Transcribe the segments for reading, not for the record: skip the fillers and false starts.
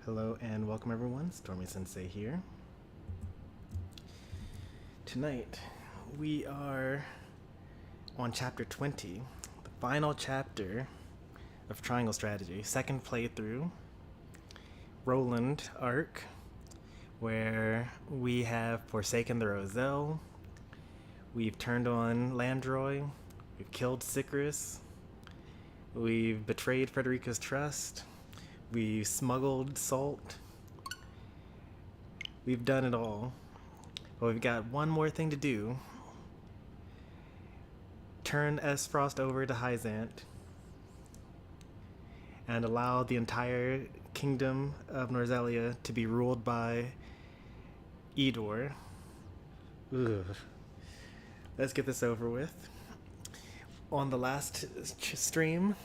Hello and welcome everyone, Stormy Sensei here. Tonight we are on chapter 20, the final chapter of Triangle Strategy, second playthrough, Roland arc, where we have forsaken the Roselle, we've turned on Landroy, we've killed Sicarus, we've betrayed Frederica's trust, we smuggled salt. We've done it all. But we've got one more thing to do. Turn Frost over to Hyzant and allow the entire kingdom of Norzelia to be ruled by Edor. Ugh. Let's get this over with. On the last stream,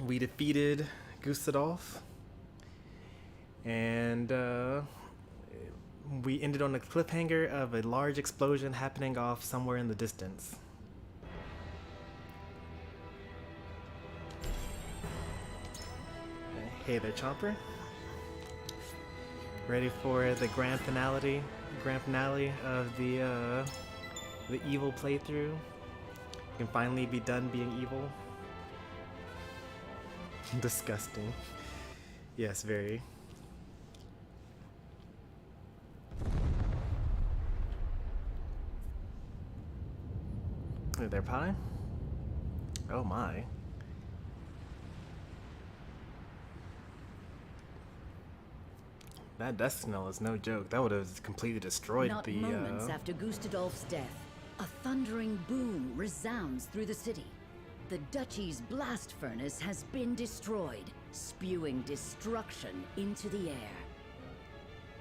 we defeated Gustadolf, and we ended on a cliffhanger of a large explosion happening off somewhere in the distance. Hey there, Chomper. Ready for the grand finale of the evil playthrough? You can finally be done being evil. Disgusting. Yes, very. Hey there, Pie. Oh my. That dust smell is no joke. That would have completely destroyed Not the moments after Gustadolf's death, a thundering boom resounds through the city. The duchy's blast furnace has been destroyed, spewing destruction into the air.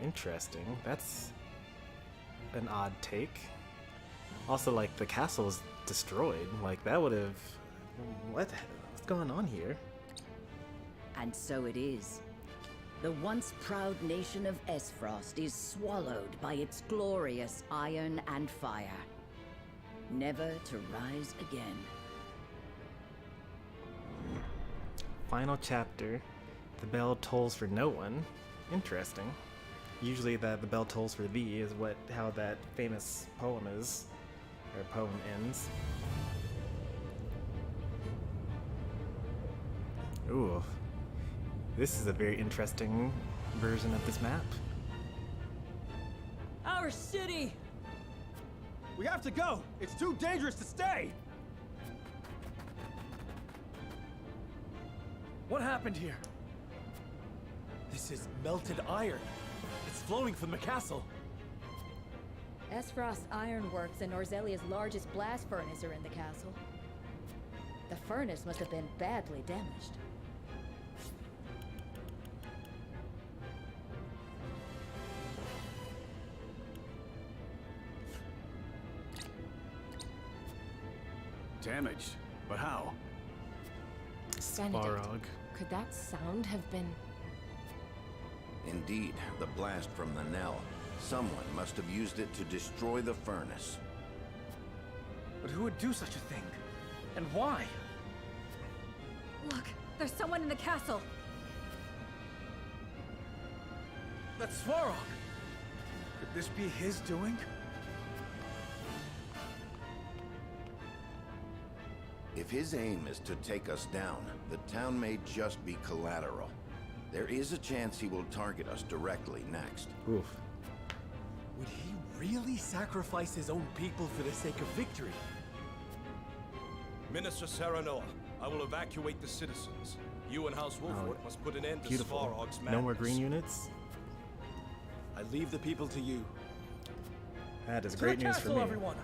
Interesting. That's an odd take. Also, like, the castle's destroyed. Like, that would have... What's going on here? And so it is. The once proud nation of Esfrost is swallowed by its glorious iron and fire, never to rise again. Final chapter. The bell tolls for no one. Interesting. Usually the bell tolls for thee is how that famous poem is, or poem ends. Ooh. This is a very interesting version of this map. Our city! We have to go! It's too dangerous to stay! What happened here? This is melted iron. It's flowing from the castle. Esfrost's ironworks and Norzelia's largest blast furnace are in the castle. The furnace must have been badly damaged. Damaged? But how? Svarog. Could that sound have been... Indeed, the blast from the knell. Someone must have used it to destroy the furnace. But who would do such a thing? And why? Look, there's someone in the castle! That's Svarog! Could this be his doing? If his aim is to take us down, the town may just be collateral. There is a chance he will target us directly next. Oof. Would he really sacrifice his own people for the sake of victory? Minister Serenoa, I will evacuate the citizens. You and House Wolford must put an end to Beautiful. Svarog's madness. No more green units? I leave the people to you. That is To great the news for castle, me. everyone!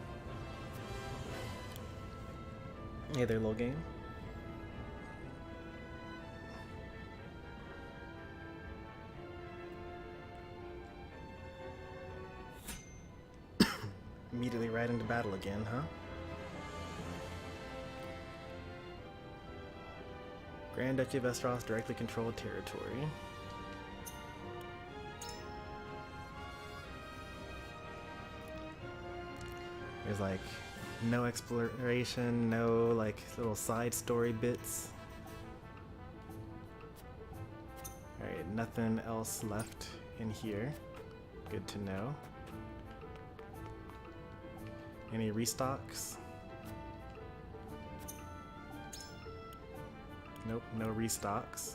Hey there, little game. Immediately right into battle again, huh? Grand Duchy of Esfrost directly controlled territory. There's like no exploration, no like little side story bits. Alright, nothing else left in here. Good to know. Any restocks? Nope, no restocks.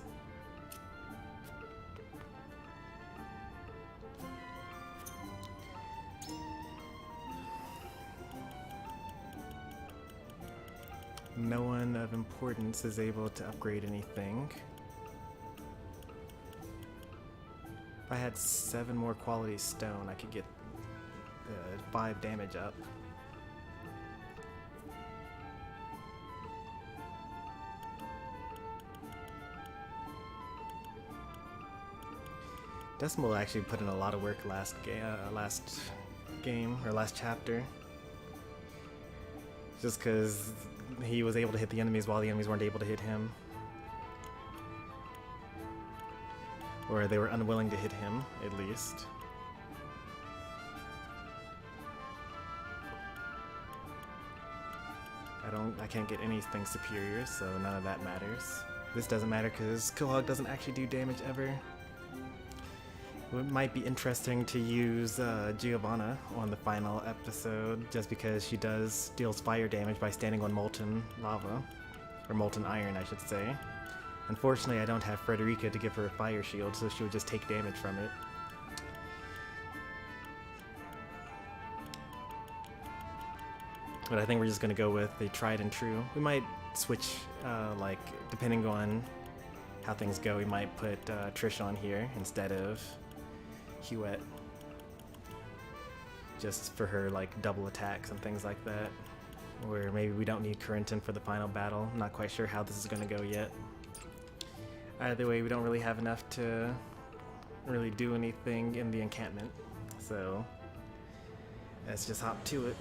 No one of importance is able to upgrade anything. If I had 7 more quality stone, I could get 5 damage up. Decimal actually put in a lot of work last chapter. Just because he was able to hit the enemies while the enemies weren't able to hit him. Or they were unwilling to hit him, at least. I can't get anything superior, so none of that matters. This doesn't matter because Quahog doesn't actually do damage ever. It might be interesting to use Giovanna on the final episode, just because she deals fire damage by standing on molten lava, or molten iron, I should say. Unfortunately, I don't have Frederica to give her a fire shield, so she would just take damage from it. But I think we're just gonna go with the tried and true. We might switch, like, depending on how things go, we might put Trish on here instead of Huette, just for her like double attacks and things like that. Or maybe we don't need Corentin for the final battle. I'm not quite sure how this is going to go yet. Either way, we don't really have enough to really do anything in the encampment, so let's just hop to it.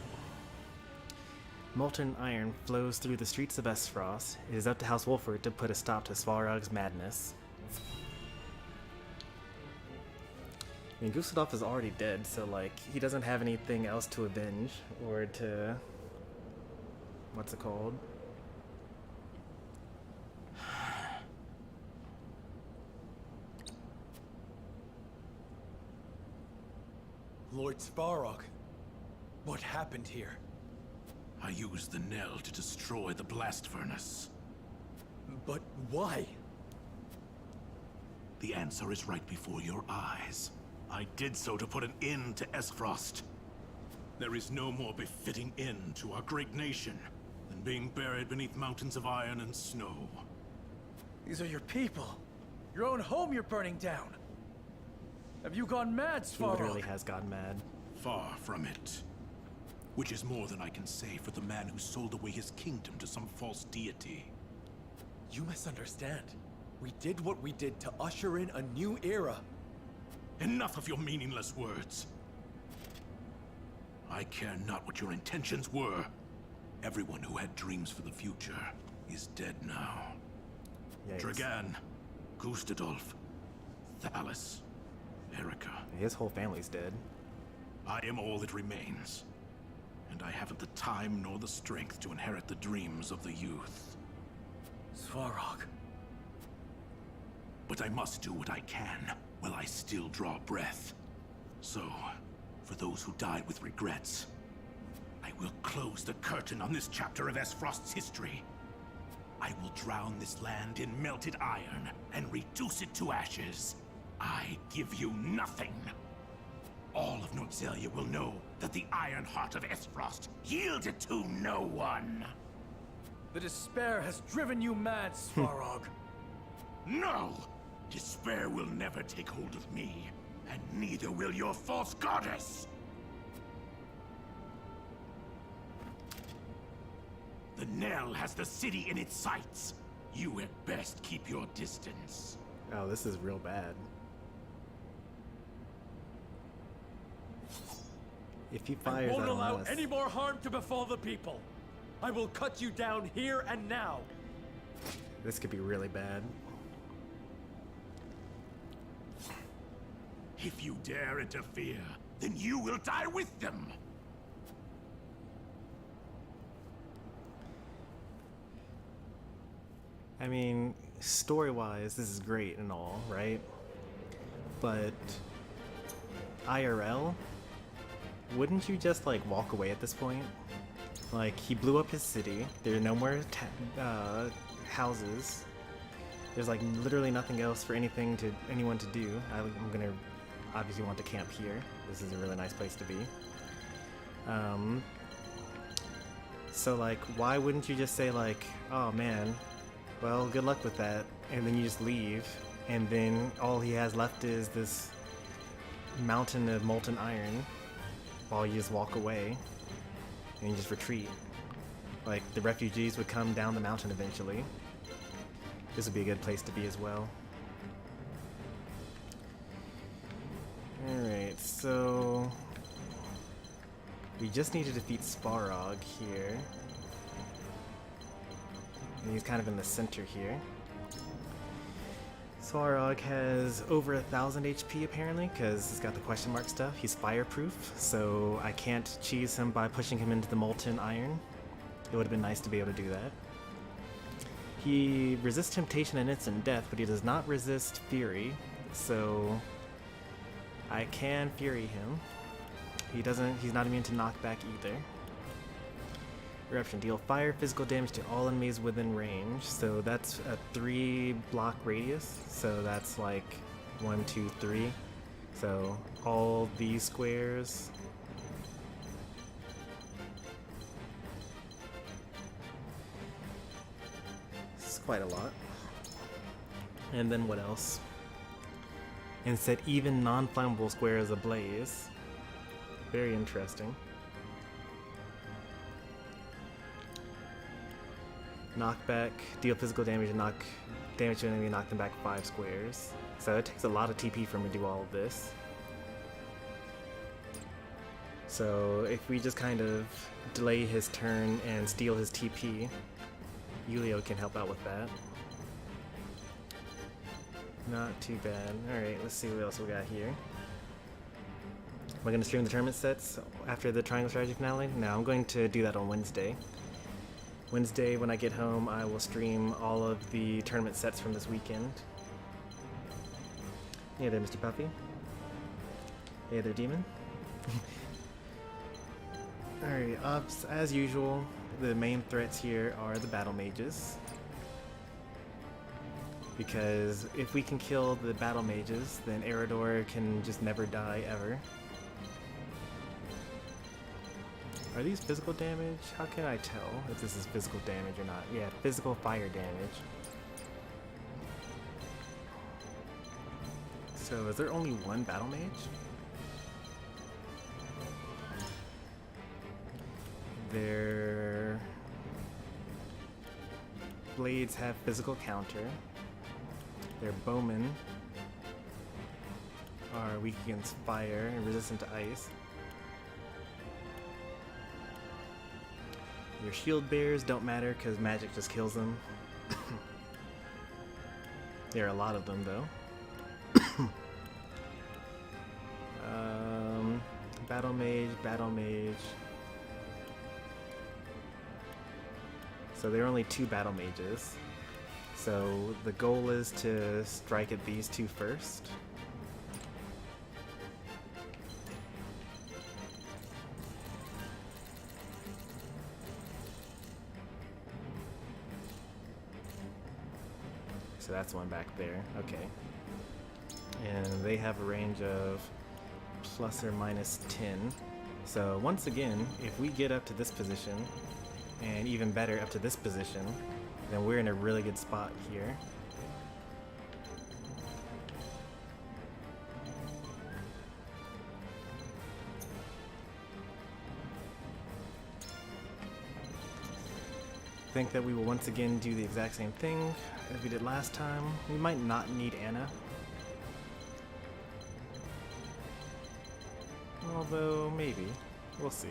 Molten iron flows through the streets of Esfrost. It is up to House Wolford to put a stop to Svarog's madness. I mean, Gustave is already dead, so like he doesn't have anything else to avenge or to what's it called? Lord Svarog, what happened here? I used the Knell to destroy the blast furnace. But why? The answer is right before your eyes. I did so to put an end to Esfrost. There is no more befitting end to our great nation than being buried beneath mountains of iron and snow. These are your people. Your own home you're burning down. Have you gone mad, He literally Svarog? has gone mad. Far from it. Which is more than I can say for the man who sold away his kingdom to some false deity. You misunderstand. We did what we did to usher in a new era. Enough of your meaningless words. I care not what your intentions were. Everyone who had dreams for the future is dead now. Yikes. Dragan, Gustadolf, Thalis, Erica. His whole family's dead. I am all that remains. And I haven't the time nor the strength to inherit the dreams of the youth. Svarog. But I must do what I can while I still draw breath. So, for those who died with regrets, I will close the curtain on this chapter of Esfrost's history. I will drown this land in melted iron and reduce it to ashes. I give you nothing. All of Nordzelia will know that the iron heart of Esfrost yielded to no one. The despair has driven you mad, Svarog. No! Despair will never take hold of me, and neither will your false goddess! The Knell has the city in its sights. You at best keep your distance. Oh, this is real bad. If he I fires won't that allow on us, any more harm to befall the people. I will cut you down here and now. this could be really bad. If you dare interfere, then you will die with them. I mean, story-wise, this is great and all, right? but IRL, wouldn't you just like walk away at this point? Like, he blew up his city, there are no more houses, there's like literally nothing else for anyone to do. I'm gonna obviously want to camp here. This is a really nice place to be. So like, why wouldn't you just say like, oh man, well, good luck with that, and then you just leave, and then all he has left is this mountain of molten iron, while you just walk away, and you just retreat. Like, the refugees would come down the mountain eventually. This would be a good place to be as well. Alright, so we just need to defeat Sparog here. And he's kind of in the center here. Sparog has over 1,000 HP apparently, because he's got the question mark stuff. He's fireproof, so I can't cheese him by pushing him into the molten iron. It would have been nice to be able to do that. He resists temptation and instant death, but he does not resist fury, so I can fury him. He's not immune to knockback either. Eruption, deal fire physical damage to all enemies within range, so that's a 3-block radius, so that's like 1, 2, 3. So all these squares. This is quite a lot. And then what else? And set even non-flammable squares ablaze. Very interesting. Knockback, deal physical damage and knock damage to an enemy, knock them back 5 squares. So it takes a lot of TP for him to do all of this. So if we just kind of delay his turn and steal his TP, Yulio can help out with that. Not too bad. Alright, let's see what else we got here. Am I going to stream the tournament sets after the Triangle Strategy finale? No, I'm going to do that on Wednesday. Wednesday, when I get home, I will stream all of the tournament sets from this weekend. Hey there, Mr. Puffy. Hey there, Demon. Alright, as usual, the main threats here are the battle mages. Because if we can kill the battle mages, then Eridor can just never die ever. Are these physical damage? How can I tell if this is physical damage or not? Yeah, physical fire damage. So is there only one battle mage? Their blades have physical counter. Their bowmen are weak against fire and resistant to ice. Your shield bearers don't matter because magic just kills them. There are a lot of them though. Battle mage. So there are only 2 battle mages. So the goal is to strike at these 2 first. So that's one back there. Okay. And they have a range of plus or minus 10. So once again, if we get up to this position, and even better up to this position, then we're in a really good spot here. I think that we will once again do the exact same thing as we did last time. We might not need Anna. Although, maybe. We'll see.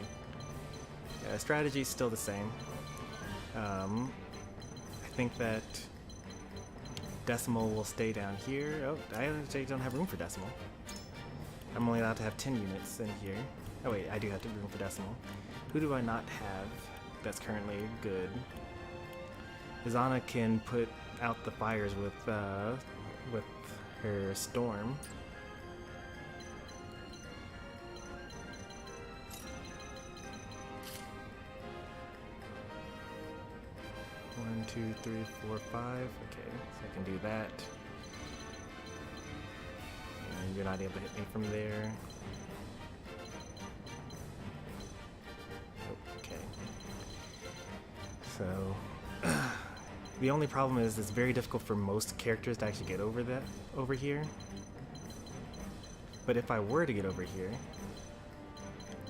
Yeah, strategy is still the same. I think that Decimal will stay down here. Oh, I actually don't have room for Decimal. I'm only allowed to have 10 units in here. Oh wait, I do have room for Decimal. Who do I not have that's currently good? Izana can put out the fires with her Storm. 1, 2, 3, 4, 5. Okay, so I can do that. And you're not able to hit me from there. Okay. So the only problem is it's very difficult for most characters to actually get over here. But if I were to get over here,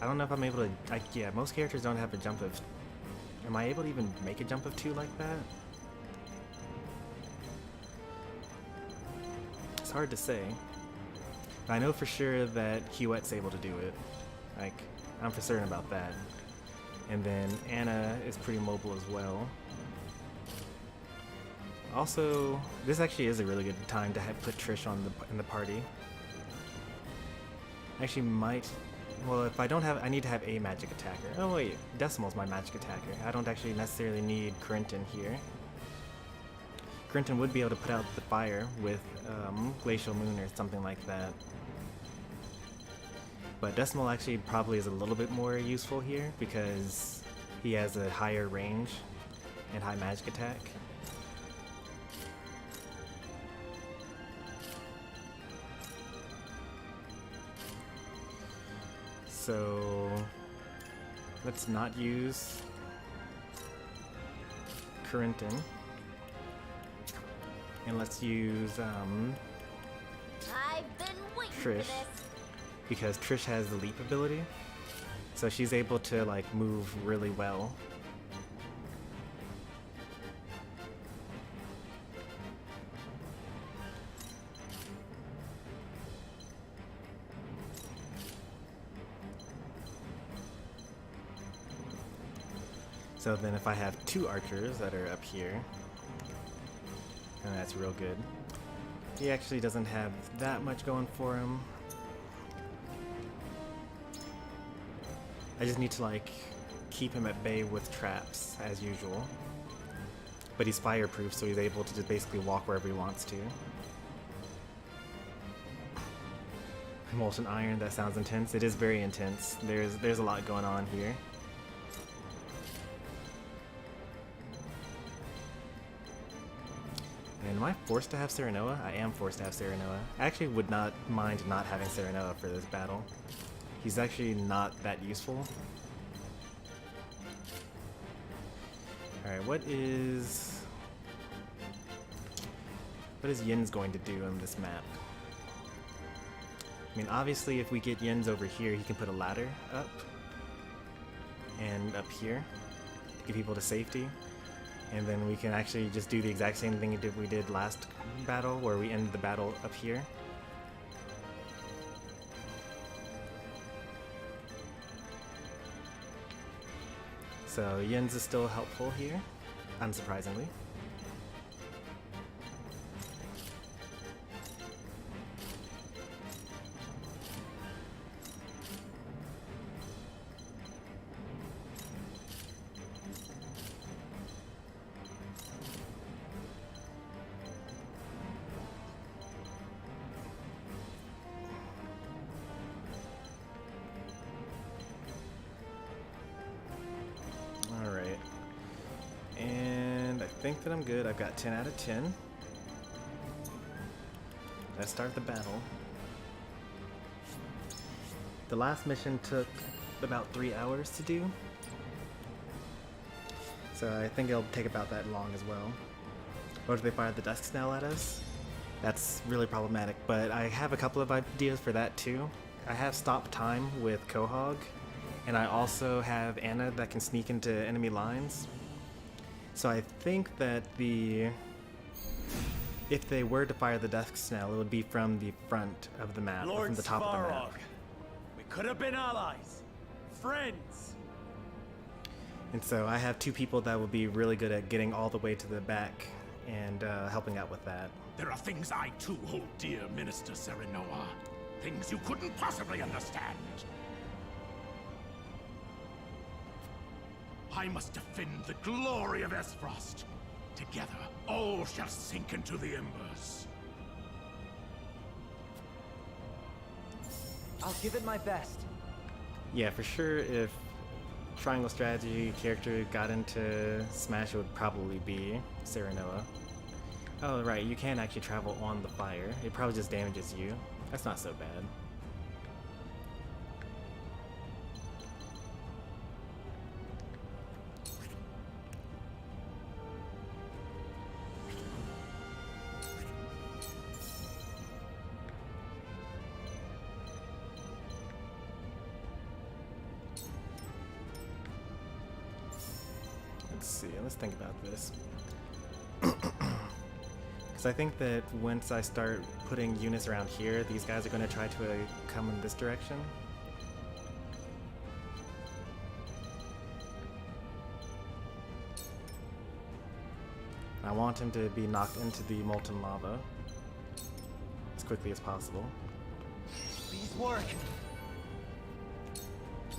I don't know if I'm able to. Yeah, most characters don't have a jump of. Am I able to even make a jump of 2 like that? It's hard to say. I know for sure that Huette's able to do it. Like, I'm for certain about that. And then Anna is pretty mobile as well. Also, this actually is a really good time to put Trish in the party. Actually might. Well, if I don't have, I need to have a magic attacker. Oh wait, Decimal's my magic attacker. I don't actually necessarily need Corinton here. Corinton would be able to put out the fire with Glacial Moon or something like that. But Decimal actually probably is a little bit more useful here because he has a higher range and high magic attack. So let's not use Corinton, and let's use I've been waiting Trish, for this. because Trish has the leap ability, so she's able to like move really well. So then if I have 2 archers that are up here, and that's real good. He actually doesn't have that much going for him. I just need to like keep him at bay with traps as usual. But he's fireproof, so he's able to just basically walk wherever he wants to. Molten Iron, that sounds intense. It is very intense. There's a lot going on here. And am I forced to have Serenoa? I am forced to have Serenoa. I actually would not mind not having Serenoa for this battle. He's actually not that useful. Alright, what is Yin's going to do on this map? I mean, obviously if we get Yin's over here, he can put a ladder up. And up here. To get people to safety. And then we can actually just do the exact same thing we did last battle, where we ended the battle up here. So Yin's is still helpful here, unsurprisingly. I think that I'm good. I've got 10 out of 10. Let's start the battle. The last mission took about 3 hours to do. So I think it'll take about that long as well. Or if they fire the Dusk Snail at us, that's really problematic. But I have a couple of ideas for that too. I have Stop Time with Quahog, and I also have Anna that can sneak into enemy lines. So I think that if they were to fire the Dusk Snail, it would be from the front of the map, or from the top of the map. We could have been allies, friends. And so I have 2 people that will be really good at getting all the way to the back and helping out with that. There are things I too hold dear, Minister Serenoa. Things you couldn't possibly understand. I must defend the glory of Esfrost. Together, all shall sink into the embers. I'll give it my best. Yeah, for sure, if triangle strategy character got into Smash, it would probably be Serenoa. Oh, right, you can actually travel on the fire. It probably just damages you. That's not so bad. Let's see, let's think about this. Because I think that once I start putting units around here, these guys are going to try to come in this direction. I want him to be knocked into the molten lava as quickly as possible. These work.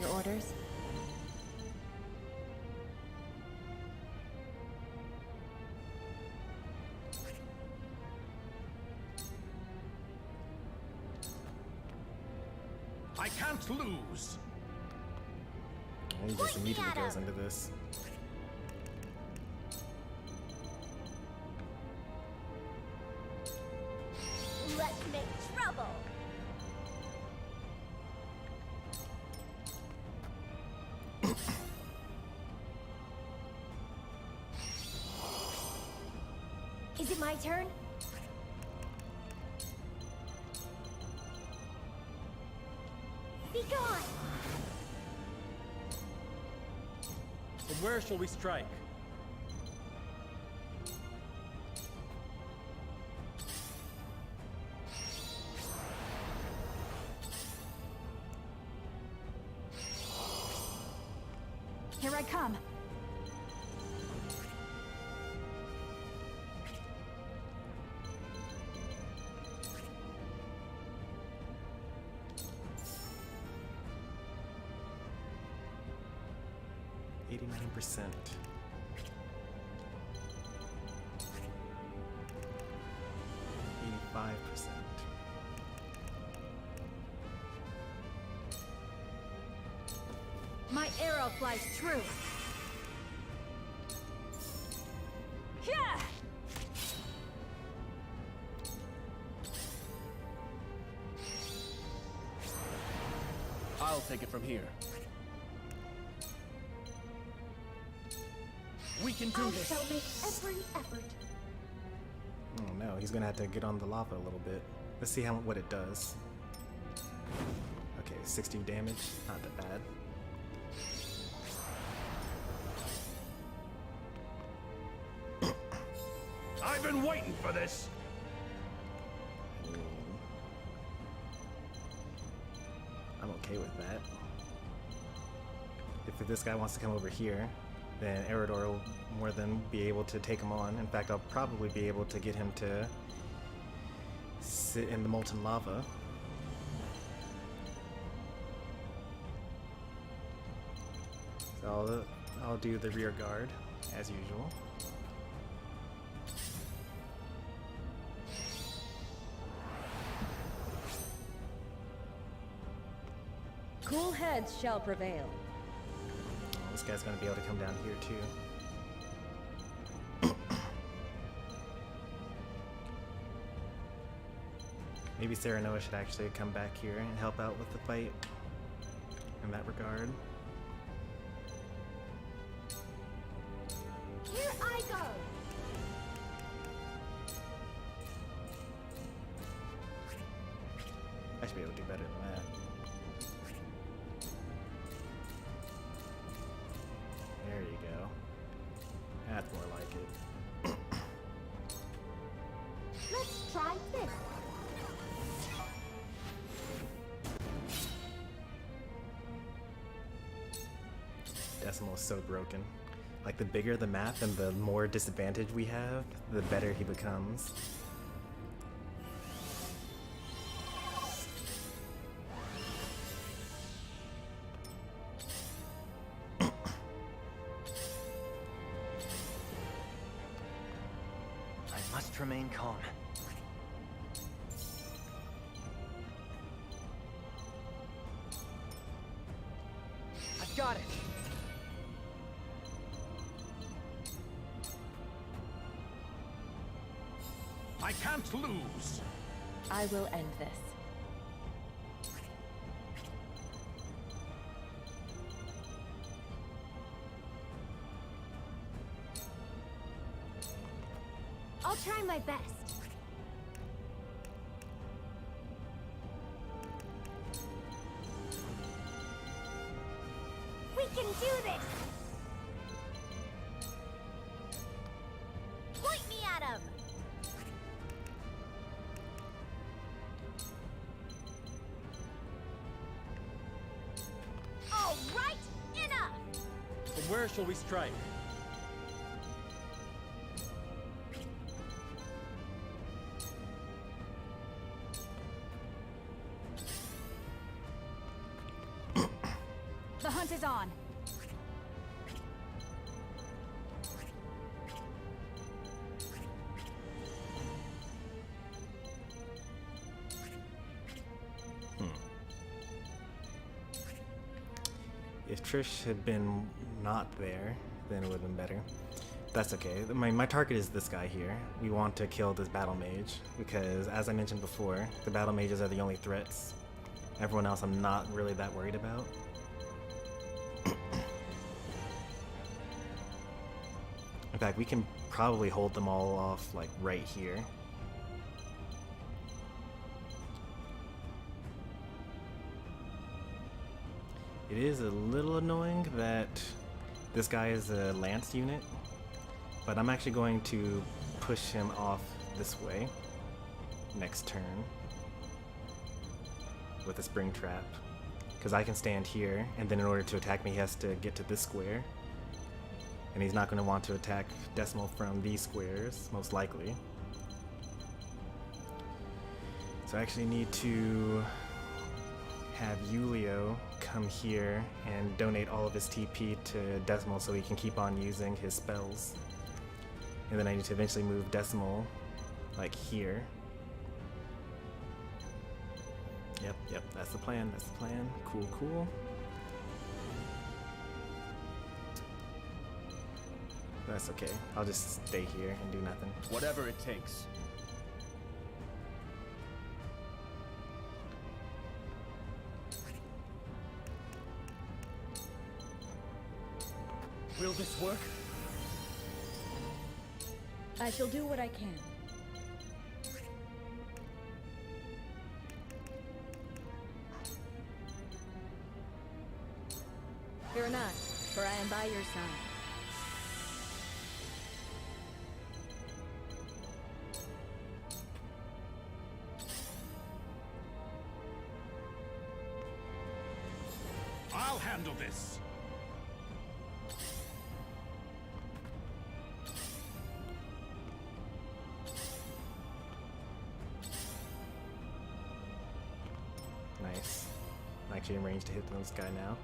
Your orders? I can't lose. And he just immediately goes into this. Let's make trouble. Is it my turn? Be gone! From where shall we strike? Here I come. %. %. My arrow flies true. Yeah! I'll take it from here. We can do this. I shall make every effort. Oh no, he's gonna have to get on the lava a little bit. Let's see what it does. Okay, 60 damage, not that bad. I've been waiting for this. I'm okay with that. If this guy wants to come over here, then Eridor will more than be able to take him on. In fact, I'll probably be able to get him to sit in the molten lava. So I'll do the rear guard, as usual. Cool heads shall prevail. This guy's gonna be able to come down here too. Maybe Serenoa should actually come back here and help out with the fight in that regard. Here I go. I should be able to do better than that. There you go. That's more like it. Let's try this. Decimal is so broken. Like, the bigger the map and the more disadvantage we have, the better he becomes. I must remain calm. I've got it. I can't lose. I will end this. I'll try my best. We can do this! Point me at him! All right, enough! From where shall we strike? The hunt is on. If Trish had been not there, then it would have been better. That's okay. My target is this guy here. We want to kill this battle mage because, as I mentioned before, the battle mages are the only threats. Everyone else I'm not really that worried about. In fact, we can probably hold them all off, like, right here. It is a little annoying that this guy is a lance unit, but I'm actually going to push him off this way next turn with a spring trap, because I can stand here, and then in order to attack me he has to get to this square, and he's not going to want to attack Decimal from these squares, most likely. So I actually need to have Yulio come here and donate all of his TP to Decimal so he can keep on using his spells. And then I need to eventually move Decimal, like, here. Yep, that's the plan, Cool, cool. That's okay. I'll just stay here and do nothing. Whatever it takes. Will this work? I shall do what I can. Fear not, for I am by your side. I'll handle this. Nice. I'm actually in range to hit this guy now.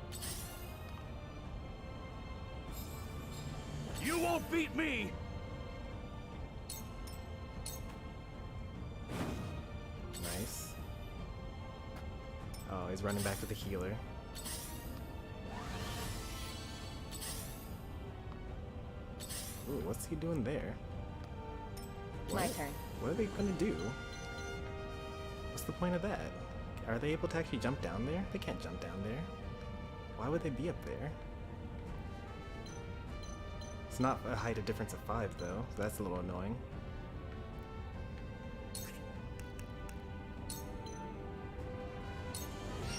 You won't beat me! Nice. Oh, he's running back to the healer. Ooh, what's he doing there? My turn. What are they gonna do? What's the point of that? Are they able to actually jump down there? They can't jump down there. Why would they be up there? It's not a height of difference of 5 though, so that's a little annoying.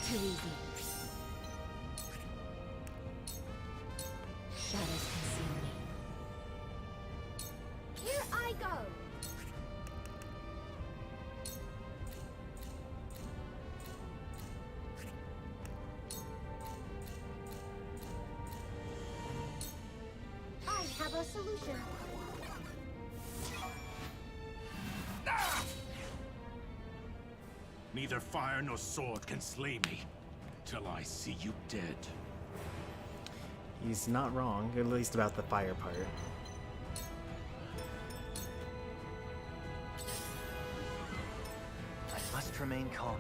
Too easy. Shadows conceal me. Here I go! I have a solution. Neither fire nor sword can slay me till I see you dead. He's not wrong, at least about the fire part. I must remain calm.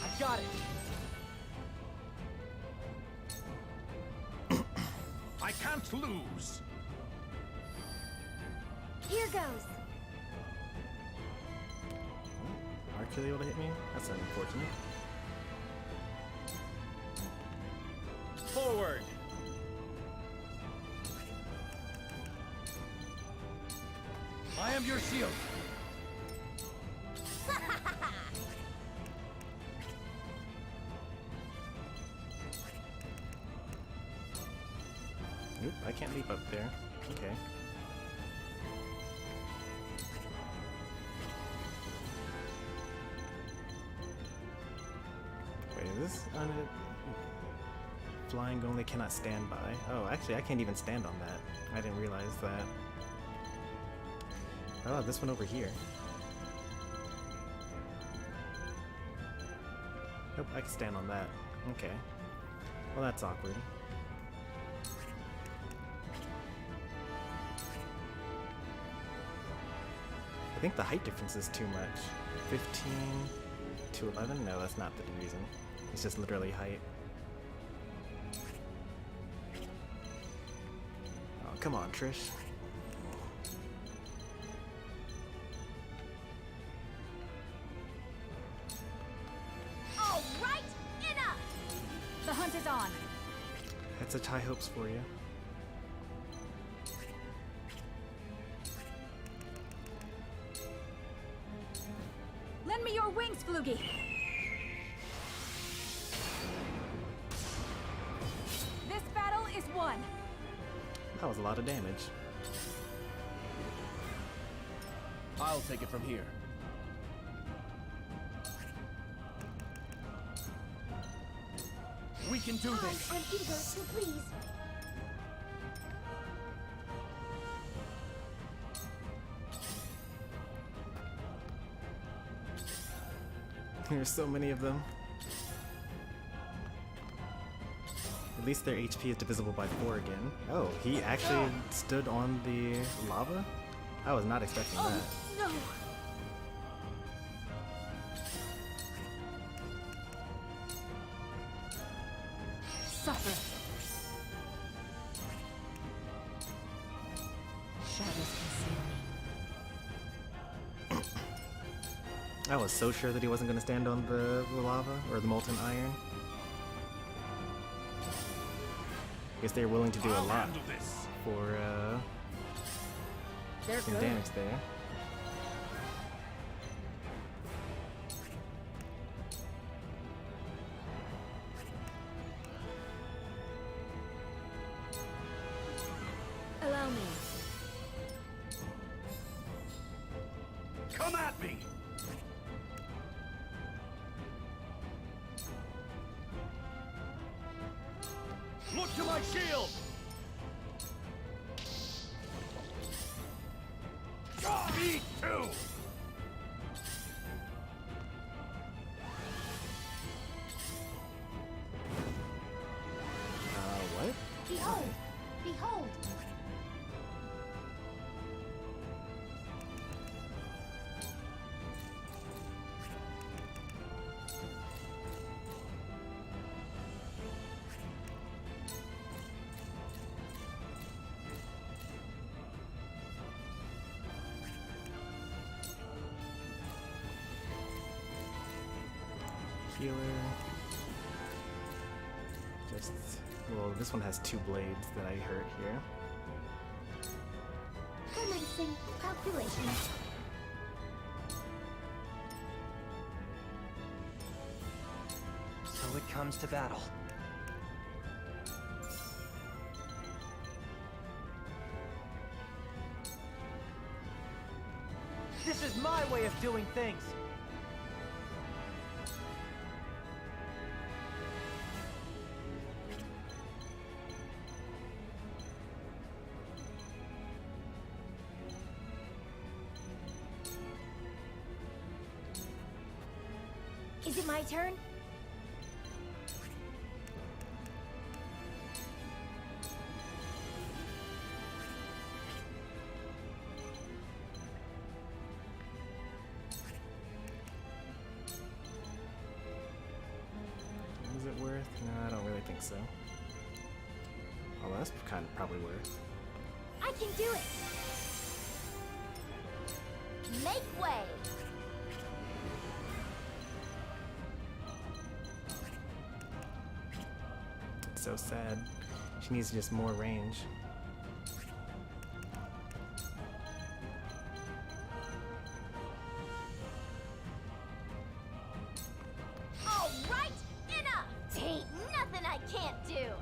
I got it! I can't lose. Here goes. Archer able to hit me? That's unfortunate. Forward. I am your shield. Nope, I can't leap up there. Okay. Wait, is this flying only cannot stand by? Oh, actually, I can't even stand on that. I didn't realize that. Oh, this one over here. Nope, I can stand on that. Okay. Well, that's awkward. I think the height difference is too much. 15 to 11? No, that's not the reason. It's just literally height. Oh, come on, Trish. All right, enough. The hunt is on. Had such high hopes for you. Lend me your wings, Floogie. This battle is won. That was a lot of damage. I'll take it from here. We can do this. I'm eager to please. There's so many of them. At least their HP is divisible by 4 again. Oh, he actually stood on the lava? I was not expecting that. No. Suffer. Shadows conceal me. I was so sure that he wasn't going to stand on the lava or the molten iron. I guess they're willing to do a I'll lot handle this. for They're some good. damage there. Allow me. Come at me. Look to my shield. Me too. What? Behold. Behold. Healer. Just, well, this one has 2 blades that I hurt here. Commencing calculations. So it comes to battle. This is my way of doing things. Is it my turn? Is it worth? No, I don't really think so. Oh, that's kind of probably worth. I can do it! Make way! It's so sad. She needs just more range. Alright, enough! Ain't nothing I can't do!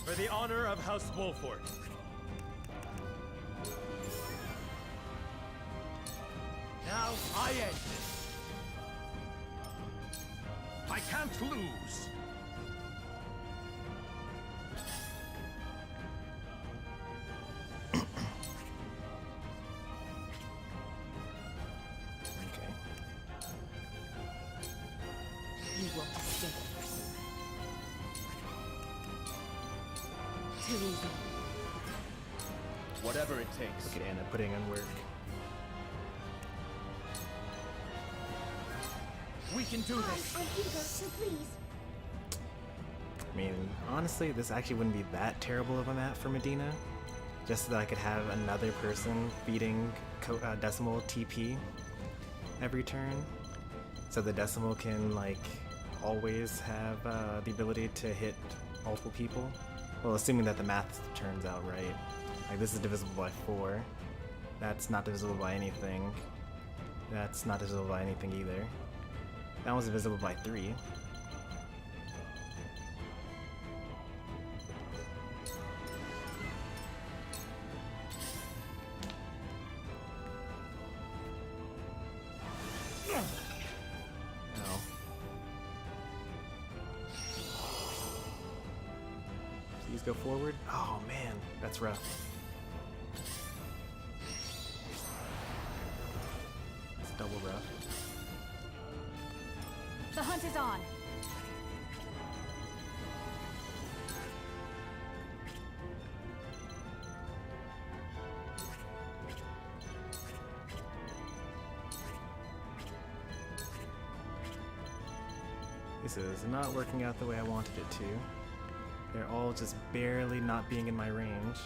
For the honor of House Wolford. Now I end this. I can't lose. Okay. You won't escape. Too easy. Whatever it takes. Look at Anna putting in work. We can do this. I'm eager, so please. I mean, honestly, this actually wouldn't be that terrible of a map for Medina. Just so that I could have another person feeding Decimal TP every turn. So the Decimal can, like, always have the ability to hit multiple people. Well, assuming that the math turns out right. Like, this is divisible by 4. That's not divisible by anything. That's not divisible by anything either. That one's divisible by 3. No. Please go forward. Oh man, that's rough. It's double rough. The hunt is on. This is not working out the way I wanted it to. They're all just barely not being in my range.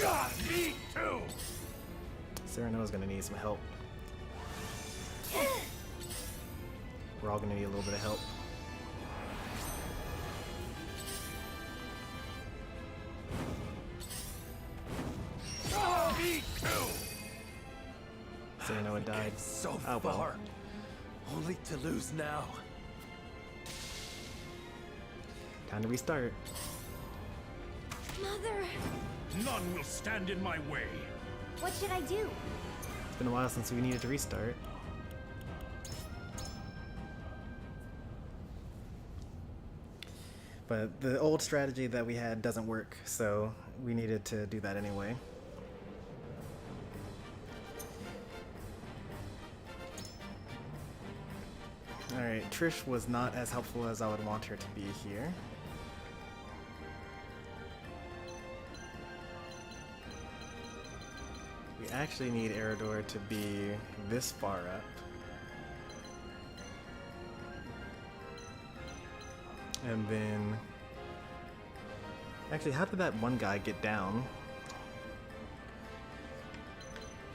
God, me too! Sereno's gonna need some help. We're all gonna need a little bit of help. Me too! Sereno had died. So Oh, well. far. Only to lose now. Time to restart. Mother, None will stand in my way. what should I do? It's been a while since we needed to restart. But the old strategy that we had doesn't work, so we needed to do that anyway. Alright, Trish was not as helpful as I would want her to be here. We actually need Eridor to be this far up. And then... Actually, how did that one guy get down?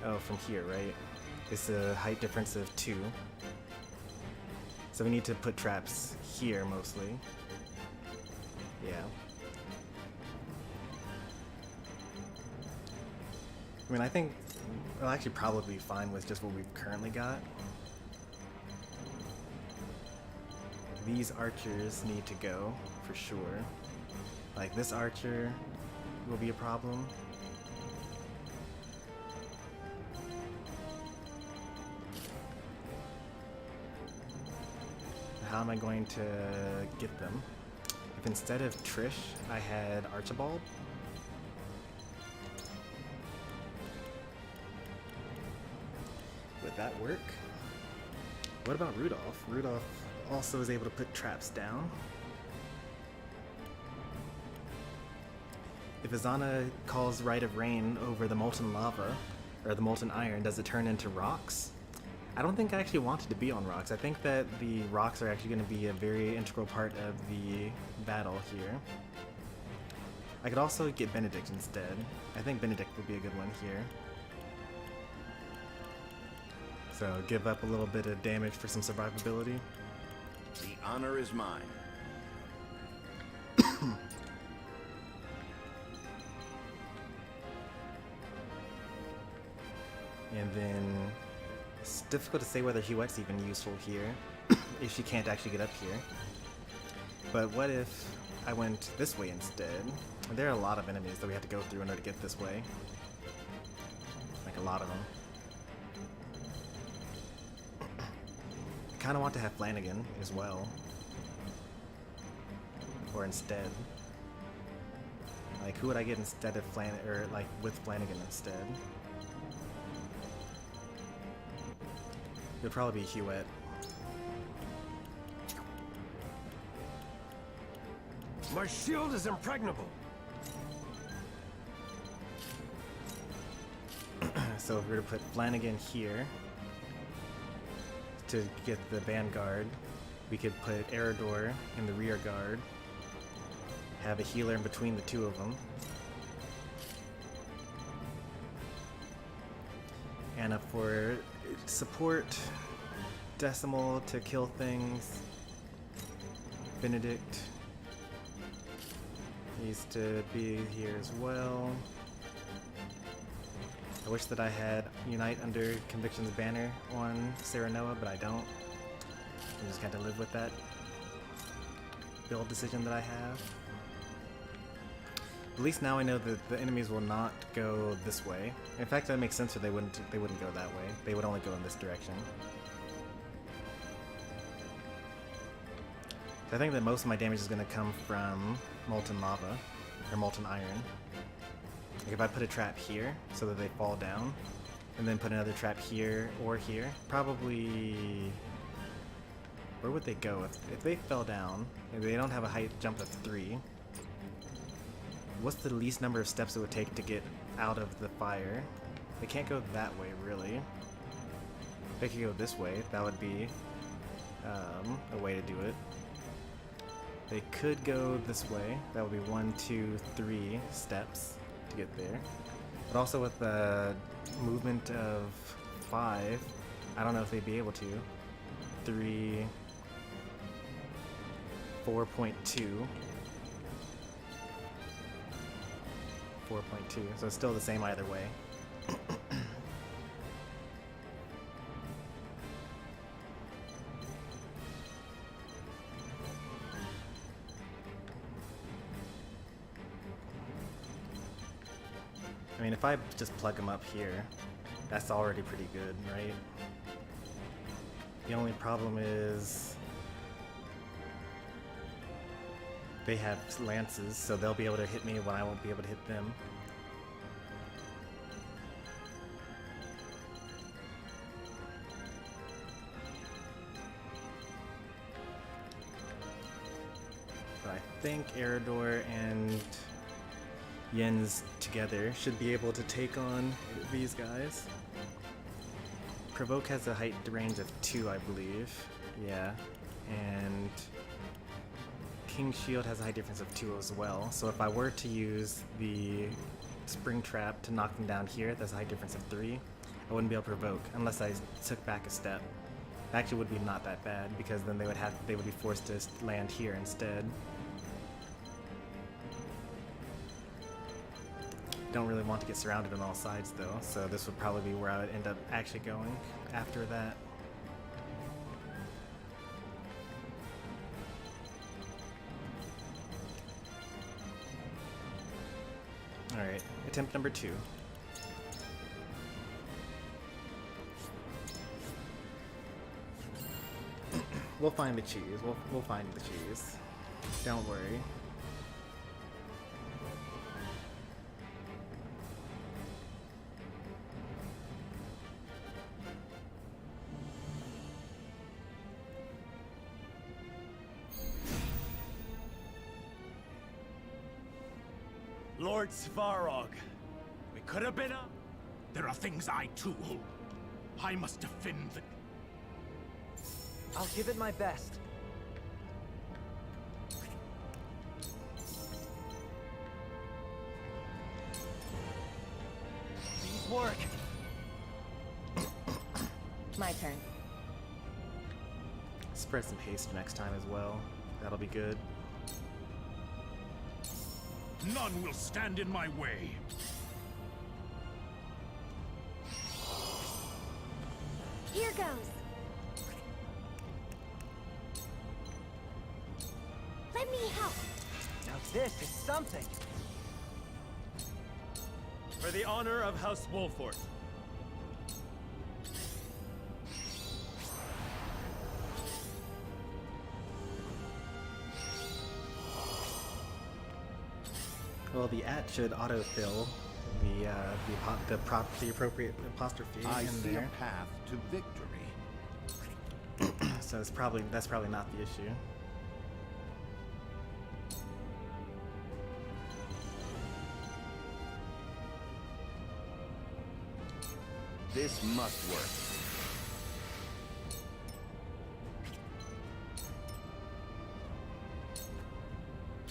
Oh, from here, right? It's a height difference of 2. So we need to put traps here, mostly. Yeah. I mean, I think I'll actually probably be fine with just what we've currently got. These archers need to go, for sure. Like, this archer will be a problem. How am I going to get them? If instead of Trish, I had Archibald? Would that work? What about Rudolph? Rudolph also is able to put traps down. If Azana calls Rite of Rain over the molten lava, or the molten iron, does it turn into rocks? I don't think I actually want it to be on rocks. I think that the rocks are actually going to be a very integral part of the battle here. I could also get Benedict instead. I think Benedict would be a good one here. So give up a little bit of damage for some survivability. The honor is mine. And then it's difficult to say whether Huette's even useful here if she can't actually get up here. But what if I went this way instead? There are a lot of enemies that we have to go through in order to get this way. Like a lot of them. I kind of want to have Flanagan as well. Or instead. Like, who would I get instead of or like with Flanagan instead? It would probably be Huette. My shield is impregnable. So if we were to put Flanagan here to get the vanguard, we could put Eridor in the rear guard, have a healer in between the two of them, and for support, Decimal to kill things, Benedict needs to be here as well. I wish that I had Unite under Conviction's banner on Serenoa, but I don't. I just got to live with that build decision that I have. At least now I know that the enemies will not go this way. In fact, that makes sense, or they wouldn't go that way. They would only go in this direction. So I think that most of my damage is going to come from molten lava or molten iron. Like if I put a trap here so that they fall down, and then put another trap here or here, probably where would they go if they fell down? If they don't have a height jump of 3. What's the least number of steps it would take to get out of the fire? They can't go that way, really. They could go this way. That would be a way to do it. They could go this way. That would be 1, 2, 3 steps to get there. But also with the movement of 5, I don't know if they'd be able to. 3, 4.2. 4.2, so it's still the same either way. I mean, if I just plug them up here, that's already pretty good, right? The only problem is they have lances, so they'll be able to hit me when I won't be able to hit them. But I think Eridor and Yen's together should be able to take on these guys. Provoke has a height range of 2, I believe. Yeah. And King's Shield has a height difference of 2 as well. So if I were to use the Spring Trap to knock them down here, that's a height difference of 3. I wouldn't be able to provoke unless I took back a step. It actually would be not that bad, because then they would be forced to land here instead. Don't really want to get surrounded on all sides though, so this would probably be where I would end up actually going after that. Alright, attempt number 2. We'll find the cheese. We'll find the cheese. Don't worry. Lord Svarog. We could have been up. There are things I too hold. I must defend the... I'll give it my best. These work. My turn. Spread some haste next time as well. That'll be good. None will stand in my way. Here goes. Let me help. Now this is something. For the honor of House Wolford. Well, the at should autofill the appropriate apostrophe I in see there. a path to victory. So that's probably not the issue. This must work.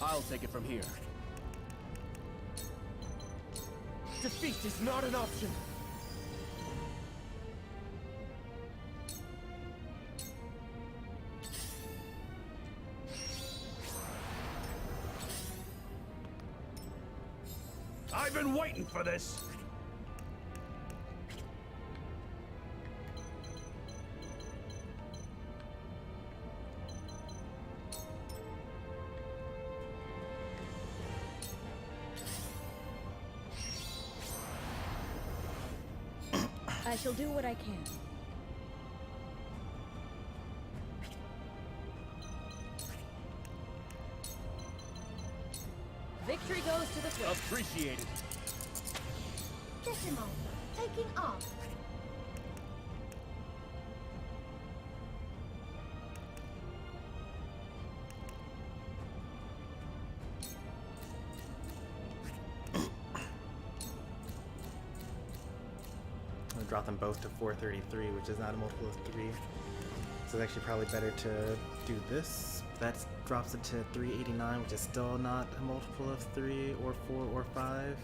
I'll take it from here. Defeat is not an option. I've been waiting for this. I shall do what I can. Victory goes to the swift. Appreciated. Decimal. Taking off. I'll drop them both to 433, which is not a multiple of 3. So it's actually probably better to do this. That drops it to 389, which is still not a multiple of 3 or 4 or 5.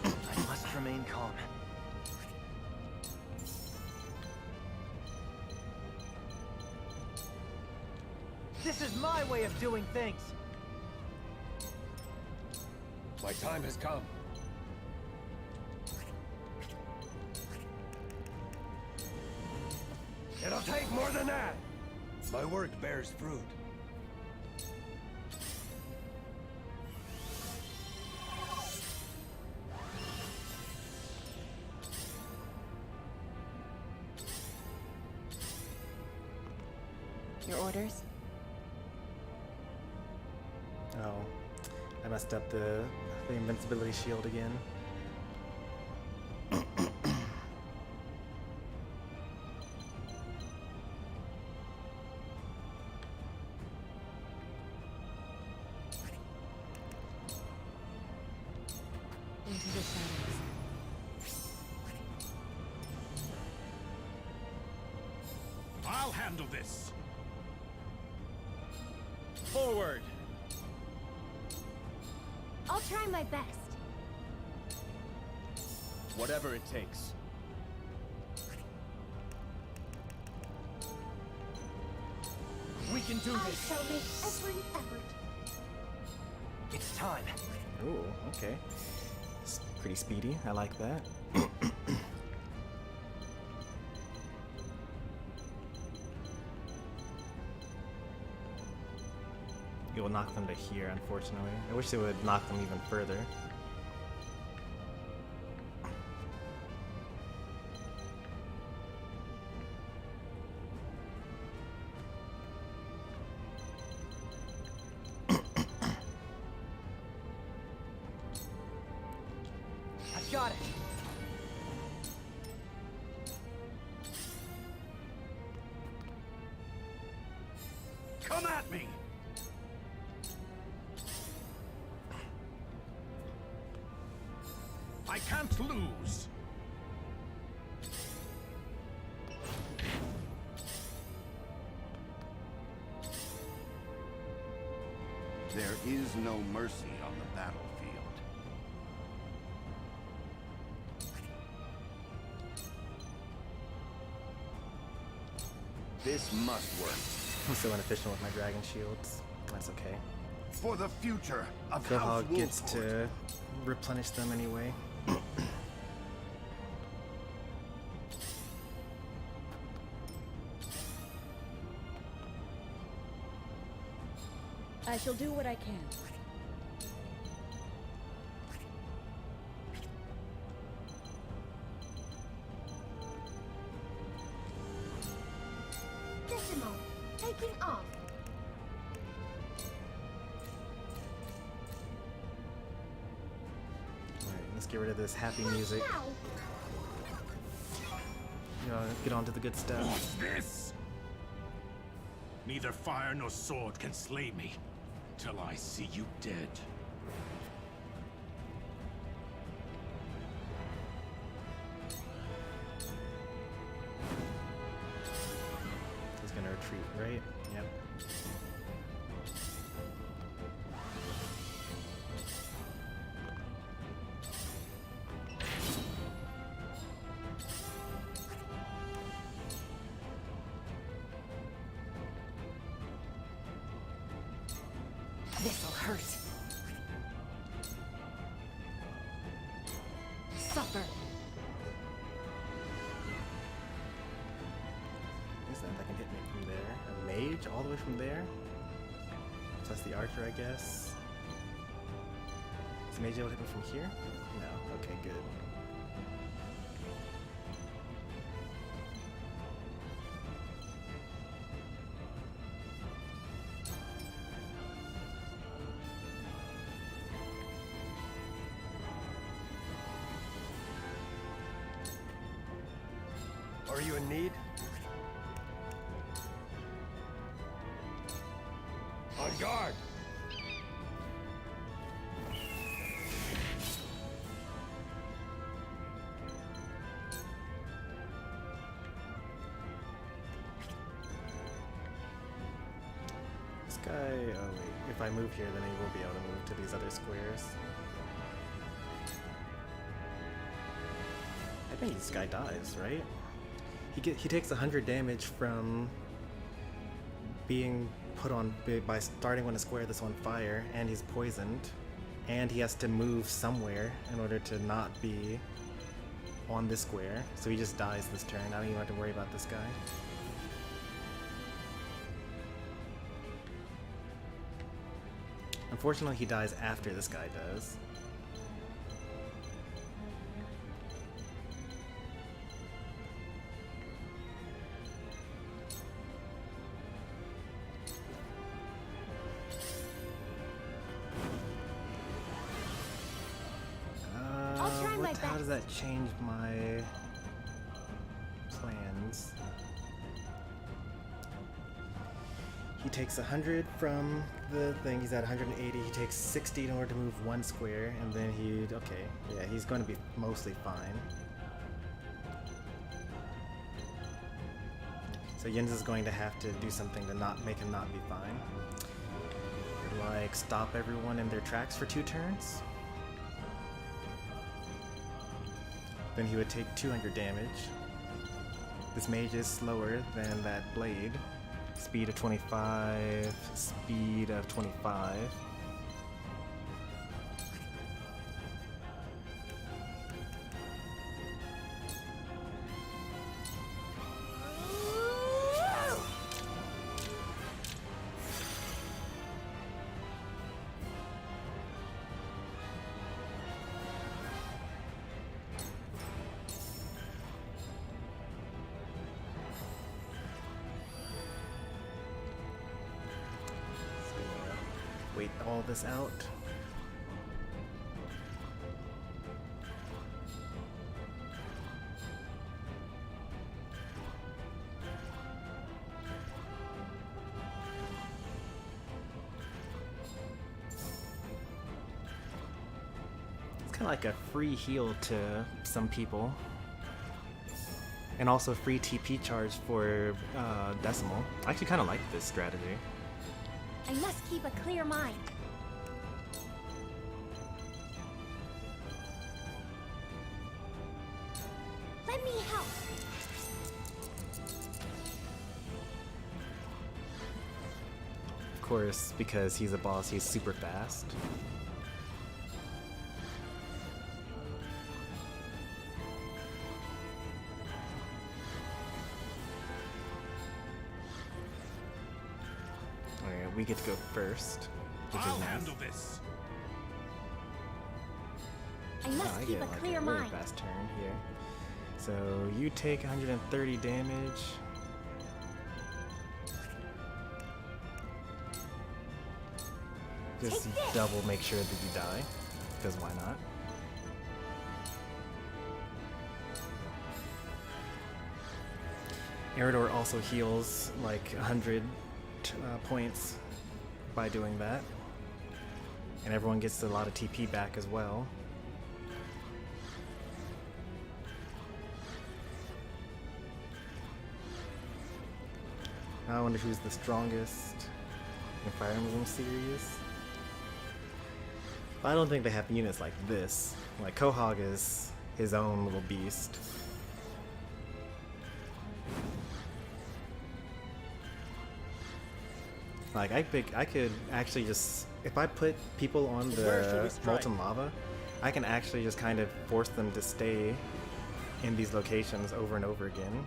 I must remain calm. This is my way of doing things. My time has come. It'll take more than that. My work bears fruit. Your orders? Oh, I messed up the invincibility shield again. Into the shadows. I'll handle this. Forward. I'll try my best. Whatever it takes. We can do I this. shall make every effort. It's time. Ooh, okay. It's pretty speedy. I like that. It will knock them to here, unfortunately. I wish it would knock them even further. I've got it. Come at me! I can't lose! There is no mercy on the battlefield. This must work. I'm so inefficient with my dragon shields. That's okay. For the future of Phil House Hog gets Wolford. to replenish them anyway. I shall do what I can. Decimal. Taking off. Alright, let's get rid of this happy music. Now. You know, get on to the good stuff. What's this? Neither fire nor sword can slay me till I see you dead. He's gonna retreat, right? Yep. This'll hurt. Suffer. Is that can hit me from there? A mage all the way from there? Plus the archer, I guess. Is the mage able to hit me from here? No. Okay, good. Are you in need? On guard! This guy, oh wait, if I move here then he will be able to move to these other squares. I think this guy dies, right? He takes 100 damage from being put on by starting on a square that's on fire, and he's poisoned, and he has to move somewhere in order to not be on this square. So he just dies this turn. I don't even have to worry about this guy. Unfortunately, he dies after this guy does. I'll try my How does best. that change my plans? He takes 100 from the thing, he's at 180, he takes 60 in order to move one square, and then okay, yeah, he's going to be mostly fine. So Jens is going to have to do something to not make him not be fine. Like stop everyone in their tracks for 2 turns. Then he would take 200 damage. This mage is slower than that blade. Speed of 25, speed of 25. Wait all this out. kind of like a free heal to some people. And also free TP charge for Decimal. I actually kind of like this strategy. I must keep a clear mind. Let me help. Of course, because he's a boss, he's super fast. Alright, we get to go first, which I'll is nice. handle this. I must I keep get a like clear a really mind. fast turn here. So you take 130 damage. Just Take this. double make sure that you die, because why not? Eridor also heals like 100 points by doing that. And everyone gets a lot of TP back as well. I wonder who's the strongest in Fire Emblem series. I don't think they have units like this. Like Quahog is his own little beast. Like I could actually just, if I put people on the molten lava, I can actually just kind of force them to stay in these locations over and over again.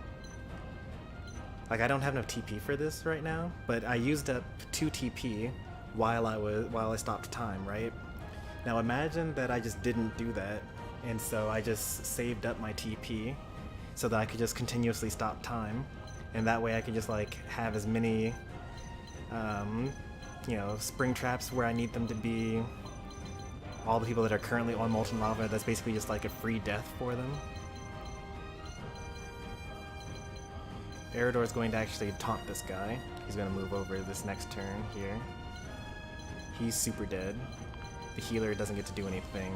Like I don't have enough TP for this right now, but I used up 2 TP while I stopped time, right? Now imagine that I just didn't do that, and so I just saved up my TP so that I could just continuously stop time, and that way I could just like have as many you know, spring traps where I need them to be. All the people that are currently on molten lava, that's basically just like a free death for them. Eridor is going to actually taunt this guy. He's going to move over this next turn here. He's super dead. The healer doesn't get to do anything.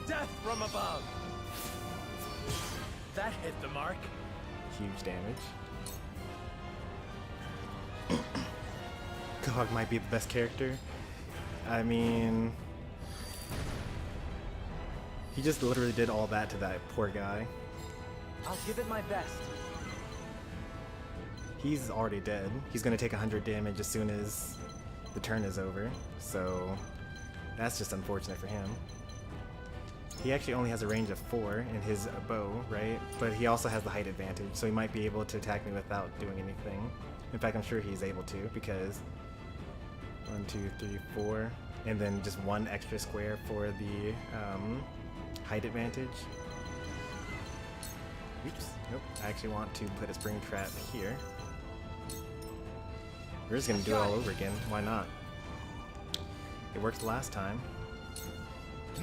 Death from above! That hit the mark. Huge damage. Quahog might be the best character. I mean, he just literally did all that to that poor guy. I'll give it my best. He's already dead. He's gonna take 100 damage as soon as the turn is over, so that's just unfortunate for him. He actually only has a range of 4 in his bow, right? But he also has the height advantage, so he might be able to attack me without doing anything. In fact, I'm sure he's able to, because 1, 2, 3, 4, and then just 1 extra square for the height advantage. Oops, nope. I actually want to put a spring trap here. We're just gonna do it all over again. Why not? It worked last time.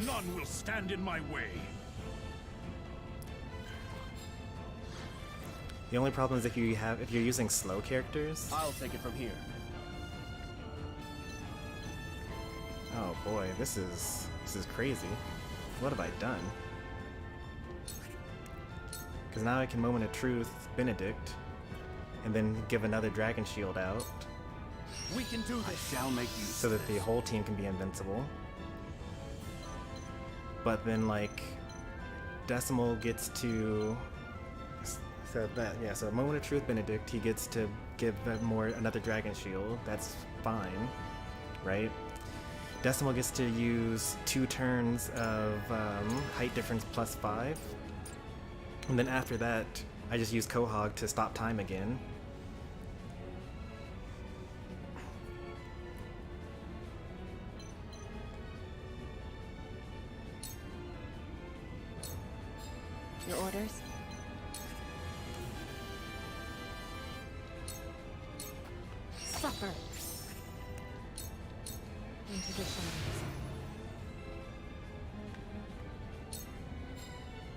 None will stand in my way. The only problem is if you're using slow characters. I'll take it from here. Oh boy, this is crazy. What have I done? Because now I can Moment of Truth Benedict, and then give another Dragon Shield out, We can do this. I shall make use so that the whole team can be invincible. But then like Decimal gets to so Moment of Truth Benedict, he gets to give another Dragon Shield. That's fine, right? Decimal gets to use 2 turns of height difference +5. And then after that, I just use Quahog to stop time again. Your orders? Suffer. Into the shadows.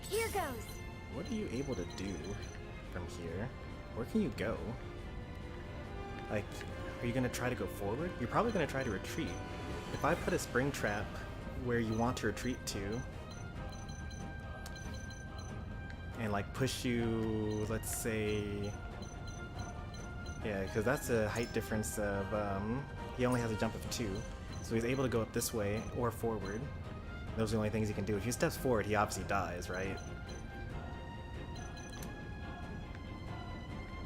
Here goes. What are you able to do? from here. Where can you go? Like, are you gonna try to go forward? You're probably gonna try to retreat. If I put a spring trap where you want to retreat to, and like push you, let's say, yeah, because that's a height difference of, he only has a jump of 2, so he's able to go up this way or forward. Those are the only things he can do. If he steps forward, he obviously dies, right?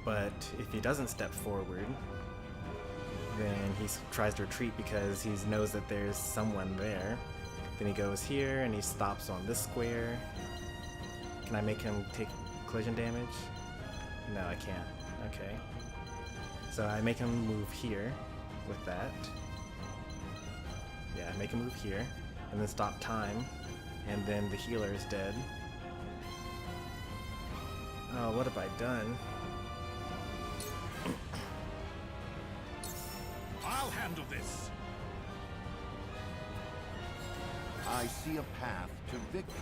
But if he doesn't step forward, then he tries to retreat because he knows that there's someone there. Then he goes here and he stops on this square. Can I make him take collision damage? No, I can't. Okay. So I make him move here with that. Yeah, make him move here. And then stop time. And then the healer is dead. Oh, what have I done? I'll handle this. I see a path to victory.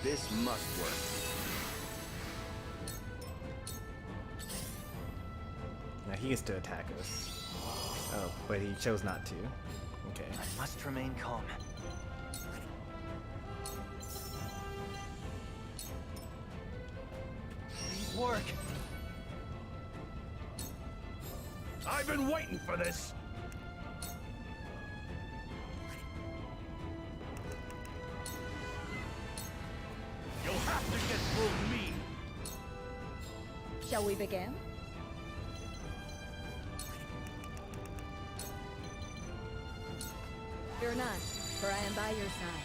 This must work. Now he gets to attack us. Oh, but he chose not to. Okay. I must remain calm. Please work. I've been waiting for this. You'll have to get through me. Shall we begin? Fear not, for I am by your side.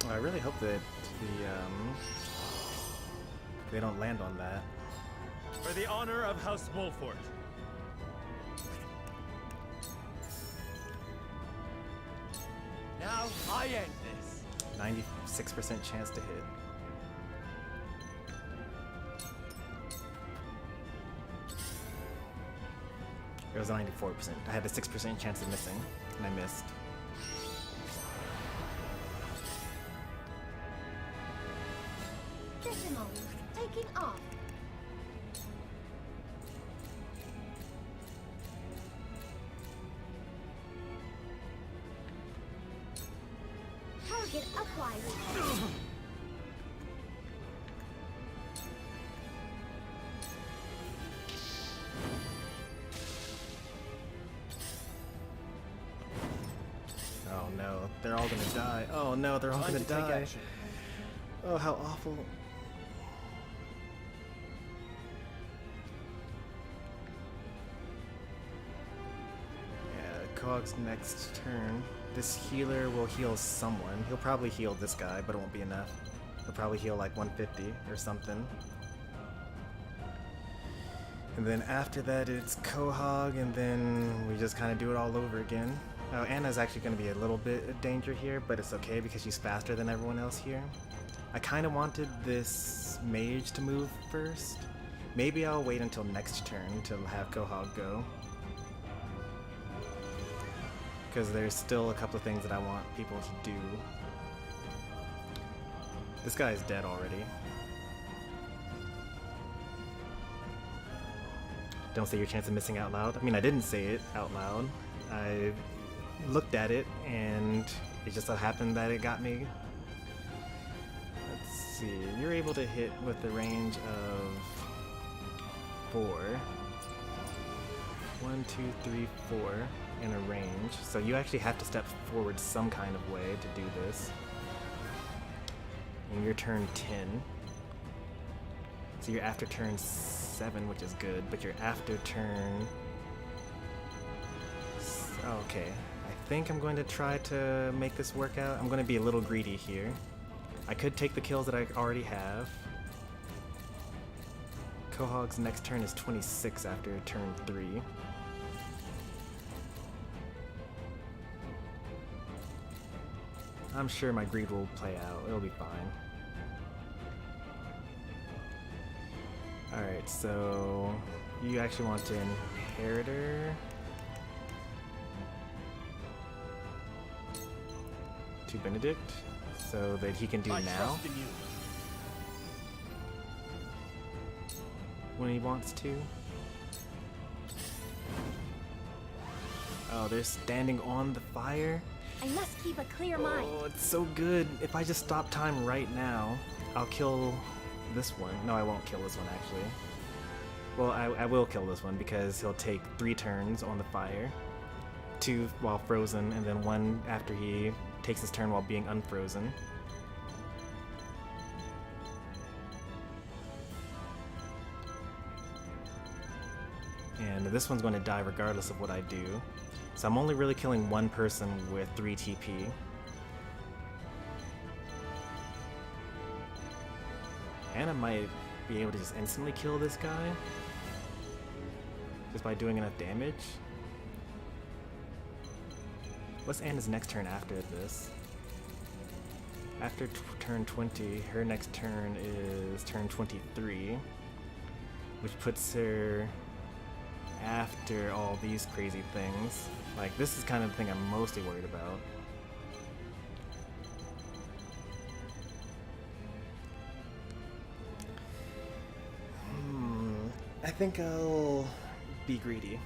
I really hope that they don't land on that. For the honor of House Wolford. Now I end this. 96% chance to hit. It was 94%. I had a 6% chance of missing, and I missed. Decimal. Taking off. Target acquired. Oh no, they're all gonna die. Oh no, they're all gonna die. Oh, how awful. Yeah, Cog's next turn. This healer will heal someone. He'll probably heal this guy, but it won't be enough. He'll probably heal like 150 or something. And then after that it's Quahog, and then we just kind of do it all over again. Oh, Anna's actually going to be a little bit of danger here, but it's okay because she's faster than everyone else here. I kind of wanted this mage to move first. Maybe I'll wait until next turn to have Quahog go. Because there's still a couple of things that I want people to do. This guy is dead already. Don't say your chance of missing out loud. I mean, I didn't say it out loud. I looked at it and it just so happened that it got me. Let's see. You're able to hit with the range of 4. 1, 2, 3, 4 in a range. So you actually have to step forward some kind of way to do this. And your turn 10. So you're after turn 7, which is good, but you're after turn... Okay, I think I'm going to try to make this work out. I'm going to be a little greedy here. I could take the kills that I already have. Quahog's next turn is 26 after turn 3. I'm sure my greed will play out. It'll be fine. Alright, so you actually want to inheritor to Benedict so that he can do now when he wants to. Oh, they're standing on the fire. I must keep a clear mind. Oh, it's so good. If I just stop time right now, I'll kill this one. No, I won't kill this one, actually. Well, I will kill this one because he'll take 3 turns on the fire. 2 while frozen, and then 1 after he takes his turn while being unfrozen. And this one's going to die regardless of what I do. So I'm only really killing 1 person with 3 TP. And I might be able to just instantly kill this guy just by doing enough damage. What's Anna's next turn after this? After turn 20, her next turn is turn 23, which puts her after all these crazy things. Like, this is kind of the thing I'm mostly worried about. I think I'll be greedy.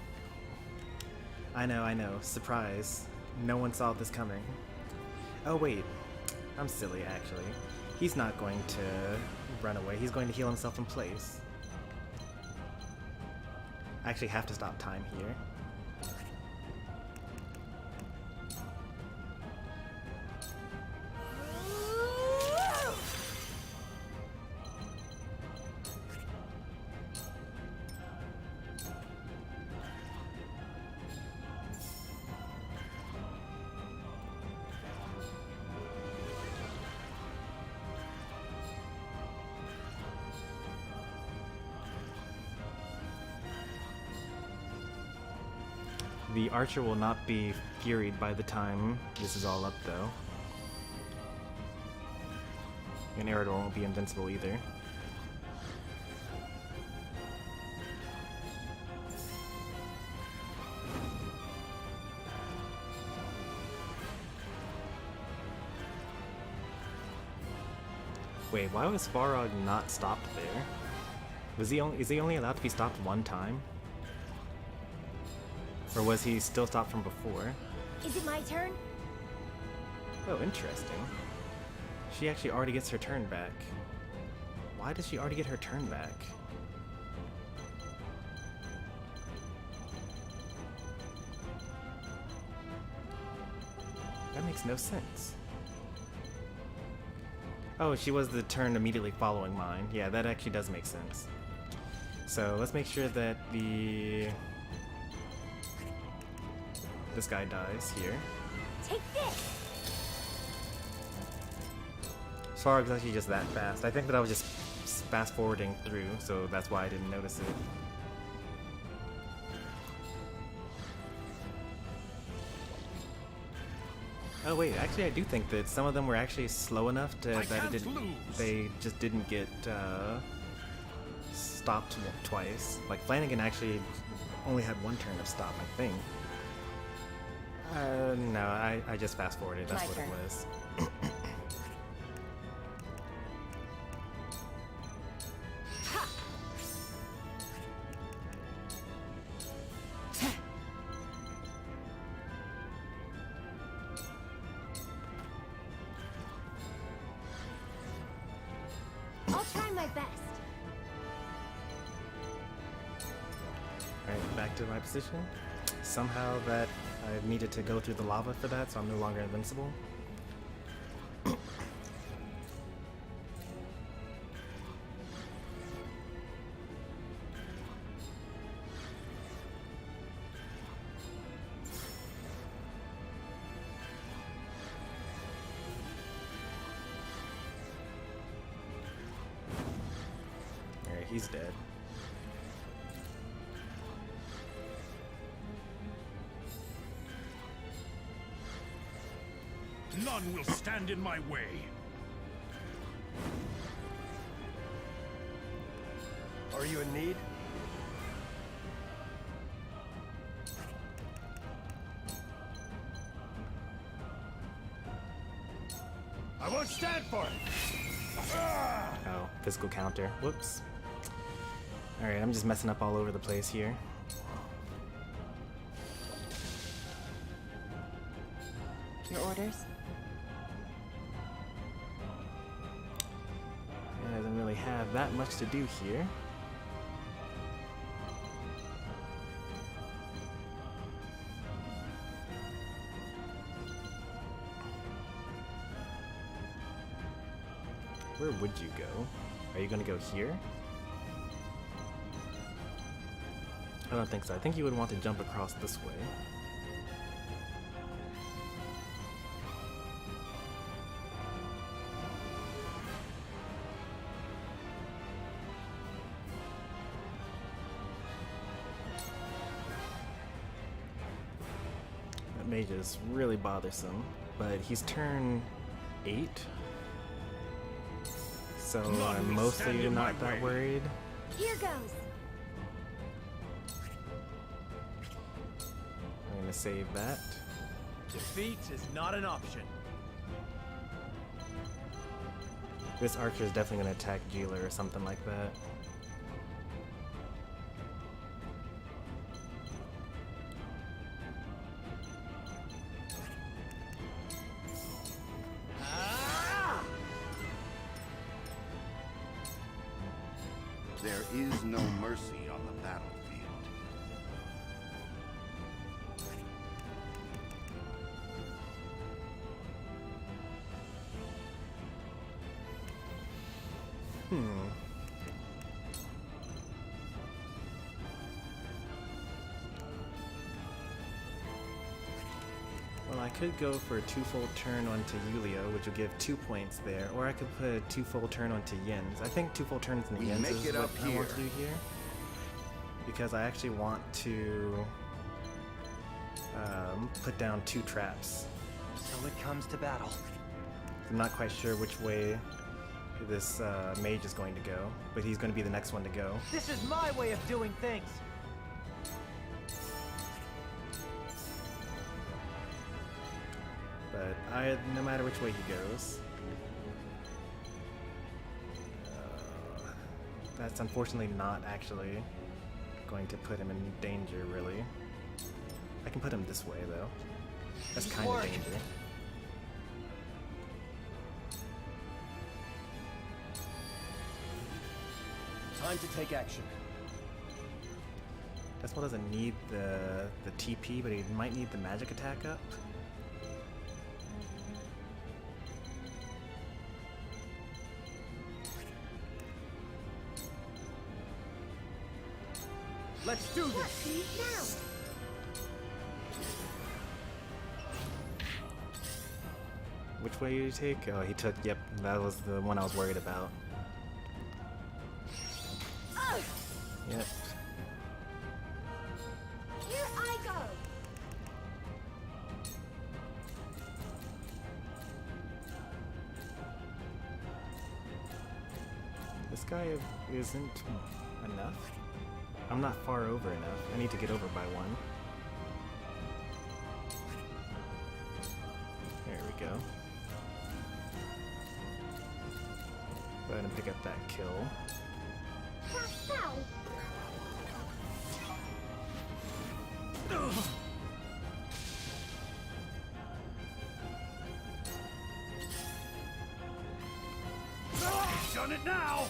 I know, surprise. No one saw this coming. Oh wait, I'm silly actually. He's not going to run away, he's going to heal himself in place. I actually have to stop time here. The archer will not be furied by the time this is all up, though. And Eridor won't be invincible either. Wait, why was Svarog not stopped there? Is he only allowed to be stopped 1 time? Or was he still stopped from before? Is it my turn? Oh, interesting. She actually already gets her turn back. Why does she already get her turn back? That makes no sense. Oh, she was the turn immediately following mine. Yeah, that actually does make sense. So let's make sure that this guy dies here. Take this! Svarog's actually just that fast. I think that I was just fast forwarding through, so that's why I didn't notice it. Oh wait, actually I do think that some of them were actually slow enough that they just didn't get stopped twice. Like Flanagan actually only had 1 turn of stop, I think. No, I just fast forwarded, that's what it was. I'll try my best. Alright, back to my position. Somehow that I needed to go through the lava for that, so I'm no longer invincible. Alright, he's dead. None will stand in my way. Are you in need? I won't stand for it! Oh, physical counter. Whoops. Alright, I'm just messing up all over the place here. Your orders? It doesn't really have that much to do here. Where would you go? Are you gonna go here? I don't think so. I think you would want to jump across this way. That mage is really bothersome, but he's turn 8. So I'm mostly not that worried. Here goes. I'm gonna save that. Defeat is not an option. This archer is definitely gonna attack Jeeler or something like that. There is no mercy on the battlefield. Well, I could go for a 2 full turn onto Yulio, which would give 2 points there, or I could put a 2 full turn onto Yens. I think 2 full turns on We Yens make is it what up I want to here. do here, because I actually want to put down 2 traps. So it comes to battle. I'm not quite sure which way this mage is going to go, but he's going to be the next one to go. This is my way of doing things. But no matter which way he goes, that's unfortunately not actually going to put him in danger, really. I can put him this way, though. That's kind of danger. Time to take action. This one doesn't need the TP, but he might need the magic attack up. Let's do What? this. Now. Which way did he take? Oh, he took, yep, that was the one I was worried about. Yep. Here I go. This guy isn't enough. I'm not far over enough. I need to get over by 1. There we go. Go ahead and pick up that kill. Ow. Done it now!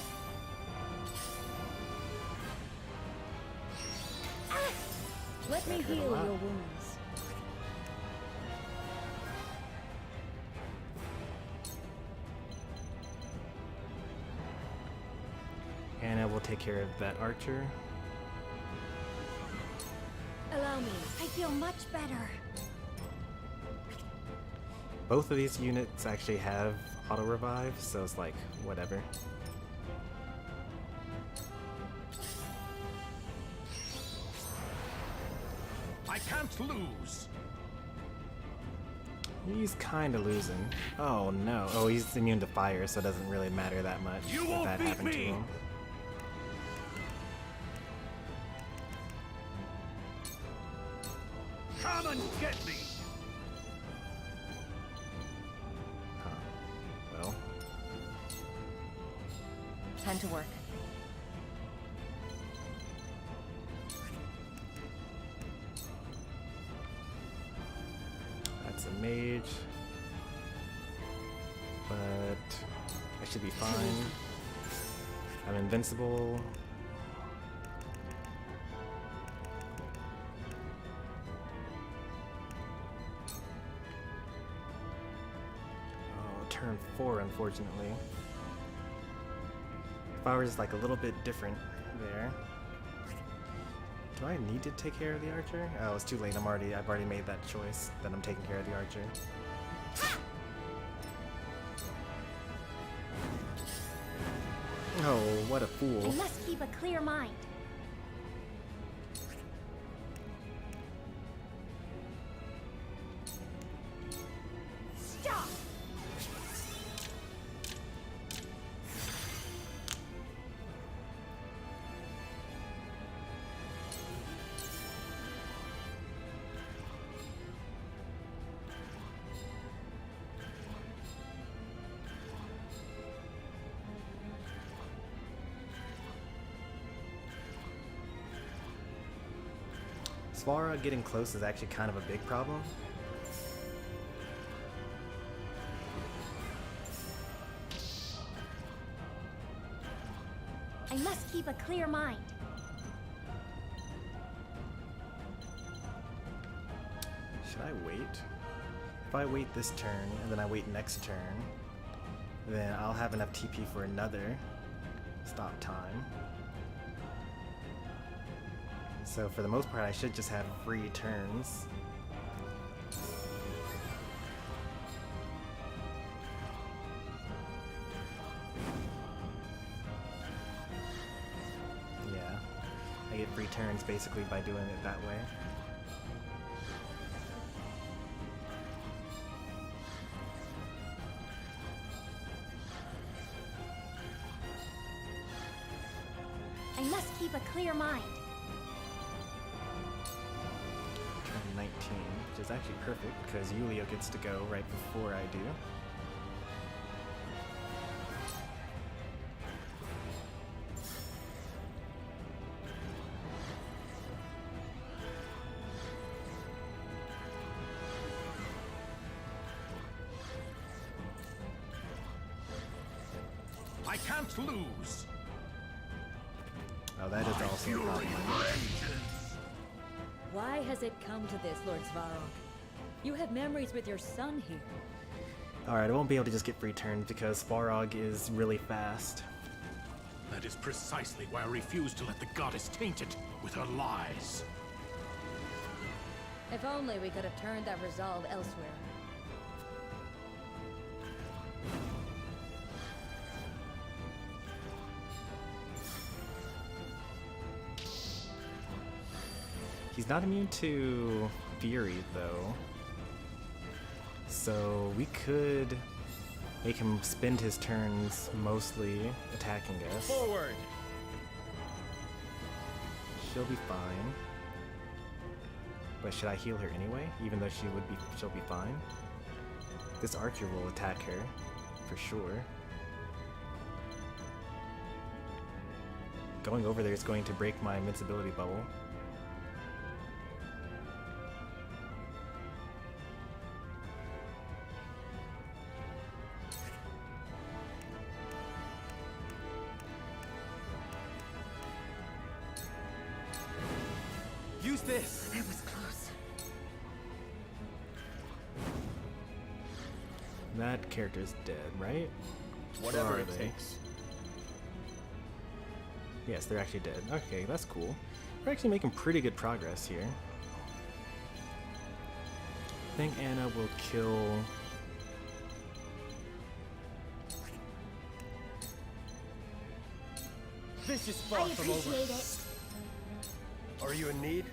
Let me That hurt a heal lot. your wounds. And I will take care of that archer. Allow me. I feel much better. Both of these units actually have auto revive, so it's like, whatever. I can't lose! He's kind of losing. Oh no. Oh, he's immune to fire, so it doesn't really matter that much You if won't that beat happened to me! him. Come and get me! Huh. Well, Time to work. that's a mage. But I should be fine. I'm invincible. Oh, turn 4, unfortunately. If I was like a little bit different there. Do I need to take care of the archer? Oh, it's too late. I've already made that choice that I'm taking care of the archer. Oh, what a I fool. must keep a clear mind. Stop! Svara getting close is actually kind of a big problem. I must keep a clear mind. Should I wait? If I wait this turn and then I wait next turn, then I'll have enough TP for another stop time. So for the most part, I should just have free turns. Yeah, I get free turns basically by doing it that way. I must keep a clear mind. Turn 19, which is actually perfect because Yulio gets to go right before I do. I can't lose! Oh, that is also a problem. Why has it come to this, Lord Svarog? You have memories with your son here. Alright, I won't be able to just get free turns because Svarog is really fast. That is precisely why I refuse to let the goddess taint it with her lies. If only we could have turned that resolve elsewhere. He's not immune to Fury, though. So we could make him spend his turns mostly attacking us. Forward! She'll be fine. But should I heal her anyway? Even though she'll be fine? This archer will attack her, for sure. Going over there is going to break my invincibility bubble. Use this! That was close. That character's dead, right? Whatever Or are it they? takes. Yes, they're actually dead. Okay, that's cool. We're actually making pretty good progress here. I think Anna will kill... This is I far from over. appreciate it. Are you in need?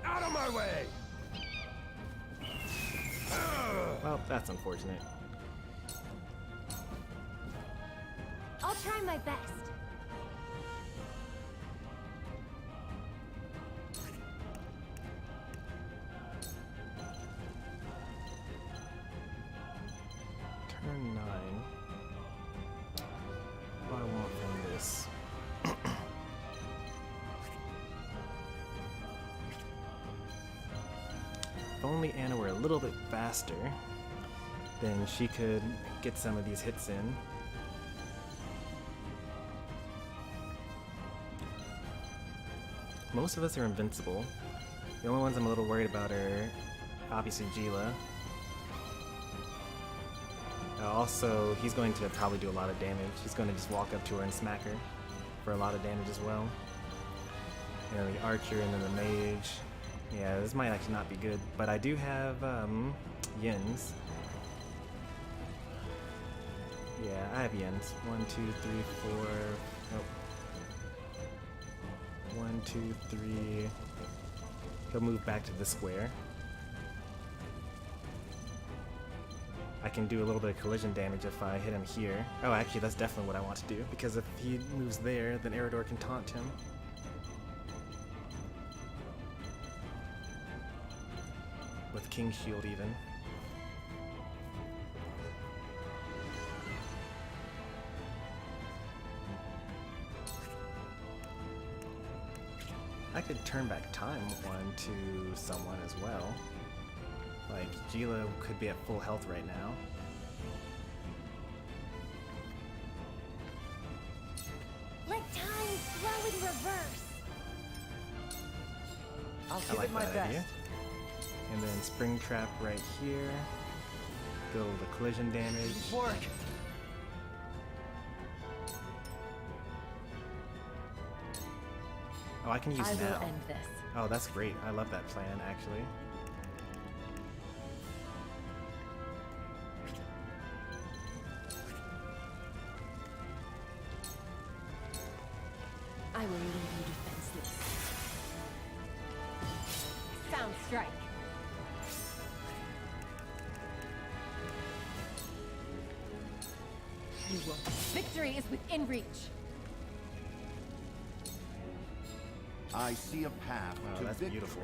Out of my way! Well, that's unfortunate. I'll try my best. Turn 9. What do I want from this? If only Anna were a little bit faster, then she could get some of these hits in. Most of us are invincible. The only ones I'm a little worried about are obviously Gila. Also, he's going to probably do a lot of damage. He's going to just walk up to her and smack her for a lot of damage as well. And then the archer and then the mage. Yeah, this might actually not be good, but I do have yens. Yeah, I have yens. 1, 2, 3, 4. Nope. 1, 2, 3. He'll move back to the square. I can do a little bit of collision damage if I hit him here. Oh, actually, that's definitely what I want to do, because if he moves there, then Eridor can taunt him. With King's Shield, even. I could turn back time one to someone as well. Like, Gila could be at full health right now. Let time flow in reverse. I'll I give like it my that best. idea. And then Spring Trap right here. Build the collision damage. Work. Oh, I can use I now. will end this. Oh, that's great. I love that plan, actually. I will leave you defenseless. Sound strike. You won't. Victory is within reach. I see a path Oh, to that's victory. beautiful.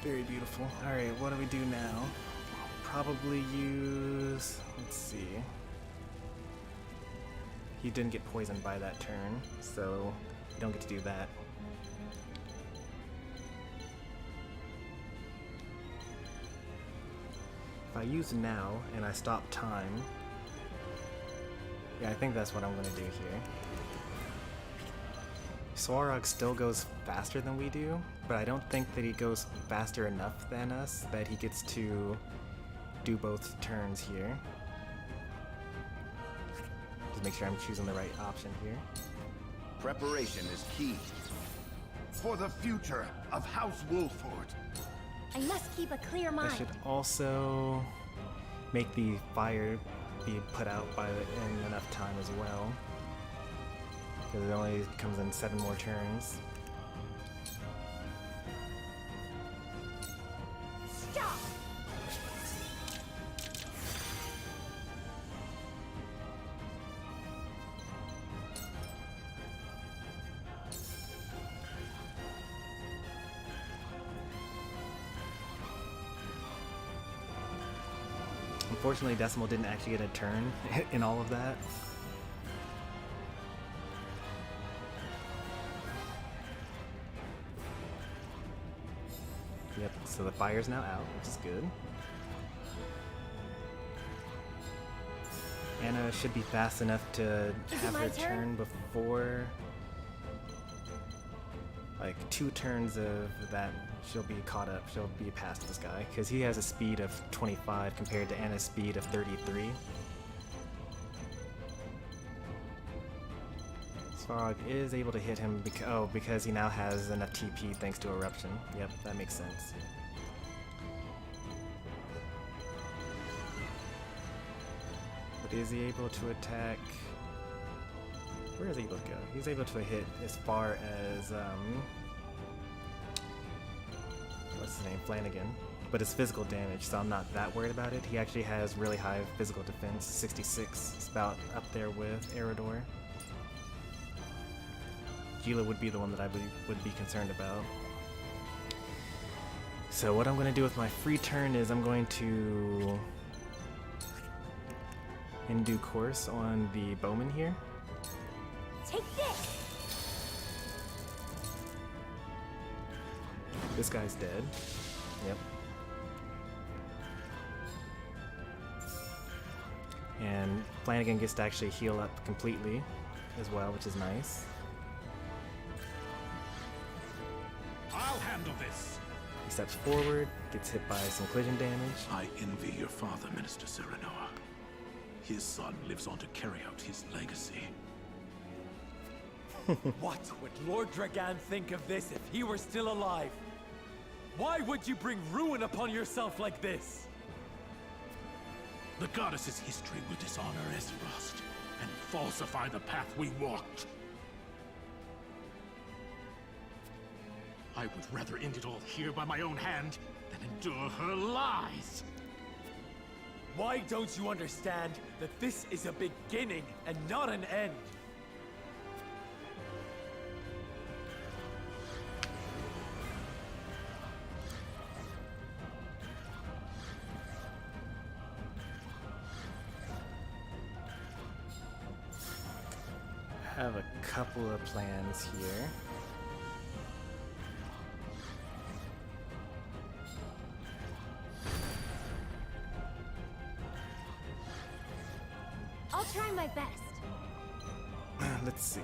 Very beautiful. Alright, what do we do now? Probably use... let's see. He didn't get poisoned by that turn, so you don't get to do that. If I use now and I stop time... yeah, I think that's what I'm gonna do here. Swarog still goes faster than we do, but I don't think that he goes faster enough than us that he gets to do both turns here. Just make sure I'm choosing the right option here. Preparation is key. For the future of House Wolford. I must keep a clear I mind. should also make the fire be put out in enough time as well. Because it only comes in 7 more turns. Stop! Unfortunately, Decimal didn't actually get a turn in all of that. Yep, so the fire's now out, which is good. Anna should be fast enough to have my her turn? turn before... like 2 turns of that, she'll be caught up, she'll be past this guy, because he has a speed of 25 compared to Anna's speed of 33. Svarog is able to hit him because he now has enough TP thanks to Eruption. Yep, that makes sense. But is he able to attack? Where is he able to go? He's able to hit as far as his name, Flanagan, but it's physical damage, so I'm not that worried about it. He actually has really high physical defense, 66. It's about up there with Eridor. Gila would be the one that I would be concerned about. So what I'm going to do with my free turn is I'm going to, in due course, on the bowman here. Take this! This guy's dead. Yep. And Flanagan gets to actually heal up completely as well, which is nice. I'll handle this. He steps forward, gets hit by some collision damage. I envy your father, Minister Serenoa. His son lives on to carry out his legacy. What would Lord Dragan think of this if he were still alive? Why would you bring ruin upon yourself like this? The goddess's history will dishonor Esfrost and falsify the path we walked. I would rather end it all here by my own hand than endure her lies. Why don't you understand that this is a beginning and not an end? I have a couple of plans here. I'll try my best. Let's see.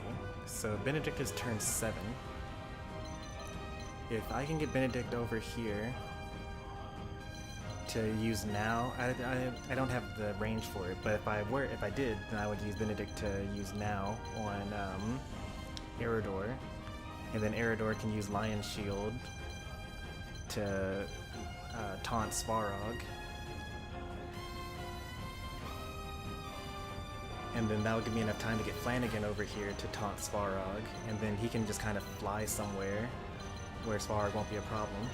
So Benedict is turn 7. If I can get Benedict over here to use now, I don't have the range for it, but if I did, then I would use Benedict to use now on Eridor, and then Eridor can use Lion Shield to taunt Svarog. And then that would give me enough time to get Flanagan over here to taunt Svarog, and then he can just kind of fly somewhere where Svarog won't be a problem.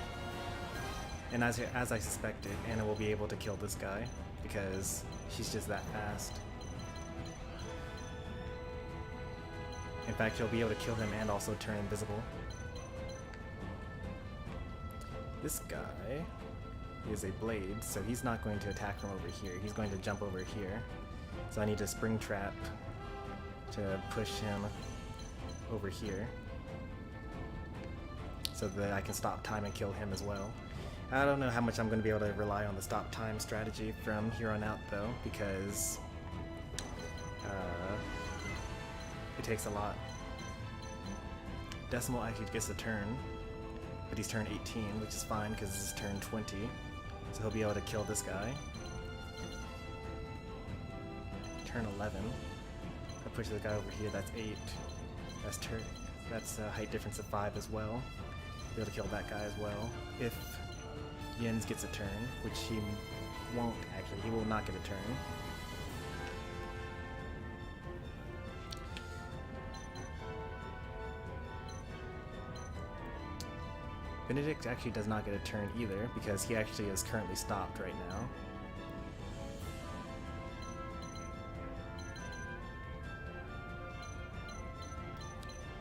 And as I suspected, Anna will be able to kill this guy because she's just that fast. In fact, she'll be able to kill him and also turn invisible. This guy is a blade, so he's not going to attack from over here. He's going to jump over here. So I need to spring trap to push him over here so that I can stop time and kill him as well. I don't know how much I'm going to be able to rely on the stop time strategy from here on out though, because it takes a lot. Decimal actually gets a turn, but he's turn 18, which is fine because this is turn 20, so he'll be able to kill this guy. Turn 11. I push the guy over here, that's 8. That's a height difference of 5 as well. Be able to kill that guy as well. If Jens gets a turn, which he won't actually, he will not get a turn. Benedict actually does not get a turn either because he actually is currently stopped right now.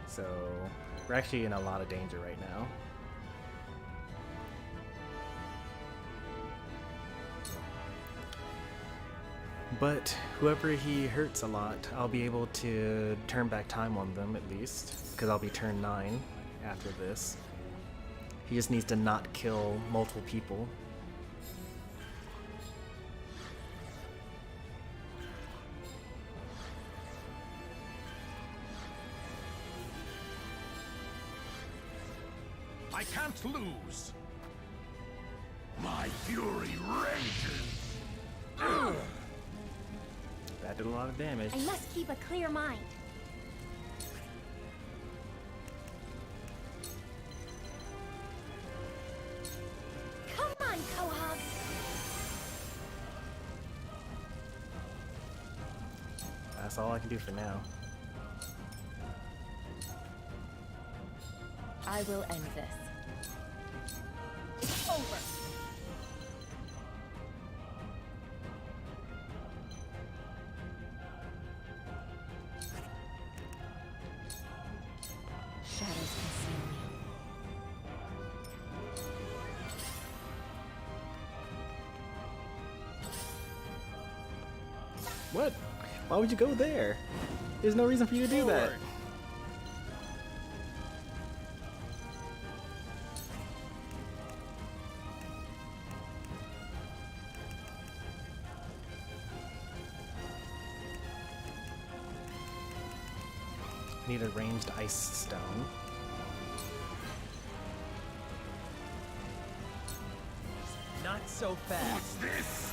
So we're actually in a lot of danger right now. But whoever he hurts a lot, I'll be able to turn back time on them at least, because I'll be turn 9 after this. He just needs to not kill multiple people. I can't lose. My fury rages. That did a lot of damage. I must keep a clear mind. Come on, Quahog! That's all I can do for now. I will end this. What? Why would you go there? There's no reason for you to do that. Need a ranged ice stone. Not so fast. What's this?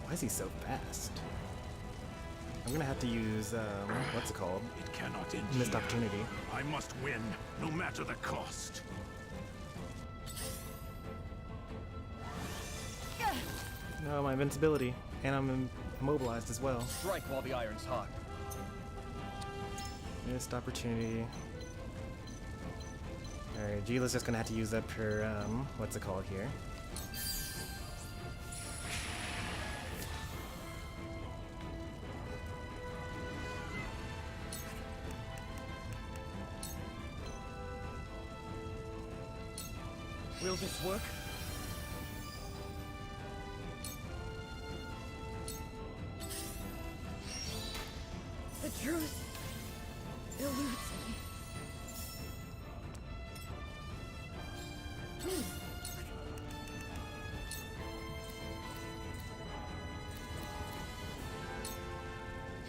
Why is he so fast? I'm gonna have to use, what's it called? It cannot end Missed here. opportunity. I must win, no matter the cost. No, my invincibility. And I'm immobilized as well. Strike while the iron's hot. Missed opportunity. Alright, Gila's just gonna have to use up her, what's it called here? Will this work? The truth eludes me.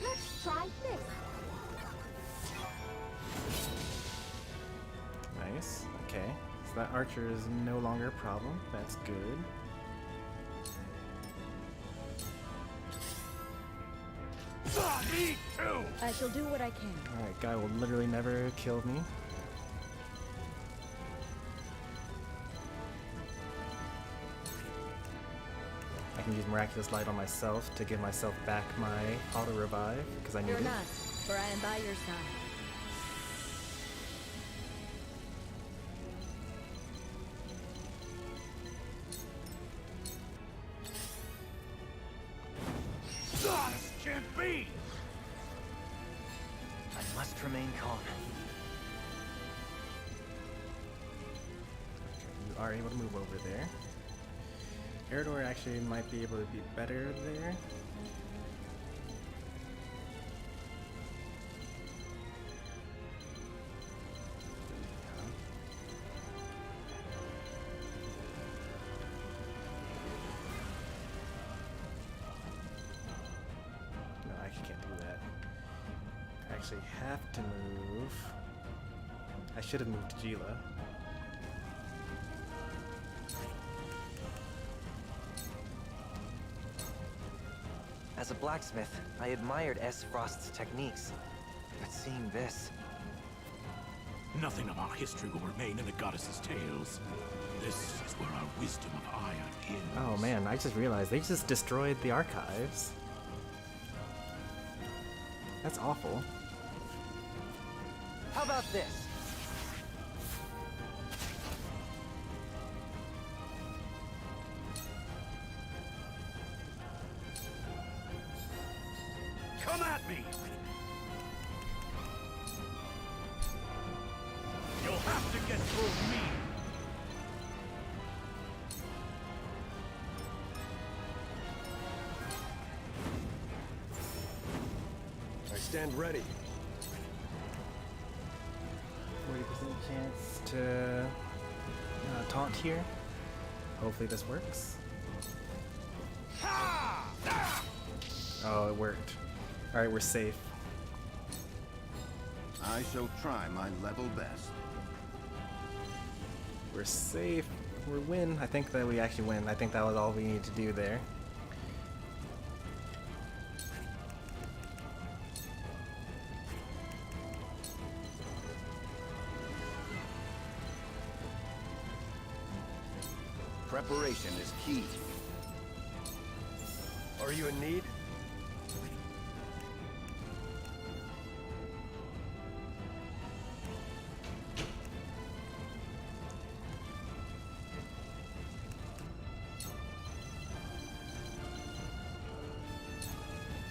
Let's try this. Nice. Okay. So that archer is no longer a problem. That's good. Me too! I shall do what I can. Alright, guy will literally never kill me. I can use Miraculous Light on myself to give myself back my auto revive, because I need Fear it. not, for I am by your side. This can't be! I must remain calm. You are able to move over there. Eridor actually might be able to be better there. No, I can't do that. I actually have to move. I should have moved to Gila. As a blacksmith, I admired S. Frost's techniques. But seeing this... Nothing of our history will remain in the goddess's tales. This is where our wisdom of iron ends. Oh man, I just realized they just destroyed the archives. That's awful. How about this? Come at me! You'll have to get through me! I stand ready. 40% chance to taunt here. Hopefully this works. Oh, it worked. Alright, we're safe. I shall try my level best. We're safe. We win. I think that we actually win. I think that was all we needed to do there. Preparation is key. Are you in need?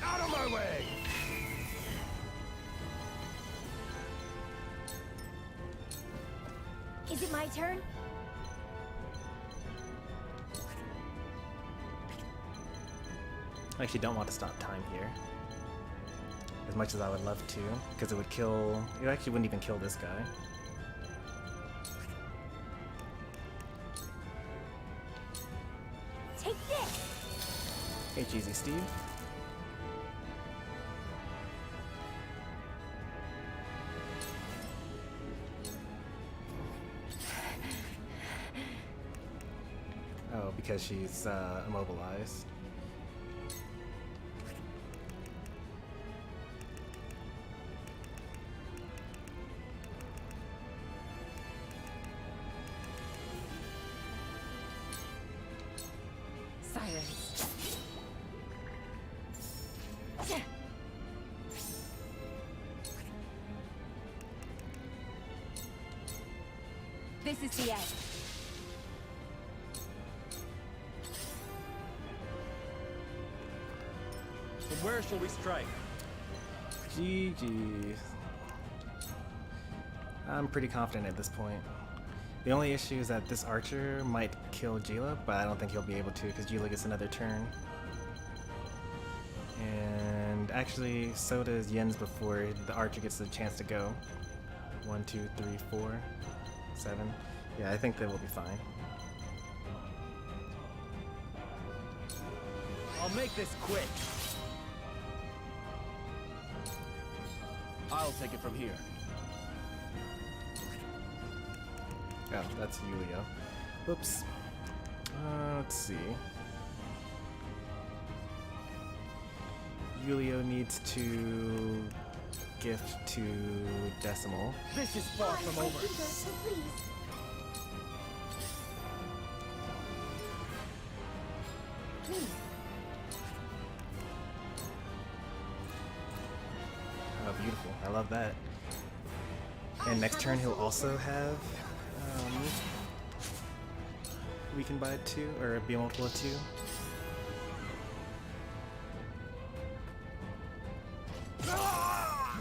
Out of my way! Is it my turn? I actually don't want to stop time here. As much as I would love to, because it would kill... It actually wouldn't even kill this guy. Take this! Hey, Jeezy Steve. Oh, because she's immobilized. Sirens. This is the end. From where shall we strike? GG. I'm pretty confident at this point. The only issue is that this archer might kill Gila, but I don't think he'll be able to because Gila gets another turn. And actually, so does Yen's before the archer gets the chance to go. 1, 2, 3, 4, 7. Yeah, I think they will be fine. I'll make this quick. I'll take it from here. Oh, that's Yulia. Whoops. Let's see. Yulio needs to gift to Decimal. This is far from over. Oh, beautiful. I love that. And next turn he'll also have weakened by 2, or be a multiple of 2.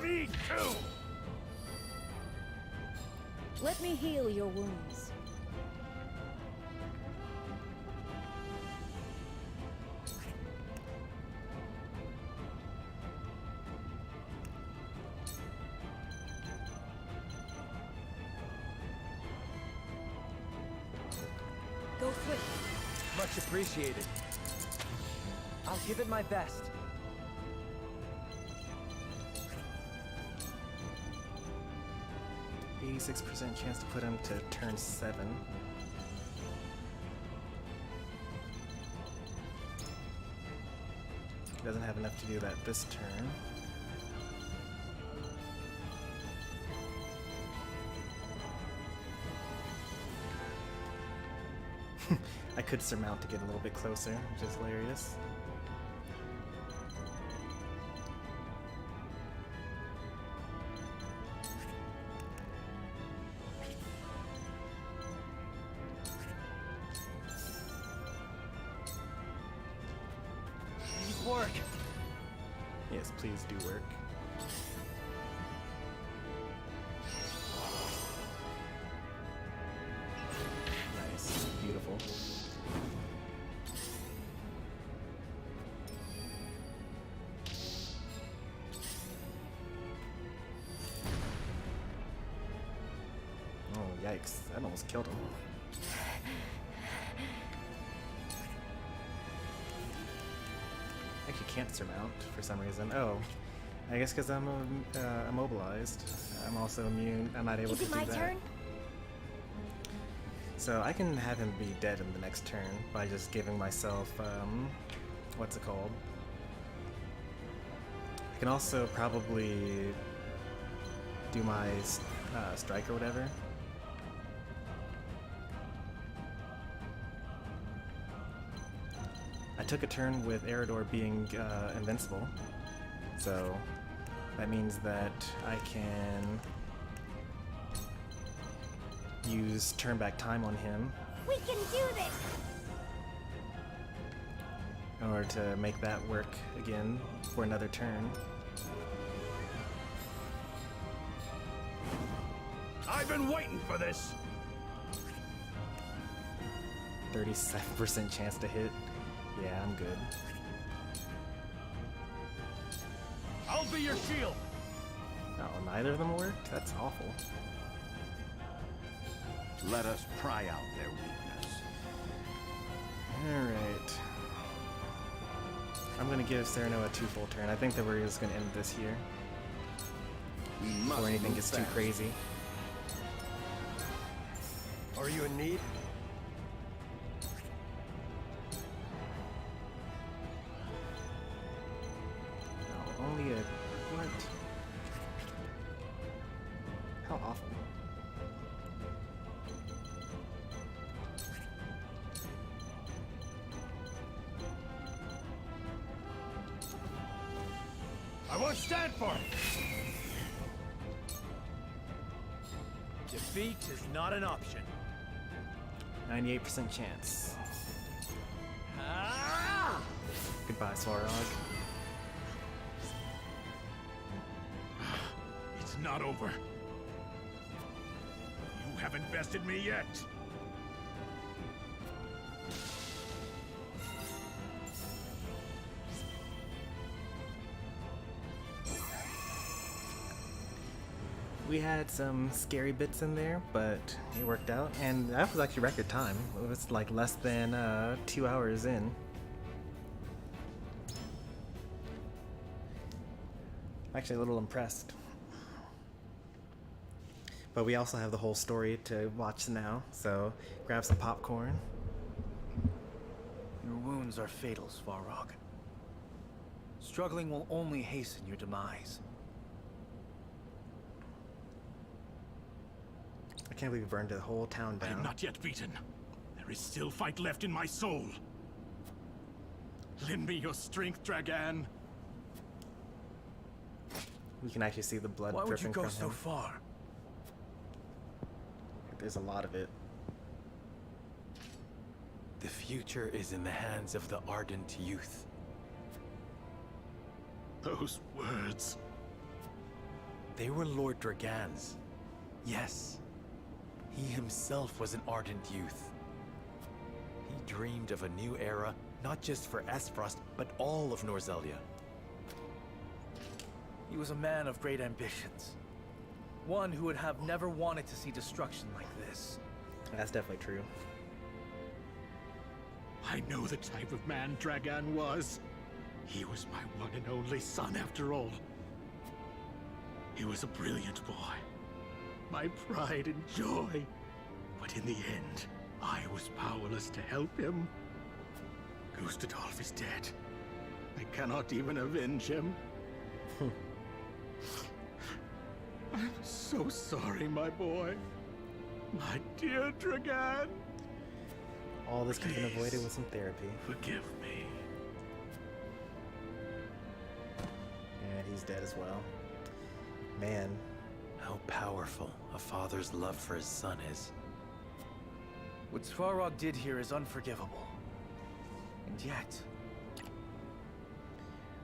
Me too! Let me heal your wounds. Go swift. Much appreciated. I'll give it my best. 86% chance to put him to turn 7. Doesn't have enough to do that this turn. I could surmount to get a little bit closer, which is hilarious. Please work. Yes, please do work. Nice, beautiful. Oh, yikes. That almost killed him. Actually can't surmount for some reason. Oh, I guess because I'm immobilized. I'm also immune. I'm not able to do that. Is it my turn? So I can have him be dead in the next turn by just giving myself, what's it called? I can also probably do my strike or whatever. I took a turn with Eridor being invincible, so that means that I can use turn back time on him We can do this! in order to make that work again for another turn. I've been waiting for this! 37% chance to hit. Yeah, I'm good. be your shield. Oh, neither of them worked? That's awful. Let us pry out their weakness. Alright. I'm gonna give Cyrano a 2 full turn. I think that we're just gonna end this here. We must Before anything move gets too fast. crazy. Are you in need? No, only a... what? How awful. I won't stand for it! Defeat is not an option. 98% chance. Ah! Goodbye, Svarog. It's not over. You haven't bested me yet. We had some scary bits in there, but it worked out, and that was actually record time. It was like less than 2 hours in. Actually a little impressed. But we also have the whole story to watch now, so grab some popcorn. Your wounds are fatal, Svarog. Struggling will only hasten your demise. I can't believe we burned the whole town I am down. not yet beaten. There is still fight left in my soul. Lend me your strength, Dragan. You can actually see the blood Why would dripping you go from so him. far? There's a lot of it. The future is in the hands of the ardent youth. Those words. They were Lord Dragan's. Yes. He himself was an ardent youth. He dreamed of a new era, not just for Esfrost, but all of Norzelia. He was a man of great ambitions. One who would have never wanted to see destruction like this. That's definitely true. I know the type of man Dragan was. He was my one and only son, after all. He was a brilliant boy. My pride and joy. But in the end, I was powerless to help him. Gustadolf is dead. I cannot even avenge him. I'm so sorry, my boy. My dear Dragan. All this could have been avoided with some therapy. Forgive me. And he's dead as well. Man. How powerful a father's love for his son is. What Svarog did here is unforgivable. And yet...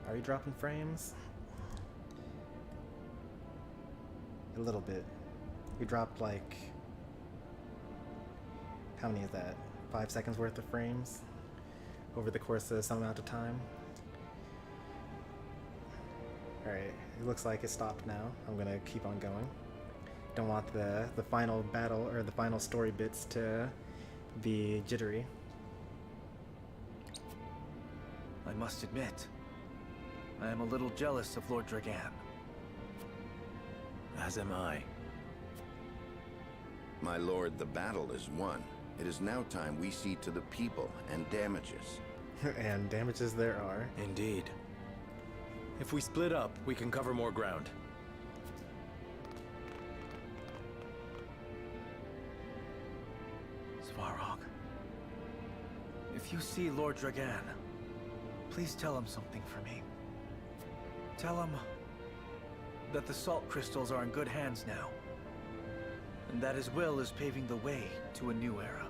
Are you dropping frames? A little bit. We dropped like... How many is that? 5 seconds worth of frames? Over the course of some amount of time? Alright, it looks like it stopped now. I'm gonna keep on going. Don't want the final battle or the final story bits to be jittery. I must admit, I am a little jealous of Lord Dragan. As am I. My lord, the battle is won. It is now time we see to the people and damages. And damages there are. Indeed. If we split up, we can cover more ground. Svarog, if you see Lord Dragan, please tell him something for me. Tell him that the salt crystals are in good hands now, and that his will is paving the way to a new era.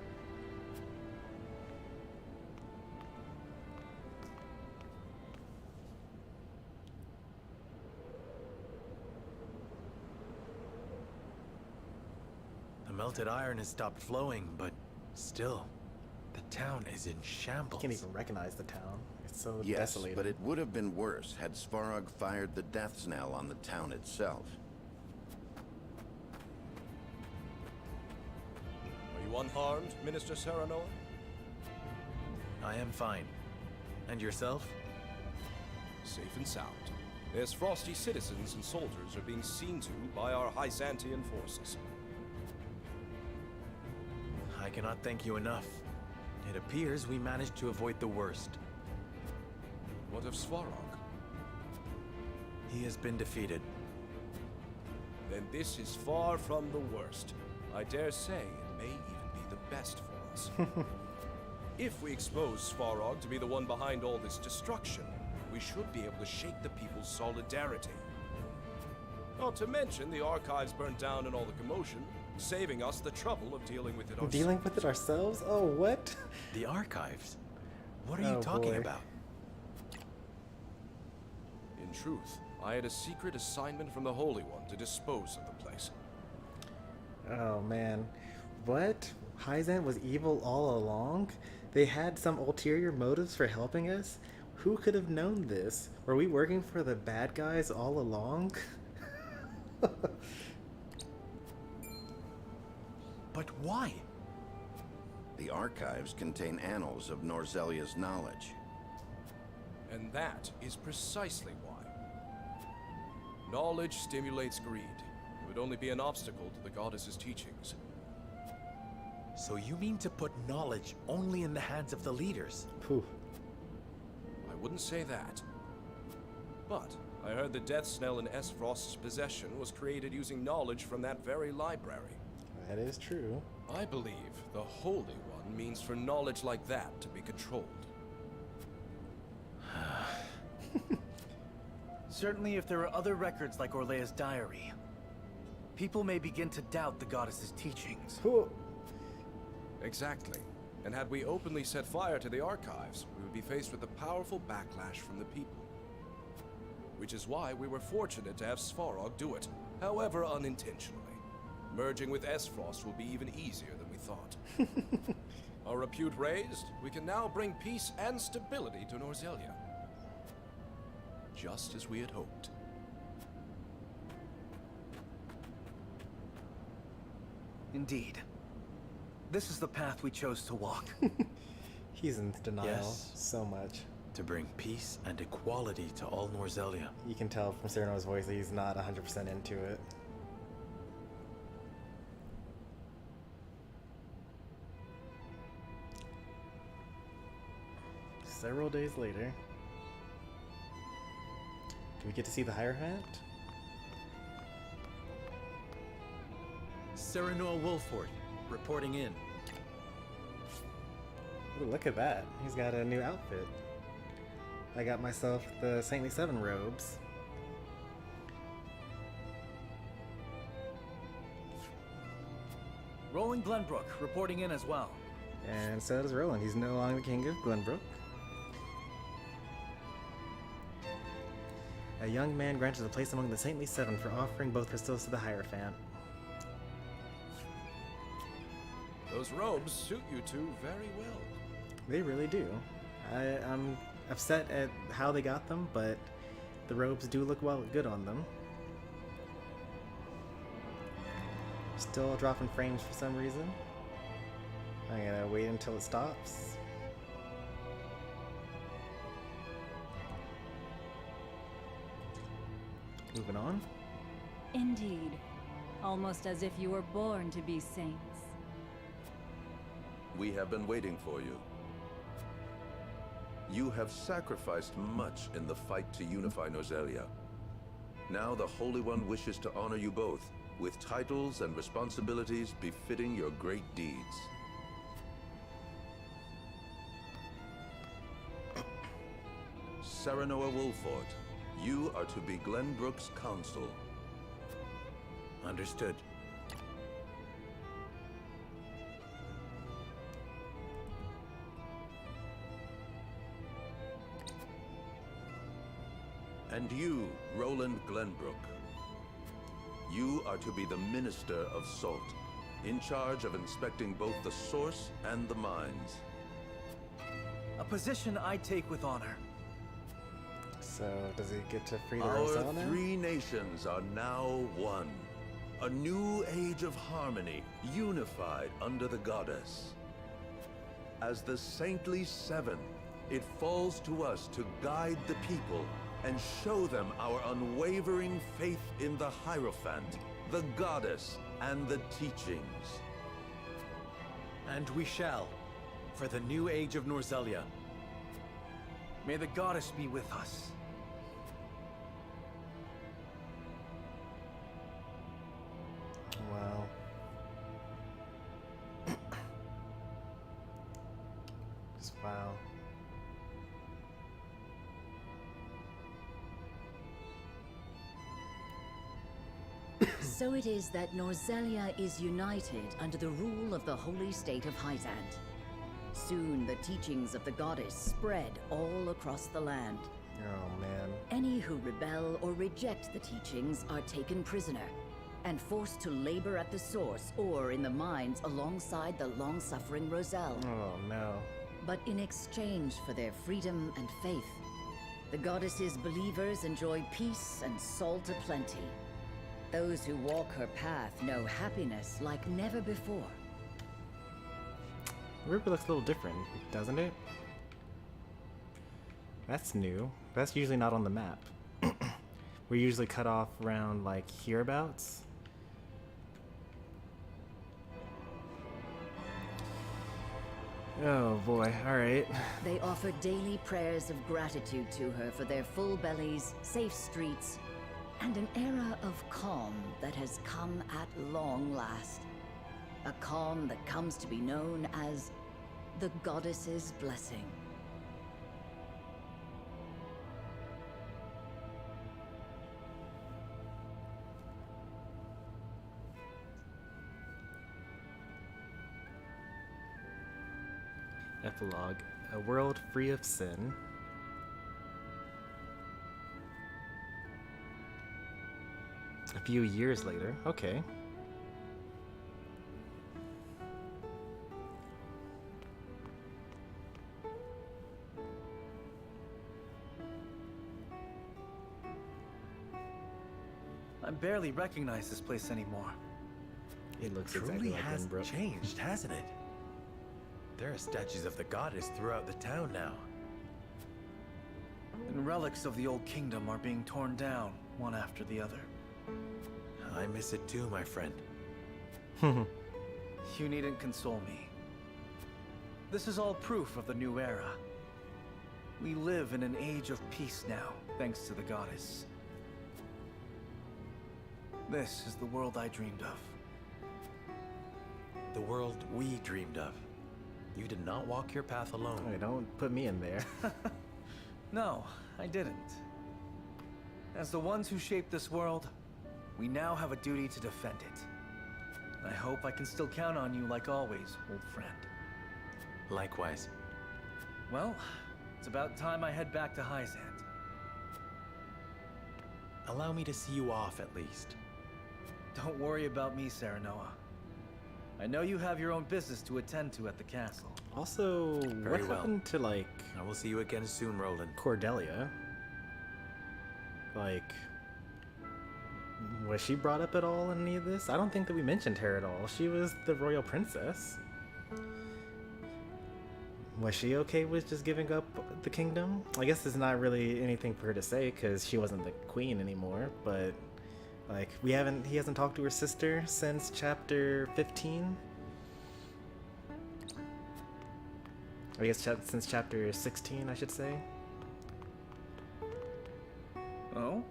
The melted iron has stopped flowing, but still, The town is in You shambles. can't even recognize the town. It's so Yes, desolated. but it would have been worse had Svarog fired the death knell on the town itself. Are you unharmed, Minister Serenoa? I am fine. And yourself? Safe and sound. As frosty citizens and soldiers are being seen to by our Hyzantian forces. I cannot thank you enough. It appears we managed to avoid the worst. What of Svarog? He has been defeated. Then this is far from the worst. I dare say it may even be the best for us. If we expose Svarog to be the one behind all this destruction, we should be able to shake the people's solidarity. Not to mention the archives burnt down in all the commotion, saving us the trouble of dealing with it ourselves. Dealing with it ourselves? Oh, what? The archives? What are you talking boy. about? In truth, I had a secret assignment from the Holy One to dispose of the place. Oh man. What? Hyzant was evil all along? They had some ulterior motives for helping us? Who could have known this? Were we working for the bad guys all along? But why? The archives contain annals of Norzelia's knowledge. And that is precisely why. Knowledge stimulates greed. It would only be an obstacle to the goddess's teachings. So you mean to put knowledge only in the hands of the leaders? Phew. I wouldn't say that. But I heard the death knell in Frost's possession was created using knowledge from that very library. That is true. I believe the Holy One means for knowledge like that to be controlled. Certainly if there are other records like Orlea's diary, people may begin to doubt the goddess's teachings. Cool. Exactly. And had we openly set fire to the archives, we would be faced with a powerful backlash from the people. Which is why we were fortunate to have Svarog do it, however unintentionally. Merging with Frost will be even easier than we thought. Our repute raised, we can now bring peace and stability to Norzelia. Just as we had hoped. Indeed. This is the path we chose to walk. He's in denial Yes. so much. To bring peace and equality to all Norzelia. You can tell from Cyrano's voice that he's not 100% into it. Several days later, do we get to see the Hierophant? Serenoa Wolford, reporting in. Ooh, look at that. He's got a new outfit. I got myself the Saintly Seven robes. Roland Glenbrook, reporting in as well. And so does Roland. He's no longer the king of Glenbrook. A young man granted a place among the Saintly Seven for offering both crystals to the Hierophant. Those robes suit you two very well. They really do. I'm upset at how they got them, but the robes do look good on them. Still dropping frames for some reason. I'm gonna wait until it stops. Moving on. Indeed. Almost as if you were born to be saints. We have been waiting for you. You have sacrificed much in the fight to unify Norzelia. Now the Holy One wishes to honor you both, with titles and responsibilities befitting your great deeds. Serenoa Wolford, you are to be Glenbrook's counsel. Understood. And you, Roland Glenbrook, you are to be the Minister of Salt, in charge of inspecting both the source and the mines. position I take with honor. So, does he get to free the Our Roselle now? three nations are now one. A new age of harmony, unified under the goddess. As the Saintly Seven, it falls to us to guide the people and show them our unwavering faith in the Hierophant, the goddess, and the teachings. And we shall, for the new age of Norzelia. May the goddess be with us. Wow. Just wow. So it is that Norzelia is united under the rule of the holy state of Hyzant. Soon the teachings of the goddess spread all across the land. Oh man. Any who rebel or reject the teachings are taken prisoner and forced to labor at the source or in the mines alongside the long-suffering Roselle. Oh no. But in exchange for their freedom and faith, the goddess's believers enjoy peace and salt aplenty. Those who walk her path know happiness like never before. The river looks a little different, doesn't it? That's new. That's usually not on the map. We're usually cut off around like hereabouts. Oh boy, alright. They offer daily prayers of gratitude to her for their full bellies, safe streets, and an era of calm that has come at long last. A calm that comes to be known as the goddess's blessing. Epilogue. A world free of sin. A few years later. Okay. I barely recognize this place anymore. It looks Truly exactly like has Innsbruck. changed, hasn't it? There are statues of the goddess throughout the town now. And relics of the old kingdom are being torn down, one after the other. I miss it too, my friend. You needn't console me. This is all proof of the new era. We live in an age of peace now, thanks to the goddess. This is the world I dreamed of. The world we dreamed of. You did not walk your path alone. Hey, don't put me in there. No, I didn't. As the ones who shaped this world, we now have a duty to defend it. I hope I can still count on you like always, old friend. Likewise. Well, it's about time I head back to Hyzant. Allow me to see you off at least. Don't worry about me, Serenoa. I know you have your own business to attend to at the castle. Also, Very what well. happened to like I will see you again soon, Roland. Cordelia? Like, was she brought up at all in any of this? I don't think that we mentioned her at all. She was the royal princess. Was she okay with just giving up the kingdom? I guess there's not really anything for her to say because she wasn't the queen anymore, but like he hasn't talked to her sister since chapter 15. I guess since chapter 16, I should say. Oh?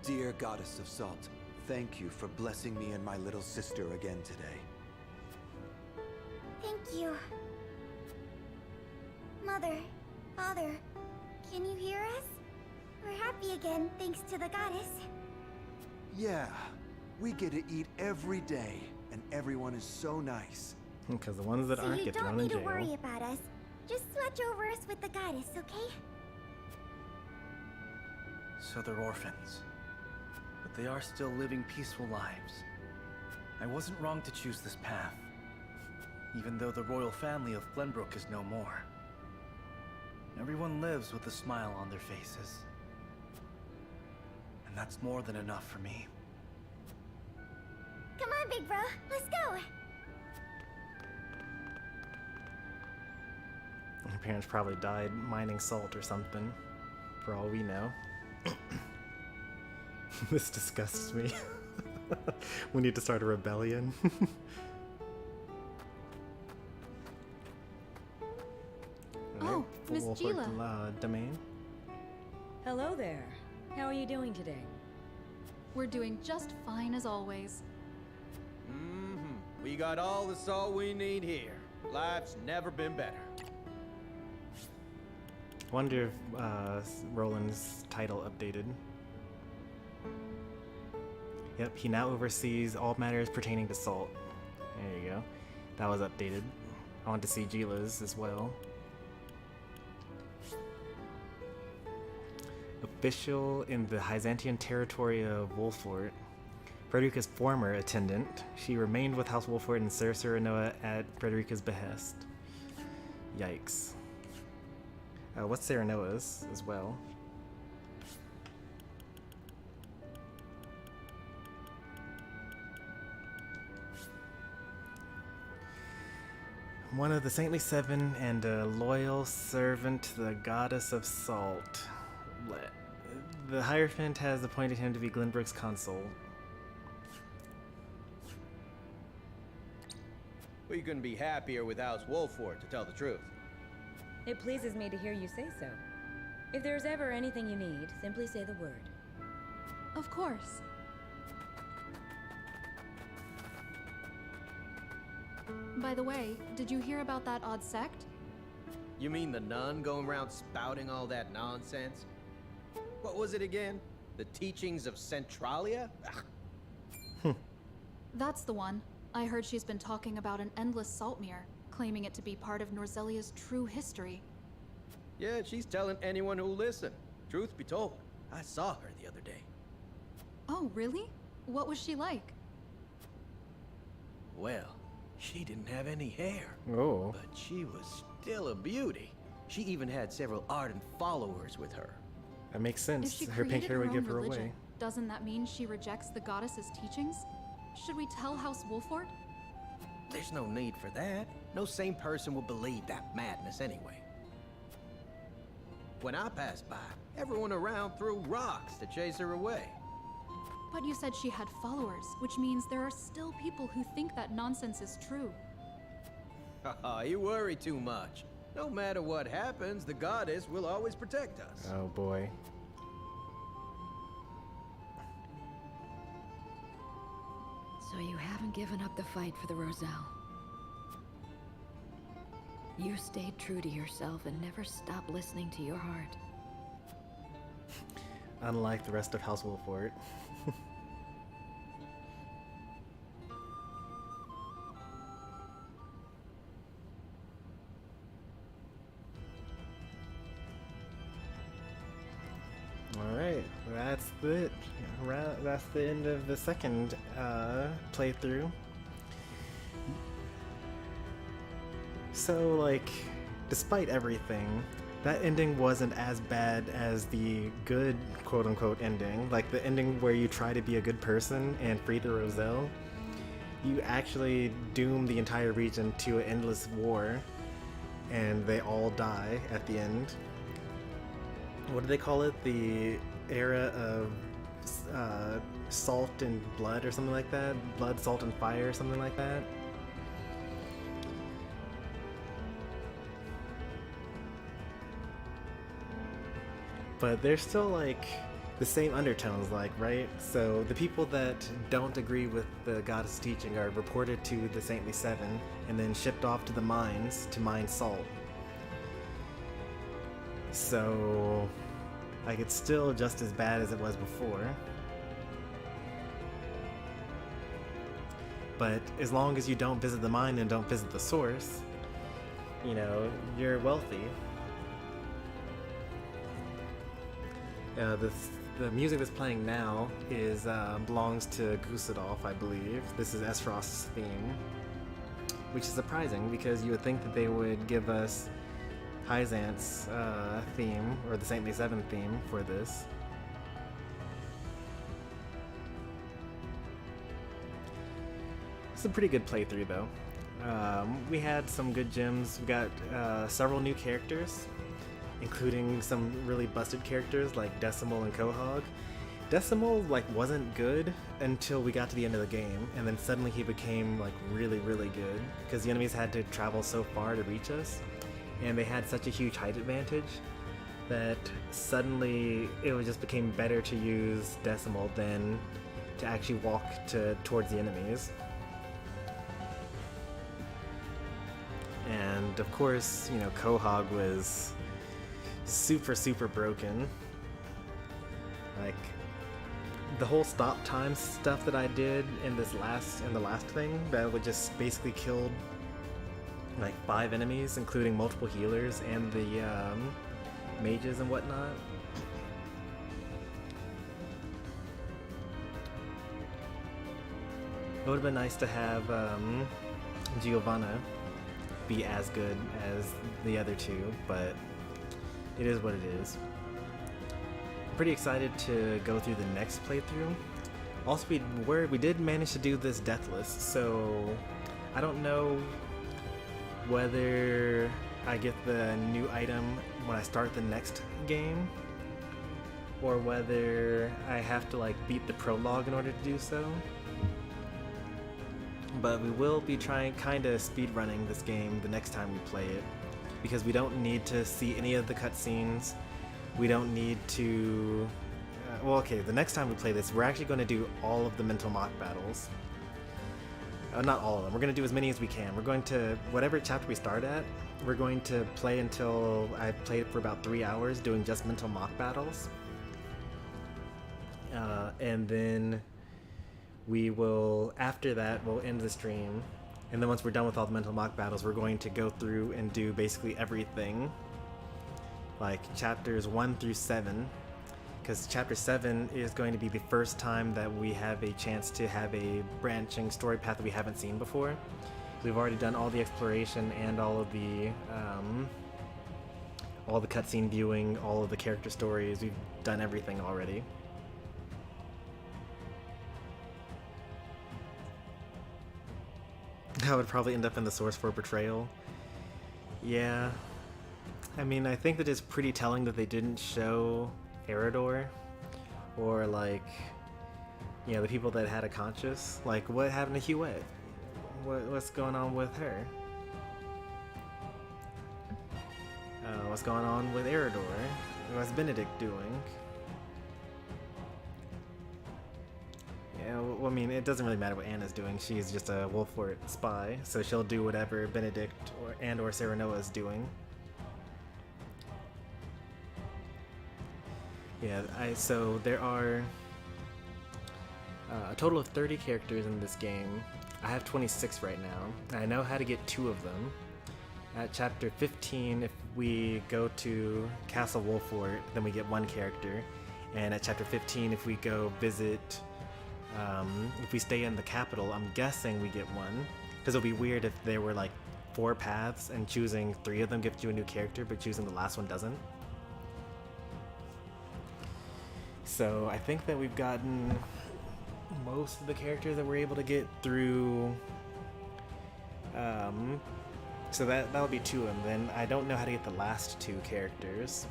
Dear Goddess of Salt, thank you for blessing me and my little sister again today. Thank you. Mother, Father, can you hear us? We're happy again, thanks to the goddess. Yeah, we get to eat every day, and everyone is so nice. Because the ones that So aren't you get don't thrown in need to jail. worry about us. Just watch over us with the goddess, okay? So they're orphans. But they are still living peaceful lives. I wasn't wrong to choose this path. Even though the royal family of Glenbrook is no more. Everyone lives with a smile on their faces. And that's more than enough for me. Come on, big bro. Let's go. Her parents probably died mining salt or something, for all we know. This disgusts me. We need to start a rebellion. Oh, Miss Gila. Domain. Hello there. How are you doing today? We're doing just fine as always. We got all the salt we need here. Life's never been better. Wonder if Roland's title updated. Yep, he now oversees all matters pertaining to salt. There you go. That was updated. I want to see Gila's as well. Official in the Byzantian territory of Wolfort. Frederica's former attendant. She remained with House Wolfort and Ser Serenoa at Frederica's behest. Yikes. What's Serenoa's as well? One of the Saintly Seven and a loyal servant to the goddess of salt. The Hierophant has appointed him to be Glenbrook's consul. We couldn't be happier with House Wolfort, to tell the truth. It pleases me to hear you say so. If there's ever anything you need, simply say the word. Of course. By the way, did you hear about that odd sect? You mean the nun going around spouting all that nonsense? What was it again? The teachings of Centralia? That's the one. I heard she's been talking about an endless salt mirror, claiming it to be part of Norzelia's true history. Yeah, she's telling anyone who'll listen. Truth be told, I saw her the other day. Oh, really? What was she like? Well, she didn't have any hair. Oh. But she was still a beauty. She even had several ardent followers with her. That makes sense. If she Her pink created hair her would own give her religion, away. doesn't that mean she rejects the goddess's teachings? Should we tell House Wolfort? There's no need for that. No sane person will believe that madness anyway. When I passed by, everyone around threw rocks to chase her away. But you said she had followers, which means there are still people who think that nonsense is true. Haha, you worry too much. No matter what happens, the goddess will always protect us. Oh boy. So you haven't given up the fight for the Roselle. You stayed true to yourself and never stopped listening to your heart. Unlike the rest of House Wolfort. Alright, that's it. That's the end of the second playthrough. So, like, despite everything, that ending wasn't as bad as the good quote-unquote ending. Like, the ending where you try to be a good person and free the Roselle. You actually doom the entire region to an endless war, and they all die at the end. What do they call it? The era of salt and blood or something like that? Blood, salt, and fire or something like that? But there's still, like, the same undertones, like, right? So the people that don't agree with the goddess teaching are reported to the Saintly Seven and then shipped off to the mines to mine salt. So, like, it's still just as bad as it was before. But as long as you don't visit the mine and don't visit the source, you know, you're wealthy. the music that's playing now is belongs to Gusadolf, I believe. This is Esfrost's theme, which is surprising because you would think that they would give us Hyzant's theme, or the Saint May 7 theme for this. It's a pretty good playthrough though. We had some good gems. We got several new characters, including some really busted characters like Decimal and Quahog. Decimal like wasn't good until we got to the end of the game, and then suddenly he became like really good because the enemies had to travel so far to reach us, and they had such a huge height advantage that suddenly it just became better to use Decimal than to actually walk towards the enemies. And of course, you know, Quahog was super broken. Like the whole stop time stuff that I did in the last thing, that would just basically killed like 5 enemies, including multiple healers and the mages and whatnot. It would have been nice to have Giovanna be as good as the other two, but it is what it is. I'm pretty excited to go through the next playthrough. Also, we did manage to do this deathless, so I don't know whether I get the new item when I start the next game, or whether I have to like beat the prologue in order to do so. But we will be trying kind of speedrunning this game the next time we play it, because we don't need to see any of the cutscenes. We don't need to... well, okay, the next time we play this, we're actually going to do all of the mental mock battles. Not all of them. We're going to do as many as we can. We're going to... whatever chapter we start at, we're going to play until I play it for about 3 hours doing just mental mock battles. And then we will, after that, we'll end the stream. And then once we're done with all the mental mock battles, we're going to go through and do basically everything. Like chapters 1 through 7. Because chapter 7 is going to be the first time that we have a chance to have a branching story path that we haven't seen before. We've already done all the exploration and all of the cutscene viewing, all of the character stories. We've done everything already. That would probably end up in the source for Betrayal. Yeah. I mean, I think that it's pretty telling that they didn't show Eredor, or like, you know, the people that had a conscience. Like, what happened to Huette? What's going on with her? What's going on with Eredor? What's Benedict doing? Yeah, well, I mean, it doesn't really matter what Anna's doing. She's just a Wolfort spy, so she'll do whatever Benedict or Serenoa is doing. Yeah, so there are a total of 30 characters in this game. I have 26 right now. I know how to get 2 of them. At chapter 15, if we go to Castle Wolfort, then we get 1 character. And at chapter 15, if we go visit... if we stay in the capital, I'm guessing we get 1. Because it'll be weird if there were like 4 paths and choosing 3 of them gives you a new character, but choosing the last one doesn't. So I think that we've gotten most of the characters that we're able to get through. So that'll be 2 of them. Then I don't know how to get the last 2 characters.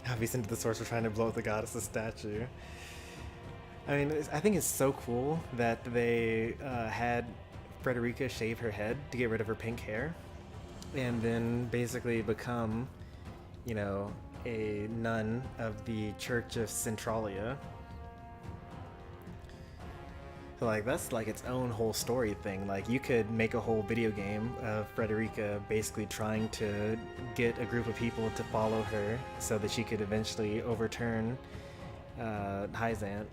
Have you sent to the source for trying to blow up the goddess's statue? I mean, I think it's so cool that they had Frederica shave her head to get rid of her pink hair, and then basically become, you know, a nun of the Church of Centralia. So like, that's like its own whole story thing. Like, you could make a whole video game of Frederica basically trying to get a group of people to follow her so that she could eventually overturn Hyzant.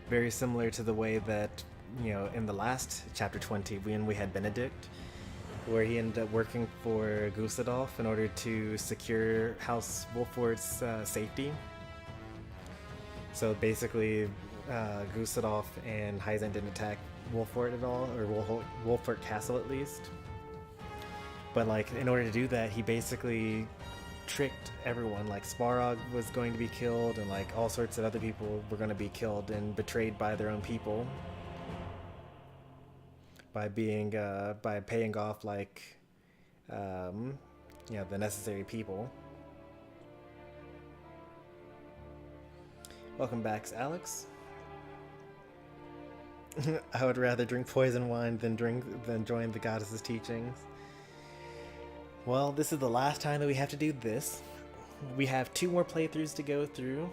Very similar to the way that you know, in the last chapter 20, when we had Benedict, where he ended up working for Gusadolf in order to secure House Wolford's safety. So basically, Gusadolf and Hyzan didn't attack Wolford at all, or Wolford Castle at least. But like, in order to do that, he basically tricked everyone. Like, Svarog was going to be killed, and like all sorts of other people were going to be killed and betrayed by their own people. By being, by paying off like, you know, the necessary people. Welcome back, Alex. I would rather drink poison wine than join the goddess's teachings. Well, this is the last time that we have to do this. We have 2 more playthroughs to go through.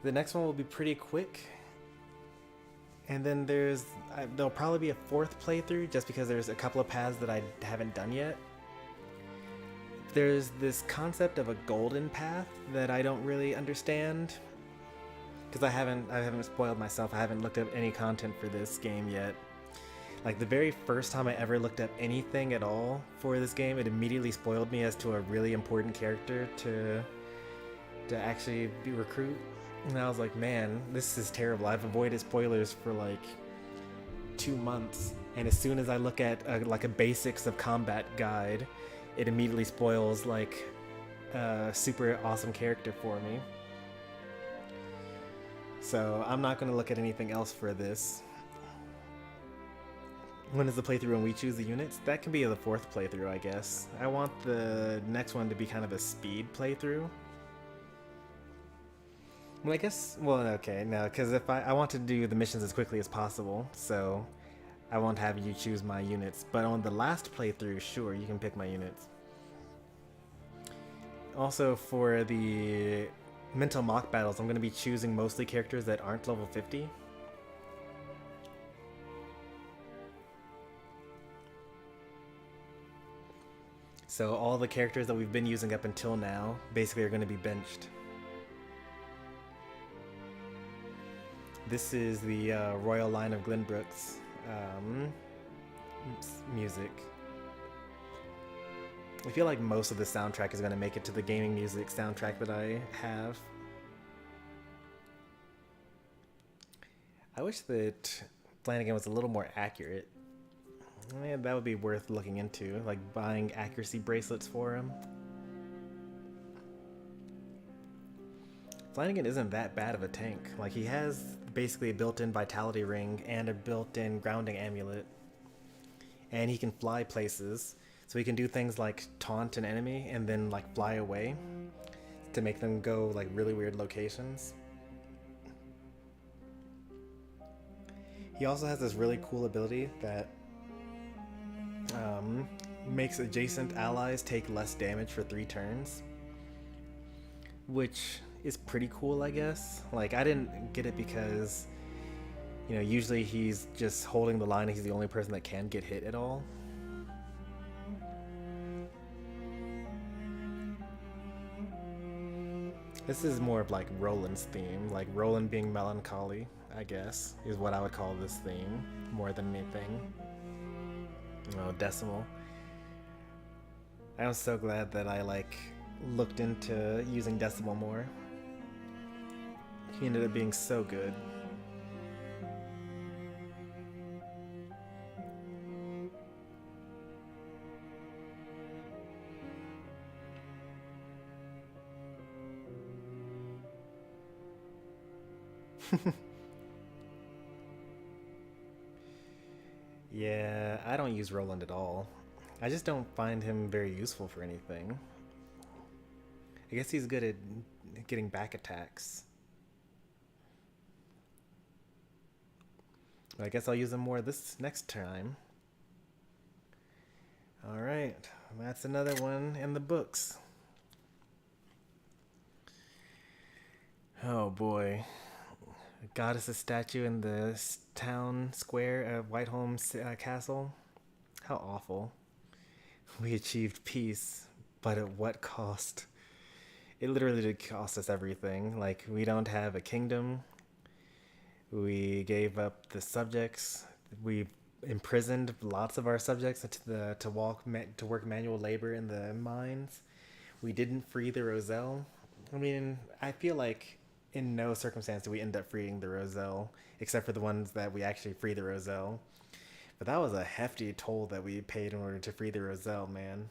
The next one will be pretty quick. And then there'll probably be a 4th playthrough just because there's a couple of paths that I haven't done yet. There's this concept of a golden path that I don't really understand, because I haven't spoiled myself. I haven't looked up any content for this game yet. Like, the very first time I ever looked up anything at all for this game, it immediately spoiled me as to a really important character to actually recruit. And I was like, man, this is terrible. I've avoided spoilers for like 2 months, and as soon as I look at like a basics of combat guide, it immediately spoils like a super awesome character for me. So I'm not going to look at anything else for this. When is the playthrough when we choose the units? That can be the 4th playthrough, I guess. I want the next one to be kind of a speed playthrough. Well, I guess, well, okay, no, because if I want to do the missions as quickly as possible, so I won't have you choose my units. But on the last playthrough, sure, you can pick my units. Also, for the mental mock battles, I'm going to be choosing mostly characters that aren't level 50. So all the characters that we've been using up until now basically are going to be benched. This is the Royal Line of Glenbrook's music. I feel like most of the soundtrack is going to make it to the gaming music soundtrack that I have. I wish that Flanagan was a little more accurate. Yeah, that would be worth looking into, like buying accuracy bracelets for him. Flanagan isn't that bad of a tank. Like, he has basically a built-in vitality ring and a built-in grounding amulet. And he can fly places. So he can do things like taunt an enemy and then like fly away to make them go like really weird locations. He also has this really cool ability that makes adjacent allies take less damage for 3 turns. Which is pretty cool, I guess. Like, I didn't get it because, you know, usually he's just holding the line and he's the only person that can get hit at all. This is more of like Roland's theme, like Roland being melancholy, I guess, is what I would call this theme, more than anything. Oh, Decimal. I'm so glad that I like looked into using Decimal more. He ended up being so good. Yeah, I don't use Roland at all. I just don't find him very useful for anything. I guess he's good at getting back attacks. I guess I'll use him more this next time. Alright, that's another one in the books. Oh boy. Goddess's statue in the town square of Whiteholm Castle. How awful. We achieved peace, but at what cost? It literally did cost us everything. Like, we don't have a kingdom. We gave up the subjects. We imprisoned lots of our subjects to work manual labor in the mines. We didn't free the Roselle. I mean, I feel like in no circumstance do we end up freeing the Roselle, except for the ones that we actually free the Roselle. But that was a hefty toll that we paid in order to free the Roselle, man.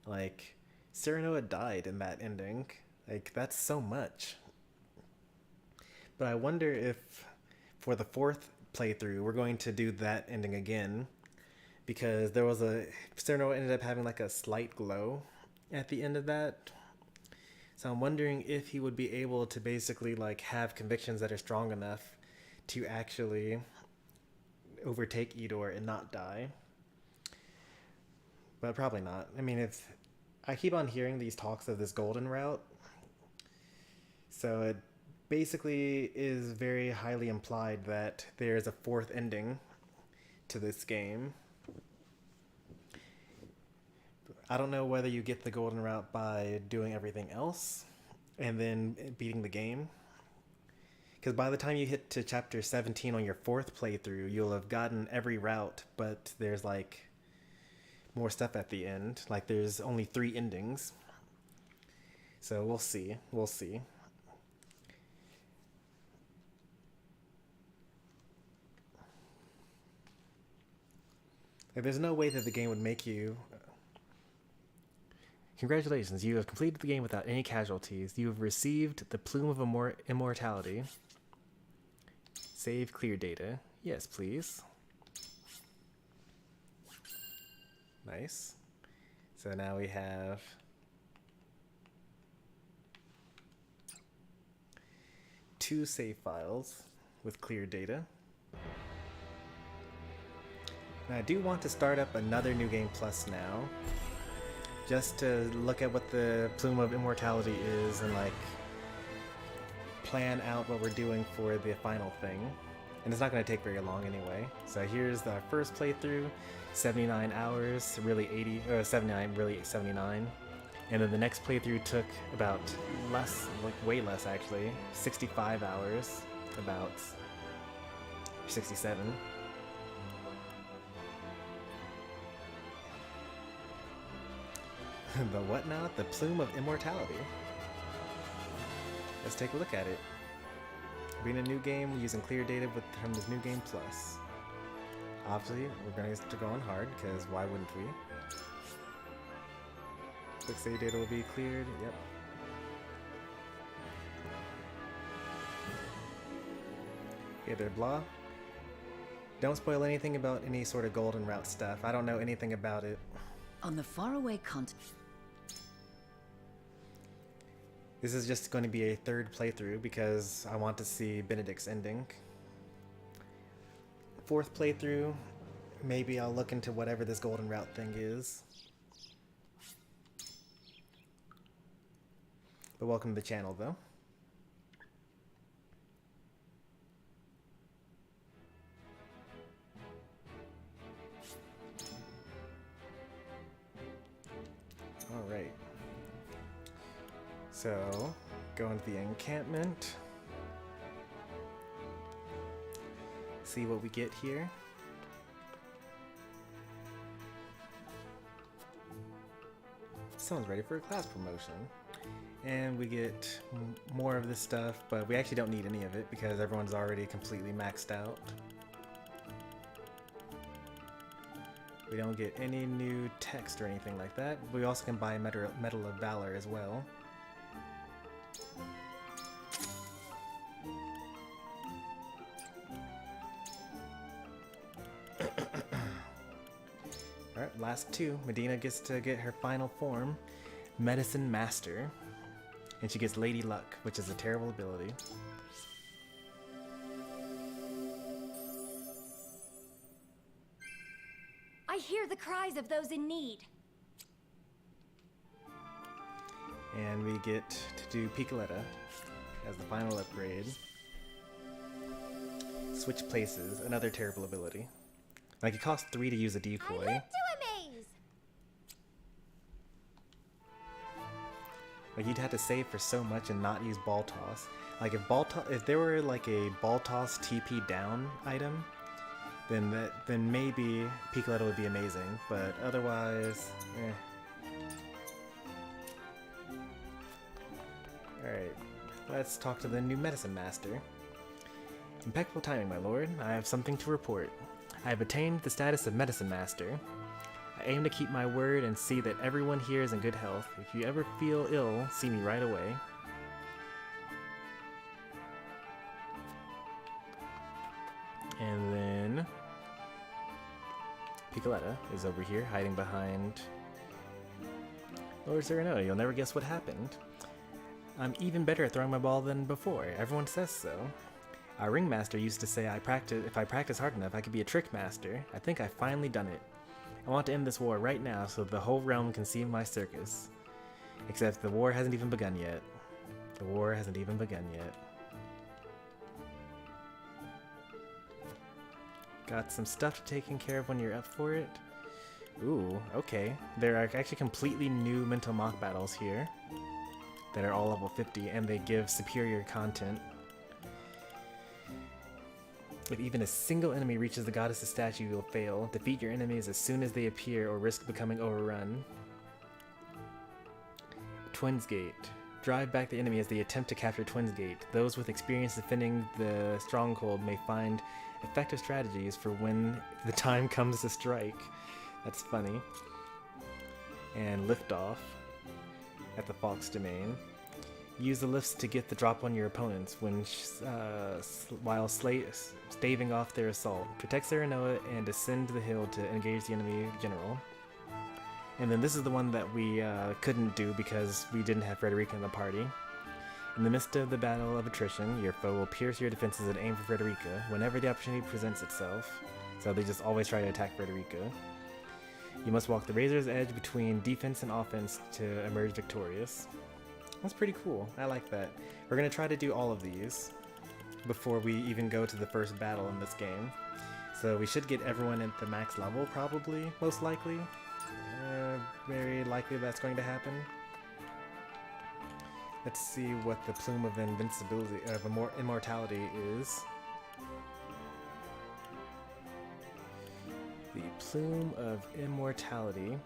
Like, Cyranoa died in that ending. Like, that's so much. But I wonder if for the 4th playthrough we're going to do that ending again, because there was Cyranoa ended up having like a slight glow at the end of that. So I'm wondering if he would be able to basically like have convictions that are strong enough to actually overtake Edor and not die. But probably not. I mean, if I keep on hearing these talks of this golden route, so it basically is very highly implied that there's a 4th ending to this game. I don't know whether you get the golden route by doing everything else and then beating the game. Because by the time you hit to chapter 17 on your 4th playthrough, you'll have gotten every route, but there's like more stuff at the end. Like there's only 3 endings. So we'll see. We'll see. Like, there's no way that the game would make you... Congratulations, you have completed the game without any casualties. You have received the Plume of Immortality. Save clear data. Yes, please. Nice. So now we have... 2 save files with clear data. And I do want to start up another New Game Plus now, just to look at what the Plume of Immortality is and like plan out what we're doing for the final thing. And it's not going to take very long anyway. So here's the first playthrough, 79 hours, really 80, or 79, really 79. And then the next playthrough took about less, like way less actually, 65 hours, about 67. The what now? The Plume of Immortality. Let's take a look at it. Being a new game using clear data from this New Game Plus. Obviously, we're going to go on hard, because why wouldn't we? Quick save data will be cleared. Yep. Hey there, blah. Don't spoil anything about any sort of golden route stuff. I don't know anything about it. On the faraway continent. This is just going to be a 3rd playthrough because I want to see Benedict's ending. 4th playthrough, maybe I'll look into whatever this golden route thing is. But welcome to the channel though. Alright. So, go into the encampment. See what we get here. Someone's ready for a class promotion. And we get more of this stuff, but we actually don't need any of it because everyone's already completely maxed out. We don't get any new text or anything like that. We also can buy Medal of Valor as well. Alright, last 2. Medina gets to get her final form, Medicine Master. And she gets Lady Luck, which is a terrible ability. I hear the cries of those in need. And we get to do Piccoletta as the final upgrade. Switch places, another terrible ability. Like, it costs 3 to use a decoy. I live to amaze! Like, you'd have to save for so much and not use ball toss. Like, if there were like a ball toss TP down item, then maybe Picoletto would be amazing. But otherwise, Alright, let's talk to the new Medicine Master. Impeccable timing, my lord. I have something to report. I have attained the status of Medicine Master. I aim to keep my word and see that everyone here is in good health. If you ever feel ill, see me right away. And then Picoletta is over here hiding behind Lord Cyrano. You'll never guess what happened. I'm even better at throwing my ball than before. Everyone says so. Our ringmaster used to say if I practice hard enough, I could be a trick master. I think I've finally done it. I want to end this war right now so the whole realm can see my circus. Except the war hasn't even begun yet. The war hasn't even begun yet. Got some stuff taken care of when you're up for it. Ooh, okay. There are actually completely new mental mock battles here that are all level 50, and they give superior content. If even a single enemy reaches the goddess's statue, you'll fail. Defeat your enemies as soon as they appear or risk becoming overrun. Twins Gate. Drive back the enemy as they attempt to capture Twins Gate. Those with experience defending the stronghold may find effective strategies for when the time comes to strike. That's funny. And Liftoff at the Fox Domain. Use the lifts to get the drop on your opponents while staving off their assault. Protect Serenoa and ascend the hill to engage the enemy general. And then this is the one that we couldn't do because we didn't have Frederica in the party. In the midst of the battle of attrition, your foe will pierce your defenses and aim for Frederica whenever the opportunity presents itself. So they just always try to attack Frederica. You must walk the razor's edge between defense and offense to emerge victorious. That's pretty cool. I like that. We're going to try to do all of these before we even go to the first battle in this game. So we should get everyone at the max level, probably, most likely. Very likely that's going to happen. Let's see what the Plume of Invincibility, Immortality is. The Plume of Immortality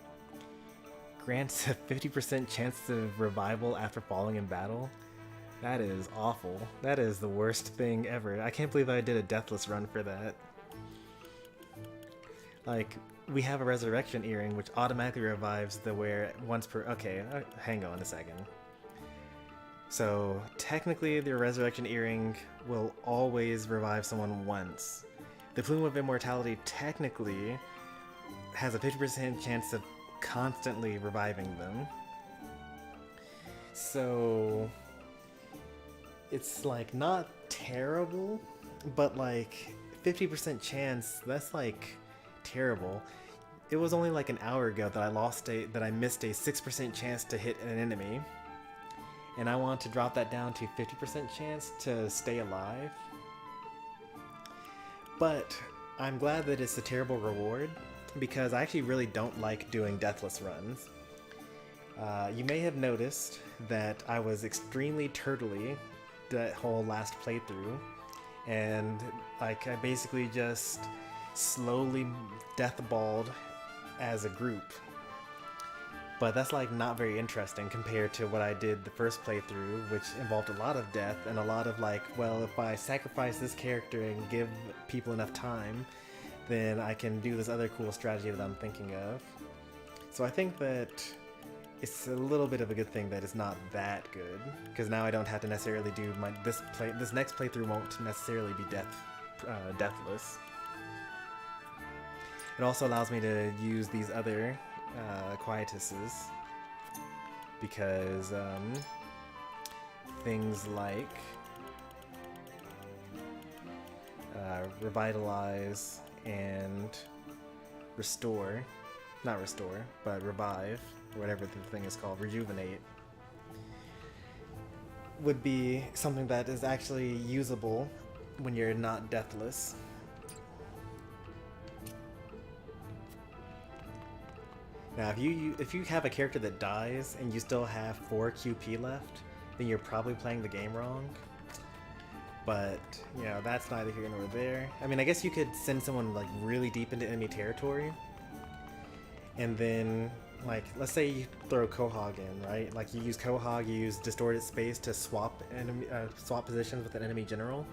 grants a 50% chance of revival after falling in battle. That is awful. That is the worst thing ever. I can't believe I did a deathless run for that. Like, we have a resurrection earring which automatically revives the wearer once per... Okay, hang on a second. So, technically the resurrection earring will always revive someone once. The Plume of Immortality technically has a 50% chance of constantly reviving them. So it's like not terrible, but like 50% chance, that's like terrible. It was only like an hour ago that I missed a 6% chance to hit an enemy, and I want to drop that down to 50% chance to stay alive. But I'm glad that it's a terrible reward, because I actually really don't like doing deathless runs. You may have noticed that I was extremely turtly that whole last playthrough, and like I basically just slowly deathballed as a group. But that's like not very interesting compared to what I did the first playthrough, which involved a lot of death and a lot of like, well, if I sacrifice this character and give people enough time, then I can do this other cool strategy that I'm thinking of. So I think that it's a little bit of a good thing that it's not that good, because now I don't have to necessarily do this next playthrough won't necessarily be deathless. It also allows me to use these other quietuses, because things like revitalize and restore, not restore, but revive, whatever the thing is called, rejuvenate, would be something that is actually usable when you're not deathless. Now, if you have a character that dies and you still have 4 QP left, then you're probably playing the game wrong. But, you know, that's neither here nor there. I mean, I guess you could send someone, like, really deep into enemy territory. And then, like, let's say you throw Quahog in, right? Like, you use Quahog, you use Distorted Space to swap positions with an enemy general.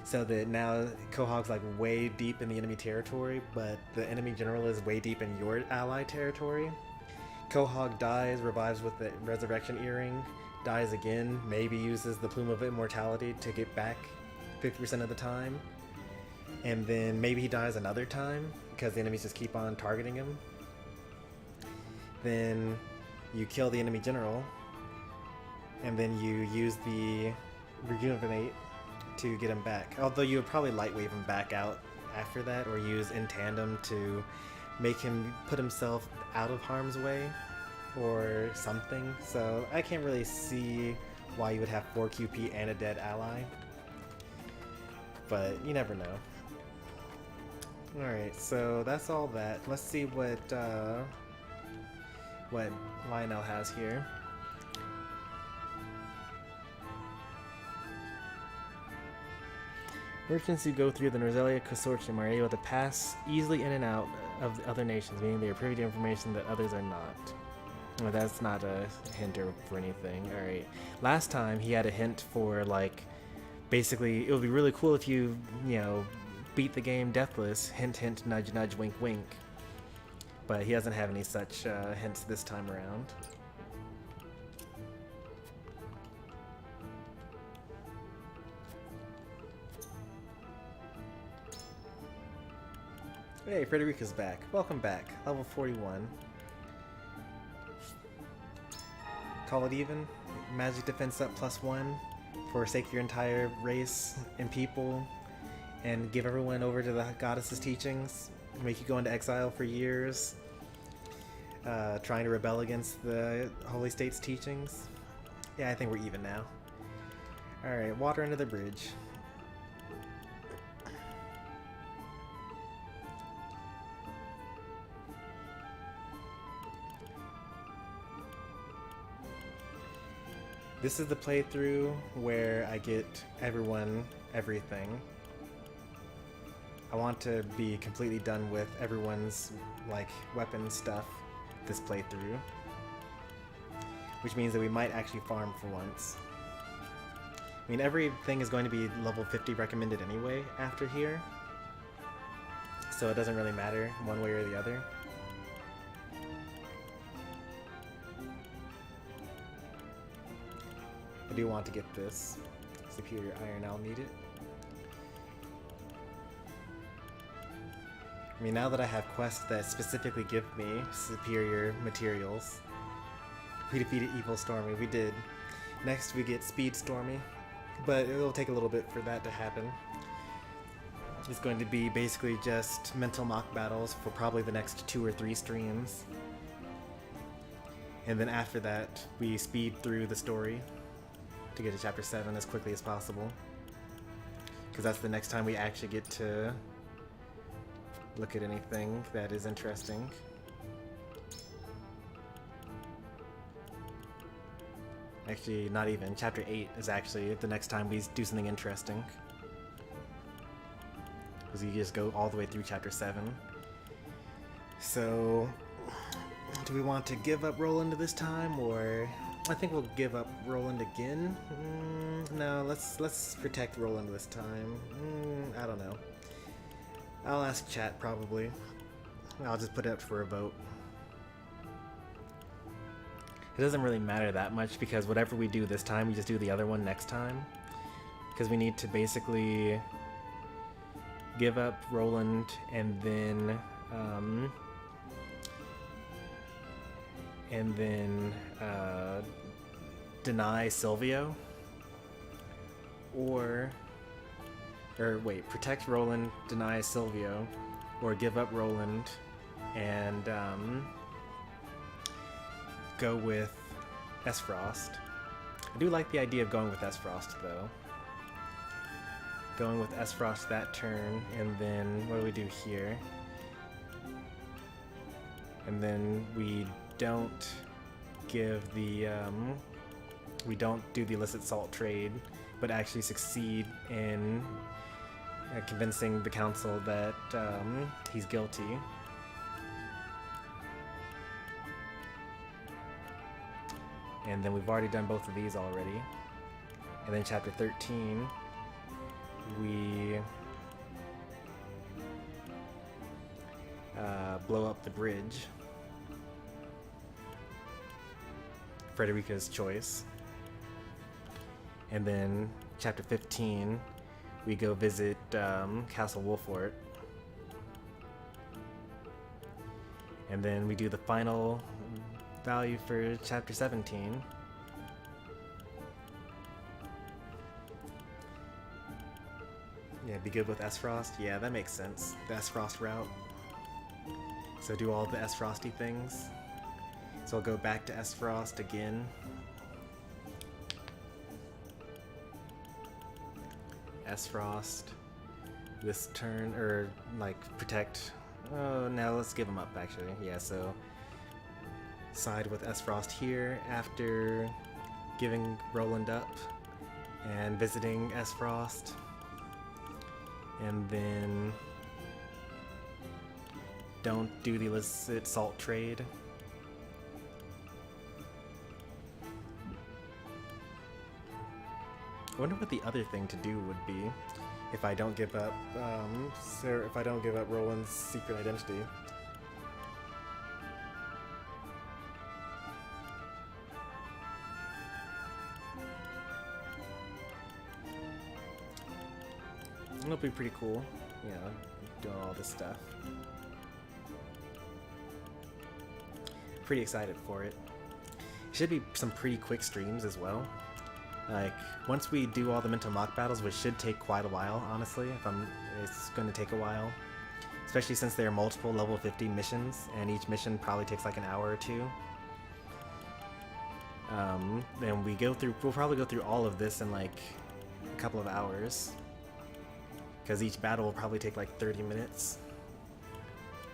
So that now Quahog's, like, way deep in the enemy territory, but the enemy general is way deep in your ally territory. Quahog dies, revives with the Resurrection Earring, dies again, maybe uses the Plume of Immortality to get back 50% of the time. And then maybe he dies another time, because the enemies just keep on targeting him. Then you kill the enemy general, and then you use the Rejuvenate to get him back. Although you would probably light wave him back out after that, or use In Tandem to make him put himself out of harm's way or something. So I can't really see why you would have 4 QP and a dead ally, but you never know. Alright, so that's all that. Let's see what Lionel has here. Merchants who go through the Norzelia Consortium are able to pass easily in and out of the other nations, meaning they are privy to information that others are not. Well, that's not a hint or for anything. Alright. Last time he had a hint for, like, basically, it would be really cool if you know, beat the game deathless. Hint, hint, nudge, nudge, wink, wink. But he doesn't have any such hints this time around. Hey, Frederica's back. Welcome back. Level 41. Call it even. Magic defense up +1. Forsake your entire race and people. And give everyone over to the goddess's teachings. Make you go into exile for years. Trying to rebel against the Holy State's teachings. Yeah, I think we're even now. Alright, water under the bridge. This is the playthrough where I get everyone everything. I want to be completely done with everyone's, like, weapon stuff this playthrough. Which means that we might actually farm for once. I mean, everything is going to be level 50 recommended anyway after here. So it doesn't really matter one way or the other. I do want to get this superior iron, I'll need it. I mean, now that I have quests that specifically give me superior materials. We defeated Evil Stormy, we did. Next we get Speed Stormy, but it'll take a little bit for that to happen. It's going to be basically just mental mock battles for probably the next 2 or 3 streams. And then after that, we speed through the story to get to chapter 7 as quickly as possible. Because that's the next time we actually get to look at anything that is interesting. Actually, not even. Chapter 8 is actually the next time we do something interesting. Because you just go all the way through chapter 7. So, do we want to give up Roland this time, or... I think we'll give up Roland again. No, let's protect Roland this time. I don't know. I'll ask chat probably. I'll just put it up for a vote. It doesn't really matter that much because whatever we do this time, we just do the other one next time. Because we need to basically give up Roland and then deny Silvio, or wait, protect Roland, deny Silvio, or give up Roland and go with S-Frost. I do like the idea of going with S-Frost though. Going with S-Frost that turn, and then what do we do here? And then we don't give the we don't do the illicit salt trade, but actually succeed in convincing the council that he's guilty. And then we've already done both of these already. And then chapter 13, we blow up the bridge. Frederica's choice. And then chapter 15, we go visit Castle Wolfort. And then we do the final value for chapter 17. Yeah, be good with S-Frost. Yeah, that makes sense. The S-Frost route. So do all the S-Frosty things. So I'll go back to S-Frost again. S-Frost. This turn, or like protect. Oh, now let's give him up actually. Yeah, so side with S-Frost here after giving Roland up and visiting S-Frost. And then don't do the illicit salt trade. I wonder what the other thing to do would be if I don't give up if I don't give up Roland's secret identity. It'll be pretty cool, you know, doing all this stuff. Pretty excited for it. Should be some pretty quick streams as well. Like, once we do all the mental mock battles, which should take quite a while, honestly, it's going to take a while. Especially since there are multiple level 50 missions, and each mission probably takes like an hour or two. Then we'll probably go through all of this in like a couple of hours. Because each battle will probably take like 30 minutes.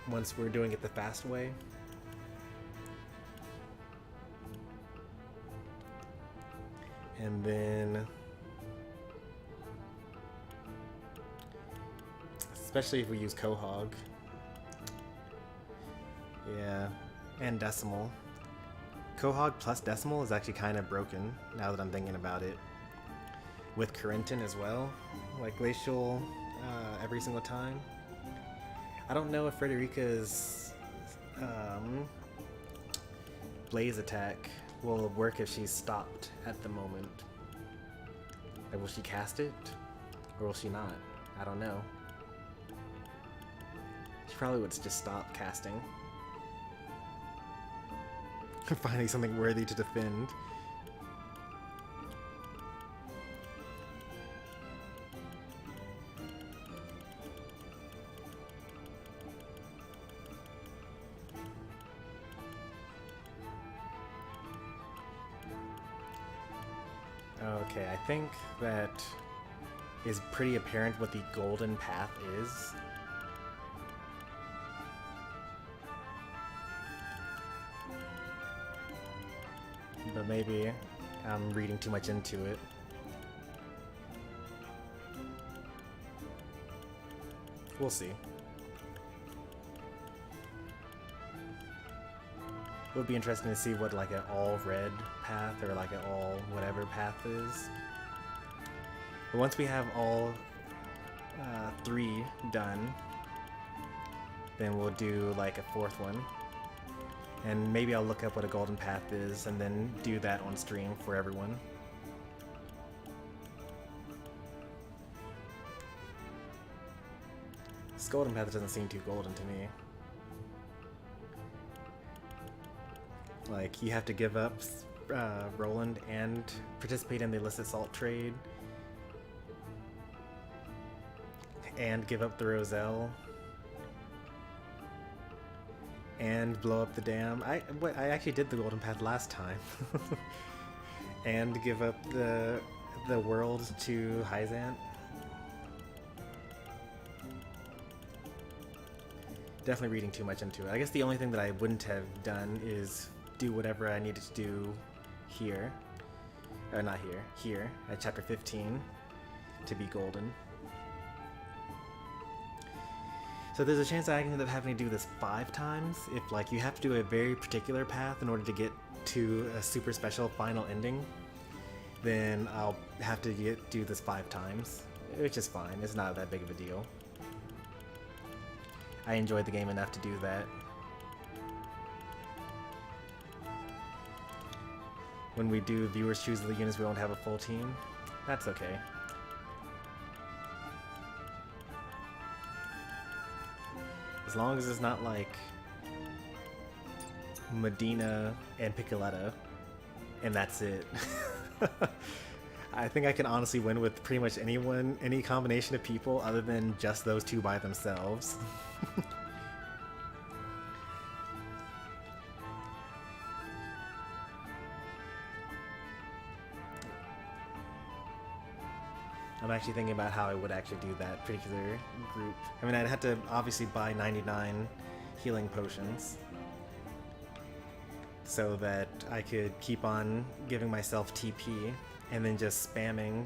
Once we're doing it the fast way. And then, especially if we use Quahog. Yeah, and Decimal. Quahog plus Decimal is actually kind of broken, now that I'm thinking about it. With Corentin as well, like Glacial every single time. I don't know if Frederica's Blaze attack will work if she's stopped at the moment. Like, will she cast it? Or will she not? I don't know. She probably would just stop casting. Finding something worthy to defend. Okay, I think that is pretty apparent what the golden path is. But maybe I'm reading too much into it. We'll see. It would be interesting to see what like an all red path or like an all whatever path is. But once we have all 3 done, then we'll do like a 4th one. And maybe I'll look up what a golden path is and then do that on stream for everyone. This golden path doesn't seem too golden to me. Like, you have to give up Roland and participate in the illicit salt trade. And give up the Roselle. And blow up the dam. I actually did the golden path last time. And give up the world to Hyzant. definitely reading too much into it. I guess the only thing that I wouldn't have done is do whatever I needed to do here. Or not here. Here, at chapter 15, to be golden. So there's a chance I can end up having to do this 5 times, if like you have to do a very particular path in order to get to a super special final ending, then I'll have to do this 5 times, which is fine. It's not that big of a deal. I enjoyed the game enough to do that. When we do viewers choose the units, we won't have a full team. That's okay. As long as it's not like Medina and Piccoletta, and that's it. I think I can honestly win with pretty much anyone, any combination of people other than just those 2 by themselves. I'm actually thinking about how I would actually do that particular group. I mean, I'd have to obviously buy 99 healing potions so that I could keep on giving myself TP and then just spamming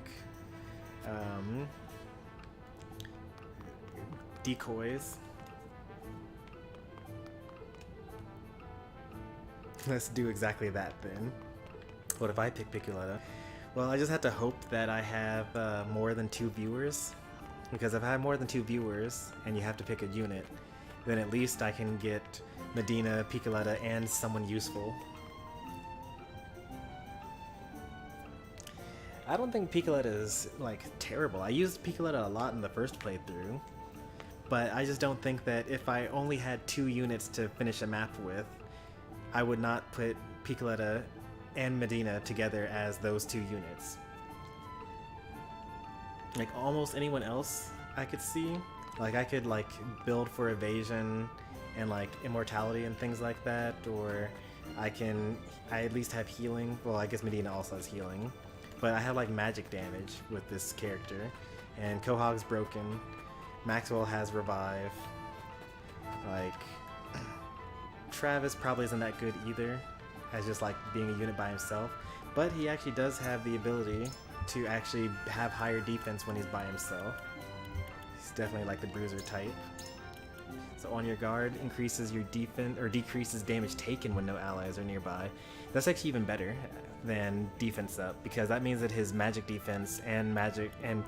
decoys. Let's do exactly that then. What if I pick Piccoletta? Well, I just have to hope that I have more than 2 viewers, because if I have more than 2 viewers and you have to pick a unit, then at least I can get Medina, Piccoletta, and someone useful. I don't think Piccoletta is like terrible. I used Piccoletta a lot in the first playthrough, but I just don't think that if I only had 2 units to finish a map with, I would not put Piccoletta and Medina together as those 2 units. Like almost anyone else I could see, like I could like build for evasion and like immortality and things like that, or I at least have healing. Well, I guess Medina also has healing, but I have like magic damage with this character, and Quahog's broken, Maxwell has revive, like Travis probably isn't that good either as just like being a unit by himself, but he actually does have the ability to actually have higher defense when he's by himself. He's definitely like the bruiser type. So on your guard increases your defense or decreases damage taken when no allies are nearby. That's actually even better than defense up, because that means that his magic defense and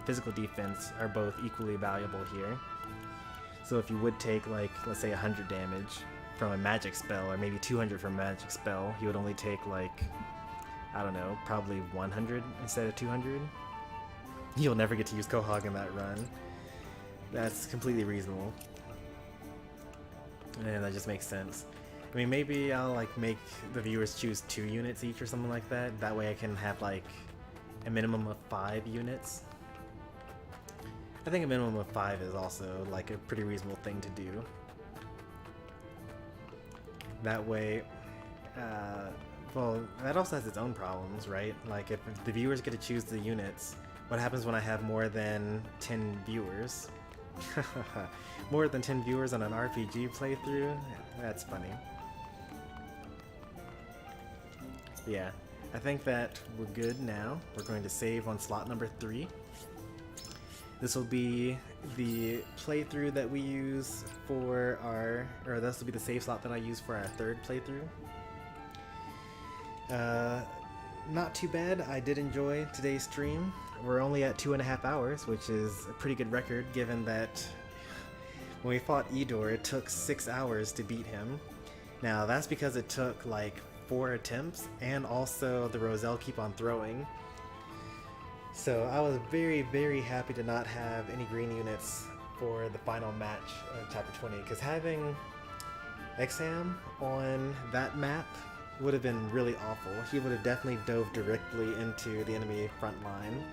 physical defense are both equally valuable here. So if you would take like, let's say 100 damage from a magic spell, or maybe 200 from a magic spell, he would only take like, I don't know, probably 100 instead of 200. You'll never get to use Quahog in that run. That's completely reasonable. And that just makes sense. I mean, maybe I'll like make the viewers choose 2 units each or something like that. That way I can have like a minimum of 5 units. I think a minimum of 5 is also like a pretty reasonable thing to do. That way, well, that also has its own problems, right? Like, if the viewers get to choose the units, what happens when I have more than 10 viewers? More than 10 viewers on an RPG playthrough? That's funny. Yeah, I think that we're good now. We're going to save on slot number 3. This will be the playthrough that we use for our, or this will be the save slot that I use for our 3rd playthrough. Not too bad. I did enjoy today's stream. We're only at 2.5 hours, which is a pretty good record given that when we fought Edor, it took 6 hours to beat him. Now that's because it took like 4 attempts and also the Roselle keep on throwing. So I was very, very happy to not have any green units for the final match of Chapter 20, because having Exham on that map would have been really awful. He would have definitely dove directly into the enemy front line.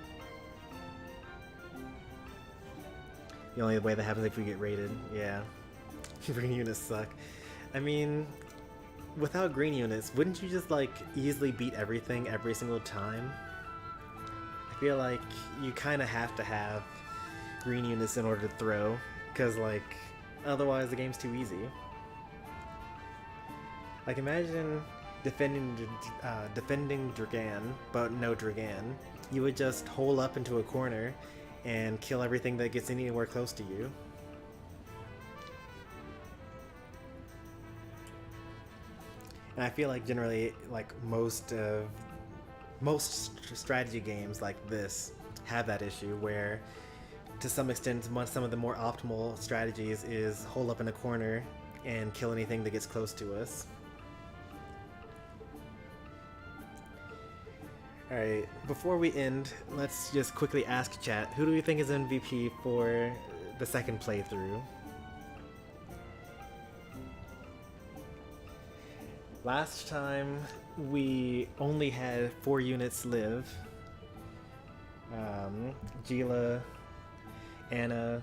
The only way that happens if we get raided, yeah. Green units suck. I mean, without green units, wouldn't you just like easily beat everything every single time? I feel like you kind of have to have green units in order to throw, because like Otherwise, the game's too easy. Like, imagine defending Dragan, but no Dragan. You would just hole up into a corner and kill everything that gets anywhere close to you. And I feel like generally, like most strategy games like this have that issue where, to some extent, some of the more optimal strategies is hole up in a corner and kill anything that gets close to us. Alright, before we end, let's just quickly ask chat, who do we think is MVP for the second playthrough? Last time, we only had 4 units live. Gila, Anna,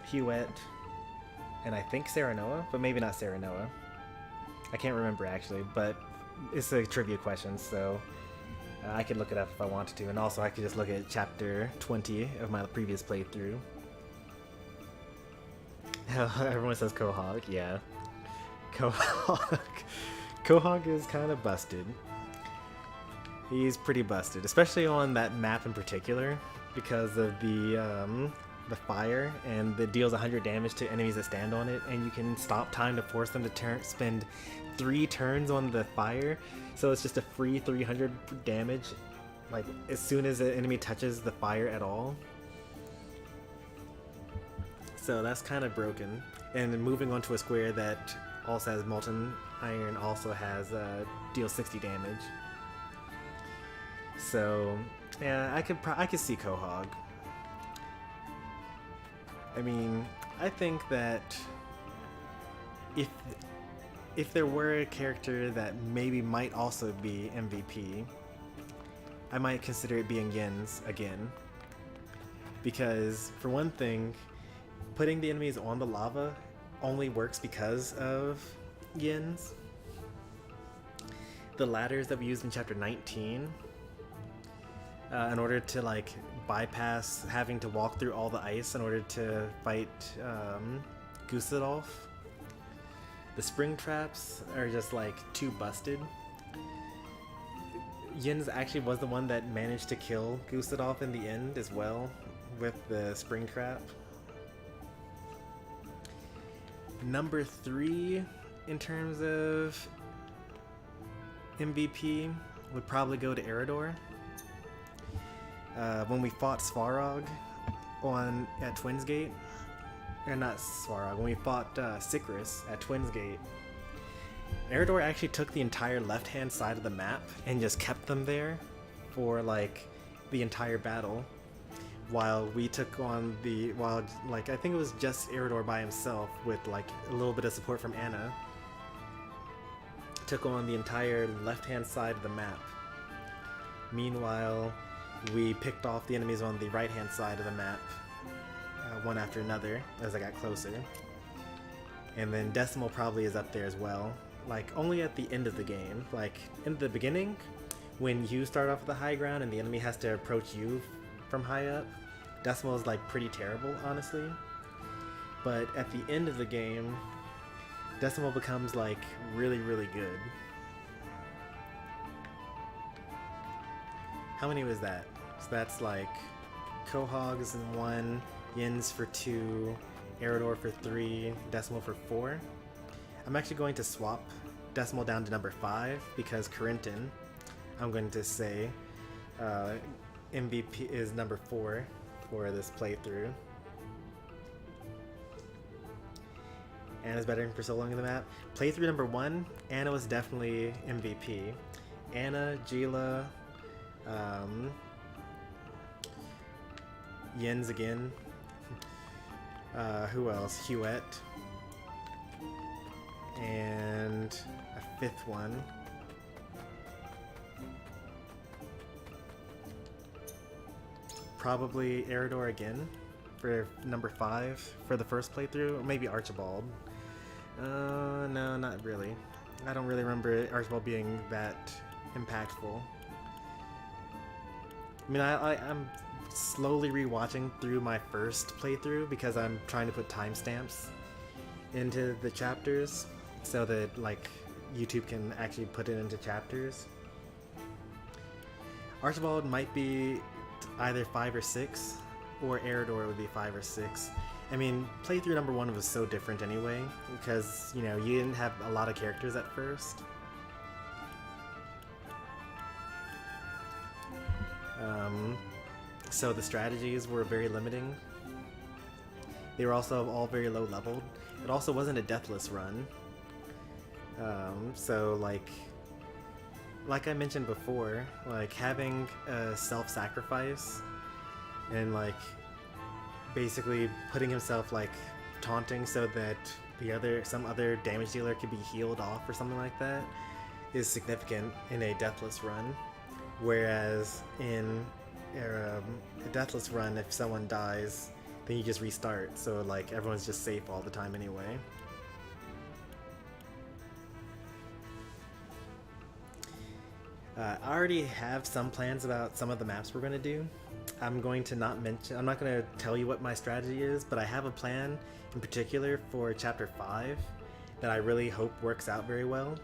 Huette, and I think Serenoa, but maybe not Serenoa. I can't remember actually, but it's a trivia question, so I could look it up if I wanted to, and also I could just look at chapter 20 of my previous playthrough. Everyone says Quahog, yeah. Quahog is kind of busted. He's pretty busted, especially on that map in particular, because of the fire, and it deals 100 damage to enemies that stand on it, and you can stop time to force them to spend 3 turns on the fire, so it's just a free 300 damage, like as soon as the enemy touches the fire at all. So that's kind of broken. And then moving on to a square that also has molten iron, also has deals 60 damage. So yeah, I could see Quahog. I mean, I think that if there were a character that maybe might also be MVP, I might consider it being Yin's again. Because for one thing, putting the enemies on the lava only works because of Yin's. The ladders that we used in chapter 19, in order to like bypass having to walk through all the ice in order to fight Gusadolf. The spring traps are just like too busted. Yin's actually was the one that managed to kill Gusadolf in the end as well with the spring trap. Number 3 in terms of MVP would probably go to Eridor. When we fought Svarog at Twins Gate, or not Svarog, when we fought Sikrus at Twins Gate, Eridor actually took the entire left-hand side of the map and just kept them there for like the entire battle, while we took on I think it was just Eridor by himself with like a little bit of support from Anna, took on the entire left-hand side of the map. Meanwhile, we picked off the enemies on the right-hand side of the map, one after another, as I got closer. And then Decimal probably is up there as well, like only at the end of the game. Like in the beginning, when you start off with the high ground and the enemy has to approach you from high up, Decimal is like pretty terrible, honestly. But at the end of the game, Decimal becomes like really, really good. How many was that? So that's like Quahog's 1, Yin's for 2, Eridor for 3, Decimal for 4. I'm actually going to swap Decimal down to number 5 because Corinton, I'm going to say MVP is number 4 for this playthrough. Anna's better for so long in the map. Playthrough number 1, Anna was definitely MVP. Anna, Gila, Yin's again. Who else? Huette. And a 5th one. Probably Eridor again for number 5 for the first playthrough, or maybe Archibald. No, not really. I don't really remember Archibald being that impactful. I mean, I'm slowly rewatching through my first playthrough because I'm trying to put timestamps into the chapters so that like YouTube can actually put it into chapters. Archibald might be either 5 or 6, or Eridor would be 5 or 6. I mean, playthrough number 1 was so different anyway, because, you know, you didn't have a lot of characters at first. So the strategies were very limiting. They were also all very low leveled. It also wasn't a deathless run. So like I mentioned before, like having a self-sacrifice and like basically putting himself like taunting so that some other damage dealer could be healed off or something like that is significant in a deathless run. Whereas in a deathless run, if someone dies, then you just restart, so like everyone's just safe all the time anyway. I already have some plans about some of the maps we're going to do. I'm not going to tell you what my strategy is, but I have a plan in particular for Chapter 5 that I really hope works out very well,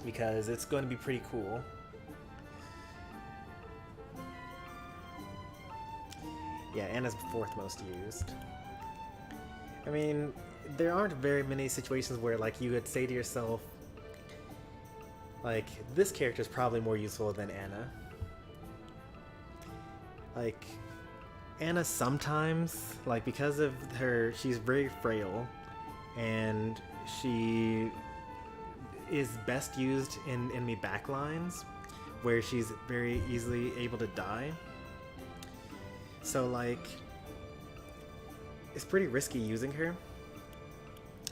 because it's going to be pretty cool. Yeah, Anna's 4th most used. I mean, there aren't very many situations where like you would say to yourself, like, this character is probably more useful than Anna. Like, Anna sometimes, like, because of her, she's very frail, and she is best used in enemy backlines, where she's very easily able to die. So, like, it's pretty risky using her.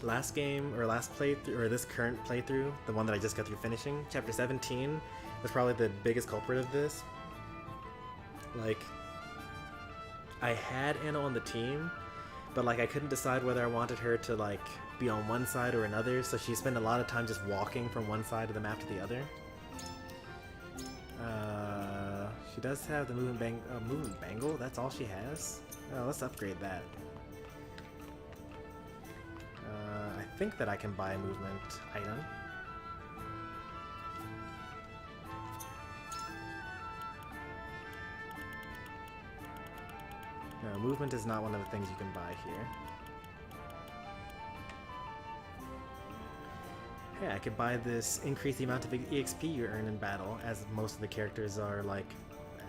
Last game, or last playthrough, or this current playthrough, the one that I just got through finishing, Chapter 17, was probably the biggest culprit of this. Like, I had Anna on the team, but like I couldn't decide whether I wanted her to like be on one side or another, so she spent a lot of time just walking from one side of the map to the other. She does have the movement bangle, that's all she has? Oh, let's upgrade that. I think that I can buy a movement item. No, movement is not one of the things you can buy here. Hey, I could buy this, increase the amount of EXP you earn in battle, as most of the characters are like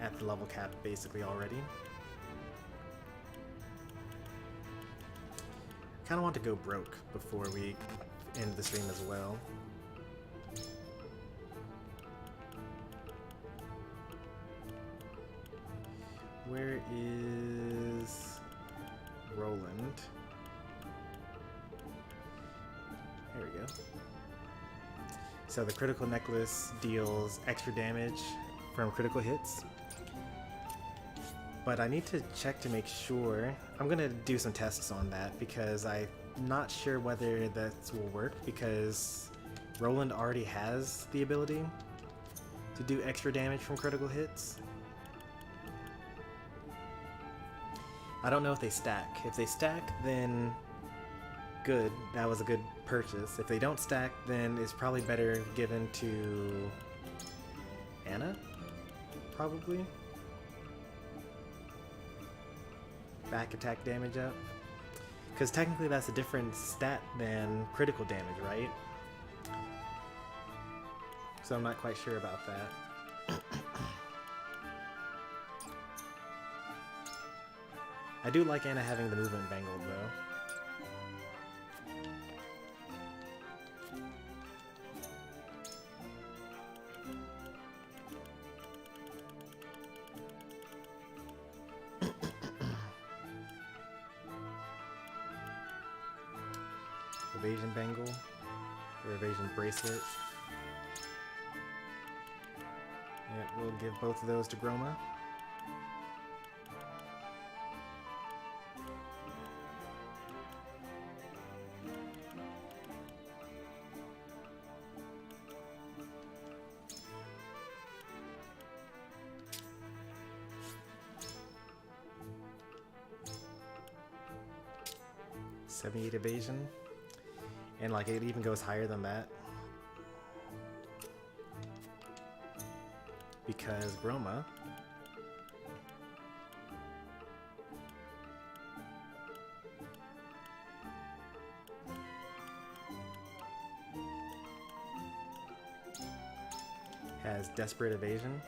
at the level cap basically already. Kind of want to go broke before we end the stream as well. Where is Roland? There we go. So the critical necklace deals extra damage from critical hits. But I need to check to make sure. I'm gonna do some tests on that because I'm not sure whether that will work, because Roland already has the ability to do extra damage from critical hits. I don't know if they stack. If they stack, then good. That was a good purchase. If they don't stack, then it's probably better given to Anna, probably. Back attack damage up, because technically that's a different stat than critical damage, right? So I'm not quite sure about that. I do like Anna having the movement bangled though. Evasion bangle, or evasion bracelet. Yeah, we'll give both of those to Groma. 78 evasion. And like it even goes higher than that. Because Groma has Desperate Evasion.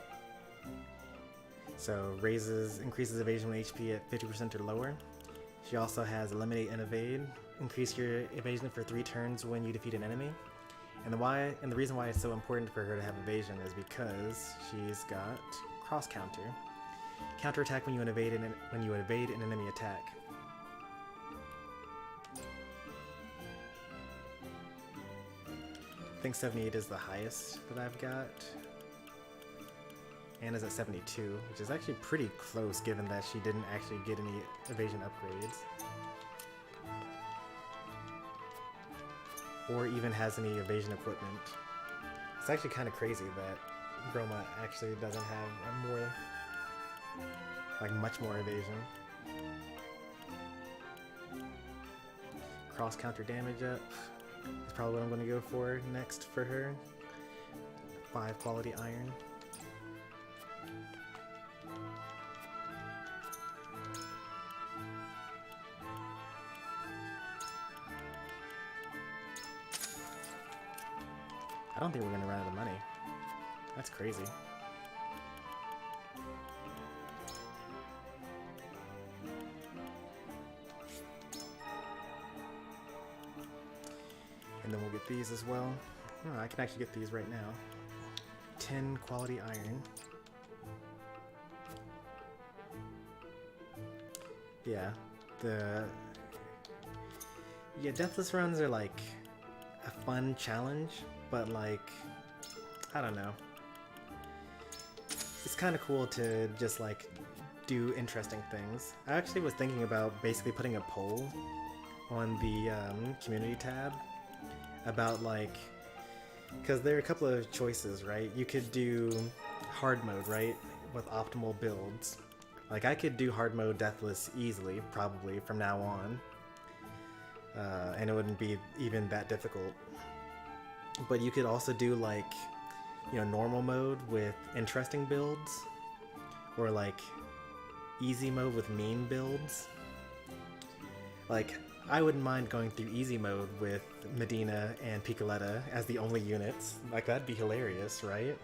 So increases evasion when HP at 50% or lower. She also has Eliminate and Evade. Increase your evasion for 3 turns when you defeat an enemy. And the reason why it's so important for her to have evasion is because she's got Cross Counter. Counter attack when you evade an enemy attack. I think 78 is the highest that I've got. Anna's at 72, which is actually pretty close given that she didn't actually get any evasion upgrades. Or even has any evasion equipment. It's actually kind of crazy that Groma actually doesn't have much more evasion. Cross counter damage up is probably what I'm going to go for next for her. 5 quality iron. I don't think we're gonna run out of money. That's crazy. And then we'll get these as well. Oh, I can actually get these right now. 10 quality iron. Yeah, Deathless runs are like a fun challenge. But like, I don't know. It's kind of cool to just like do interesting things. I actually was thinking about basically putting a poll on the community tab about like, because there are a couple of choices, right? You could do hard mode, right? With optimal builds. Like I could do hard mode Deathless easily, probably from now on. And it wouldn't be even that difficult. But you could also do like, normal mode with interesting builds, or like easy mode with mean builds. Like, I wouldn't mind going through easy mode with Medina and Piccoletta as the only units. Like, that'd be hilarious, right?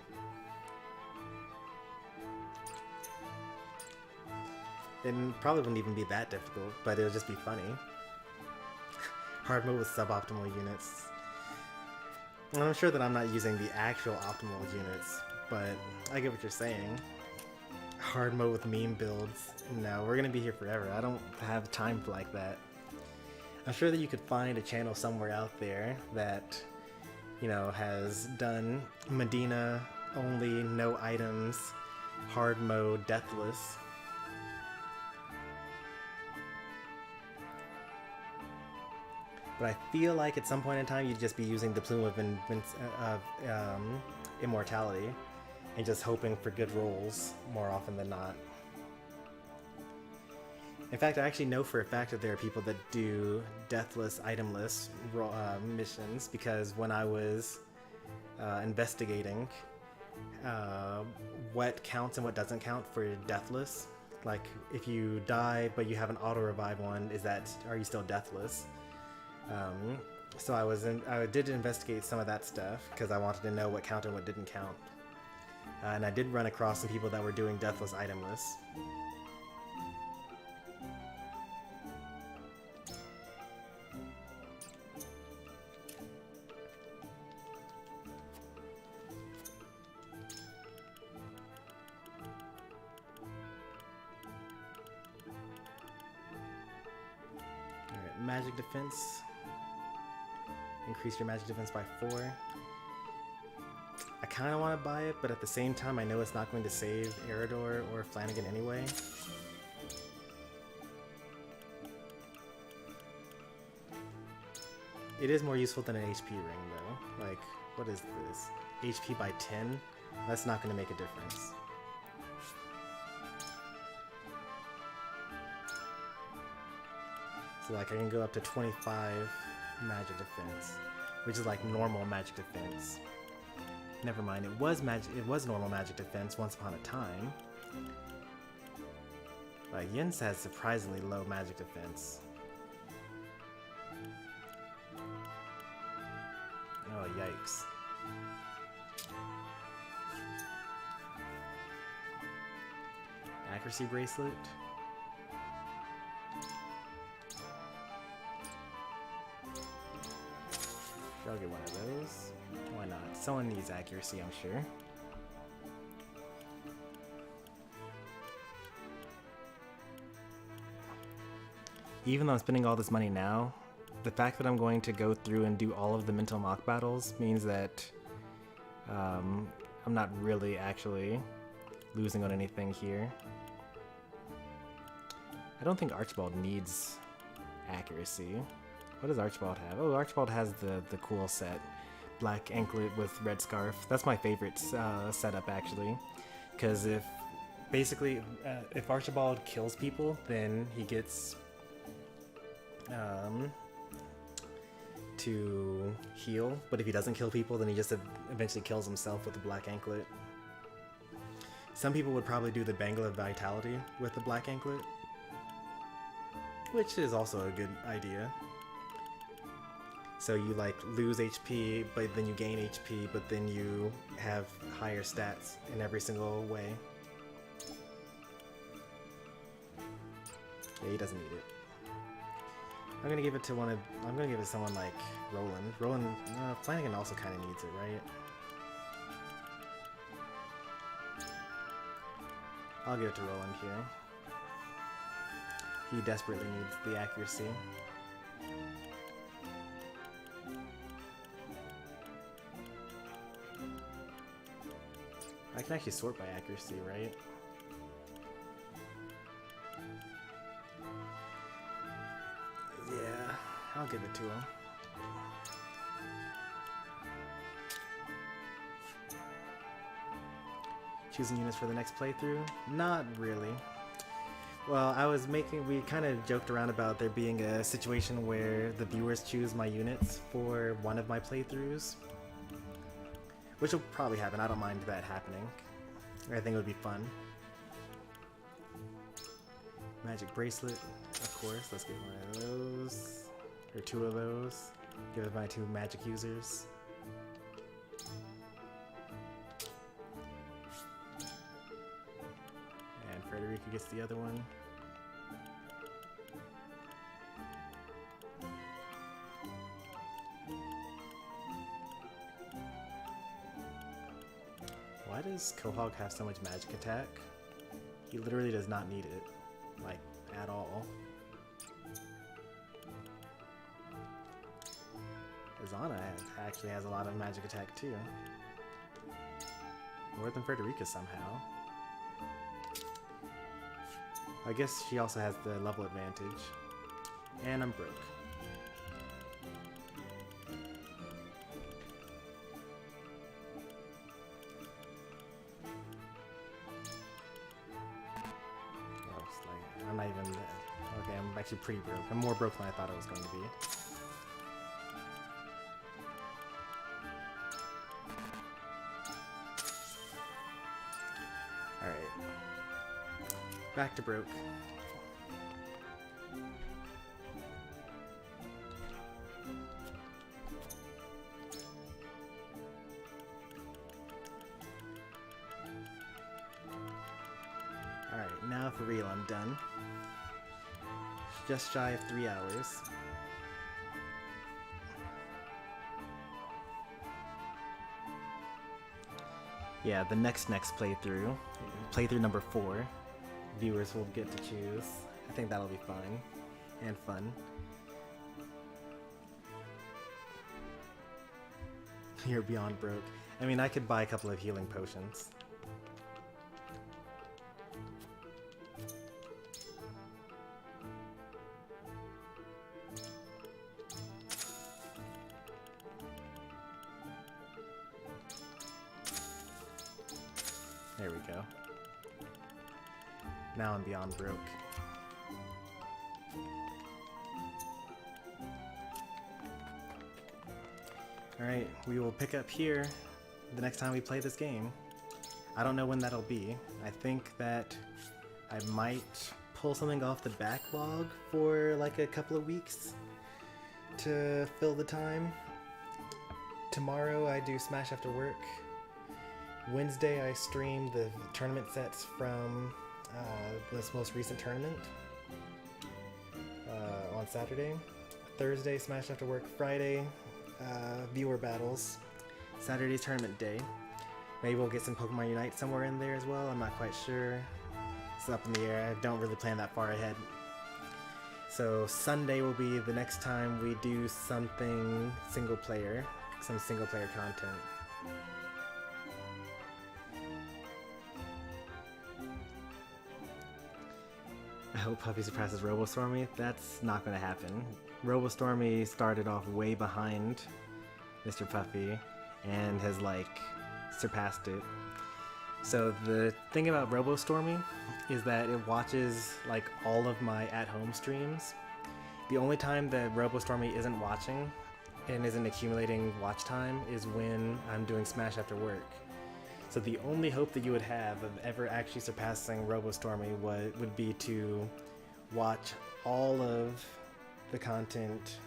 It probably wouldn't even be that difficult, but it would just be funny. Hard mode with suboptimal units. And I'm sure that I'm not using the actual optimal units, but I get what you're saying. Hard mode with meme builds. No, we're gonna be here forever. I don't have time for like that. I'm sure that you could find a channel somewhere out there that, has done Medina only, no items, hard mode, Deathless. But I feel like at some point in time you'd just be using the Plume of Immortality and just hoping for good rolls more often than not. In fact, I actually know for a fact that there are people that do Deathless, itemless missions, because when I was investigating what counts and what doesn't count for Deathless, like if you die but you have an auto revive one, are you still Deathless? So I did investigate some of that stuff because I wanted to know what counted and what didn't count. And I did run across some people that were doing Deathless itemless. Alright, magic defense. Increase your magic defense by 4. I kind of want to buy it, but at the same time I know it's not going to save Eridor or Flanagan anyway. It is more useful than an HP ring though. Like, what is this? HP by 10? That's not going to make a difference. So like I can go up to 25 magic defense, which is like normal magic defense. Never mind, it was normal magic defense once upon a time. But Yin's has surprisingly low magic defense. Oh, yikes. Accuracy bracelet. Sure, I'll get one of those. Why not? Someone needs accuracy, I'm sure. Even though I'm spending all this money now, the fact that I'm going to go through and do all of the mental mock battles means that I'm not really actually losing on anything here. I don't think Archibald needs accuracy. What does Archibald have? Oh, Archibald has the cool set. Black anklet with red scarf. That's my favorite setup, actually. Because if Archibald kills people, then he gets to heal. But if he doesn't kill people, then he just eventually kills himself with the black anklet. Some people would probably do the Bangle of Vitality with the black anklet, which is also a good idea. So you like lose HP, but then you gain HP, but then you have higher stats in every single way. Yeah, he doesn't need it. I'm gonna give it to someone like Roland. Flanagan also kind of needs it, right? I'll give it to Roland here. He desperately needs the accuracy. I can actually sort by accuracy, right? Yeah, I'll give it to him. Choosing units for the next playthrough? Not really. Well, we kind of joked around about there being a situation where the viewers choose my units for one of my playthroughs. Which will probably happen. I don't mind that happening. I think it would be fun. Magic bracelet, of course. Let's get one of those. Or two of those. Give it my two magic users. And Frederica gets the other one. Why does Quahog have so much magic attack? He literally does not need it, like, at all. Izana actually has a lot of magic attack too. More than Frederica somehow. I guess she also has the level advantage. And I'm broke. I'm not even... Okay, I'm actually pretty broke. I'm more broke than I thought I was going to be. Alright. Back to broke. Alright, now for real, I'm done. Just shy of 3 hours. Yeah, the next playthrough, playthrough number 4, viewers will get to choose. I think that'll be fine and fun. You're beyond broke. I mean, I could buy a couple of healing potions. There we go. Now I'm beyond broke. Alright, we will pick up here the next time we play this game. I don't know when that'll be. I think that I might pull something off the backlog for like a couple of weeks to fill the time. Tomorrow I do Smash After Work. Wednesday I stream the tournament sets from this most recent tournament on Saturday. Thursday Smash After Work. Friday viewer battles. Saturday's tournament day. Maybe we'll get some Pokemon Unite somewhere in there as well. I'm not quite sure. It's up in the air. I don't really plan that far ahead. So Sunday will be the next time we do something single player. Some single player content. I hope Puffy surpasses Stormy. That's not going to happen. Stormy started off way behind Mr. Puffy and has like surpassed it. So the thing about Stormy is that it watches like all of my at-home streams. The only time that Stormy isn't watching and isn't accumulating watch time is when I'm doing Smash After Work. So the only hope that you would have of ever actually surpassing Stormy would be to watch all of the content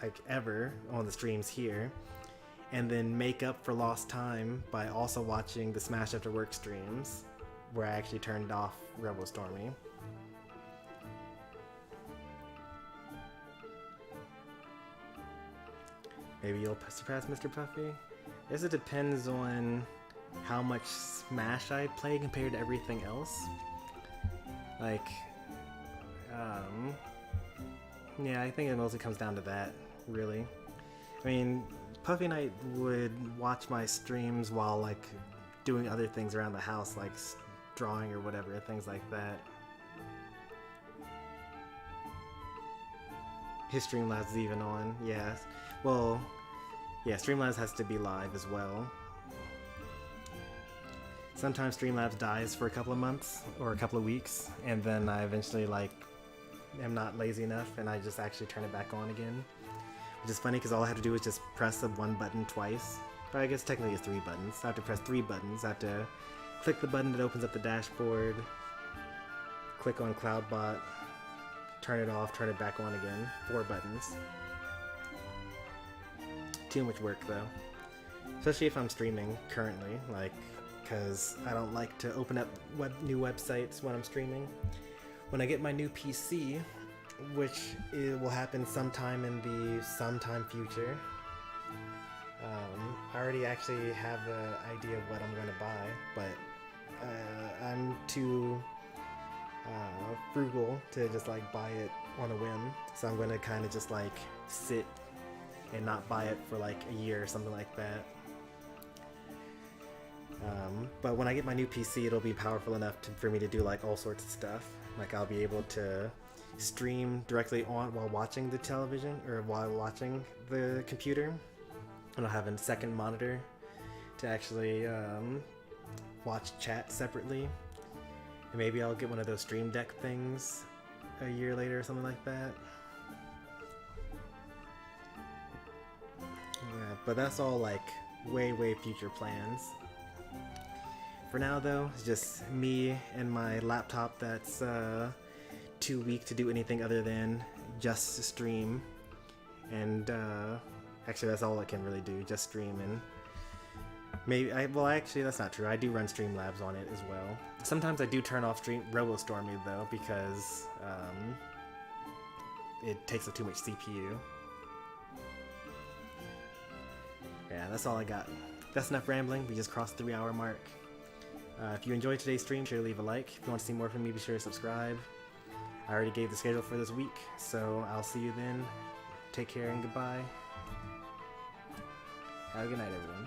like ever on the streams here, and then make up for lost time by also watching the Smash After Work streams where I actually turned off Stormy. Maybe you'll surpass Mr. Puffy? I guess it depends on how much Smash I play compared to everything else. Like, yeah, I think it mostly comes down to that, really. I mean, Puffy and I would watch my streams while, like, doing other things around the house, like drawing or whatever, things like that. His Streamlabs is even on, yes. Well, yeah, Streamlabs has to be live as well. Sometimes Streamlabs dies for a couple of months or a couple of weeks, and then I eventually like am not lazy enough and I just actually turn it back on again. Which is funny because all I have to do is just press the one button twice. Or I guess technically it's 3 buttons. I have to press 3 buttons. I have to click the button that opens up the dashboard, click on CloudBot, turn it off, turn it back on again. 4 buttons. Too much work though. Especially if I'm streaming currently, like, because I don't like to open up new websites when I'm streaming. When I get my new PC, which it will happen sometime in the sometime future, I already actually have an idea of what I'm going to buy, but I'm too frugal to just like buy it on a whim, so I'm going to kind of just like sit and not buy it for like a year or something like that. But when I get my new PC, it'll be powerful enough for me to do like all sorts of stuff. Like I'll be able to stream directly on while watching the television or while watching the computer, and I'll have a second monitor to actually watch chat separately. And maybe I'll get one of those Stream Deck things a year later or something like that. Yeah, but that's all like way future plans. For now though, it's just me and my laptop that's too weak to do anything other than just stream. And actually that's all I can really do, just stream. And maybe, well actually that's not true, I do run Streamlabs on it as well. Sometimes I do turn off Stormy though, because it takes up too much CPU. Yeah, that's all I got. That's enough rambling, we just crossed the 3-hour mark. If you enjoyed today's stream, be sure to leave a like. If you want to see more from me, be sure to subscribe. I already gave the schedule for this week, so I'll see you then. Take care and goodbye. Have a good night, everyone.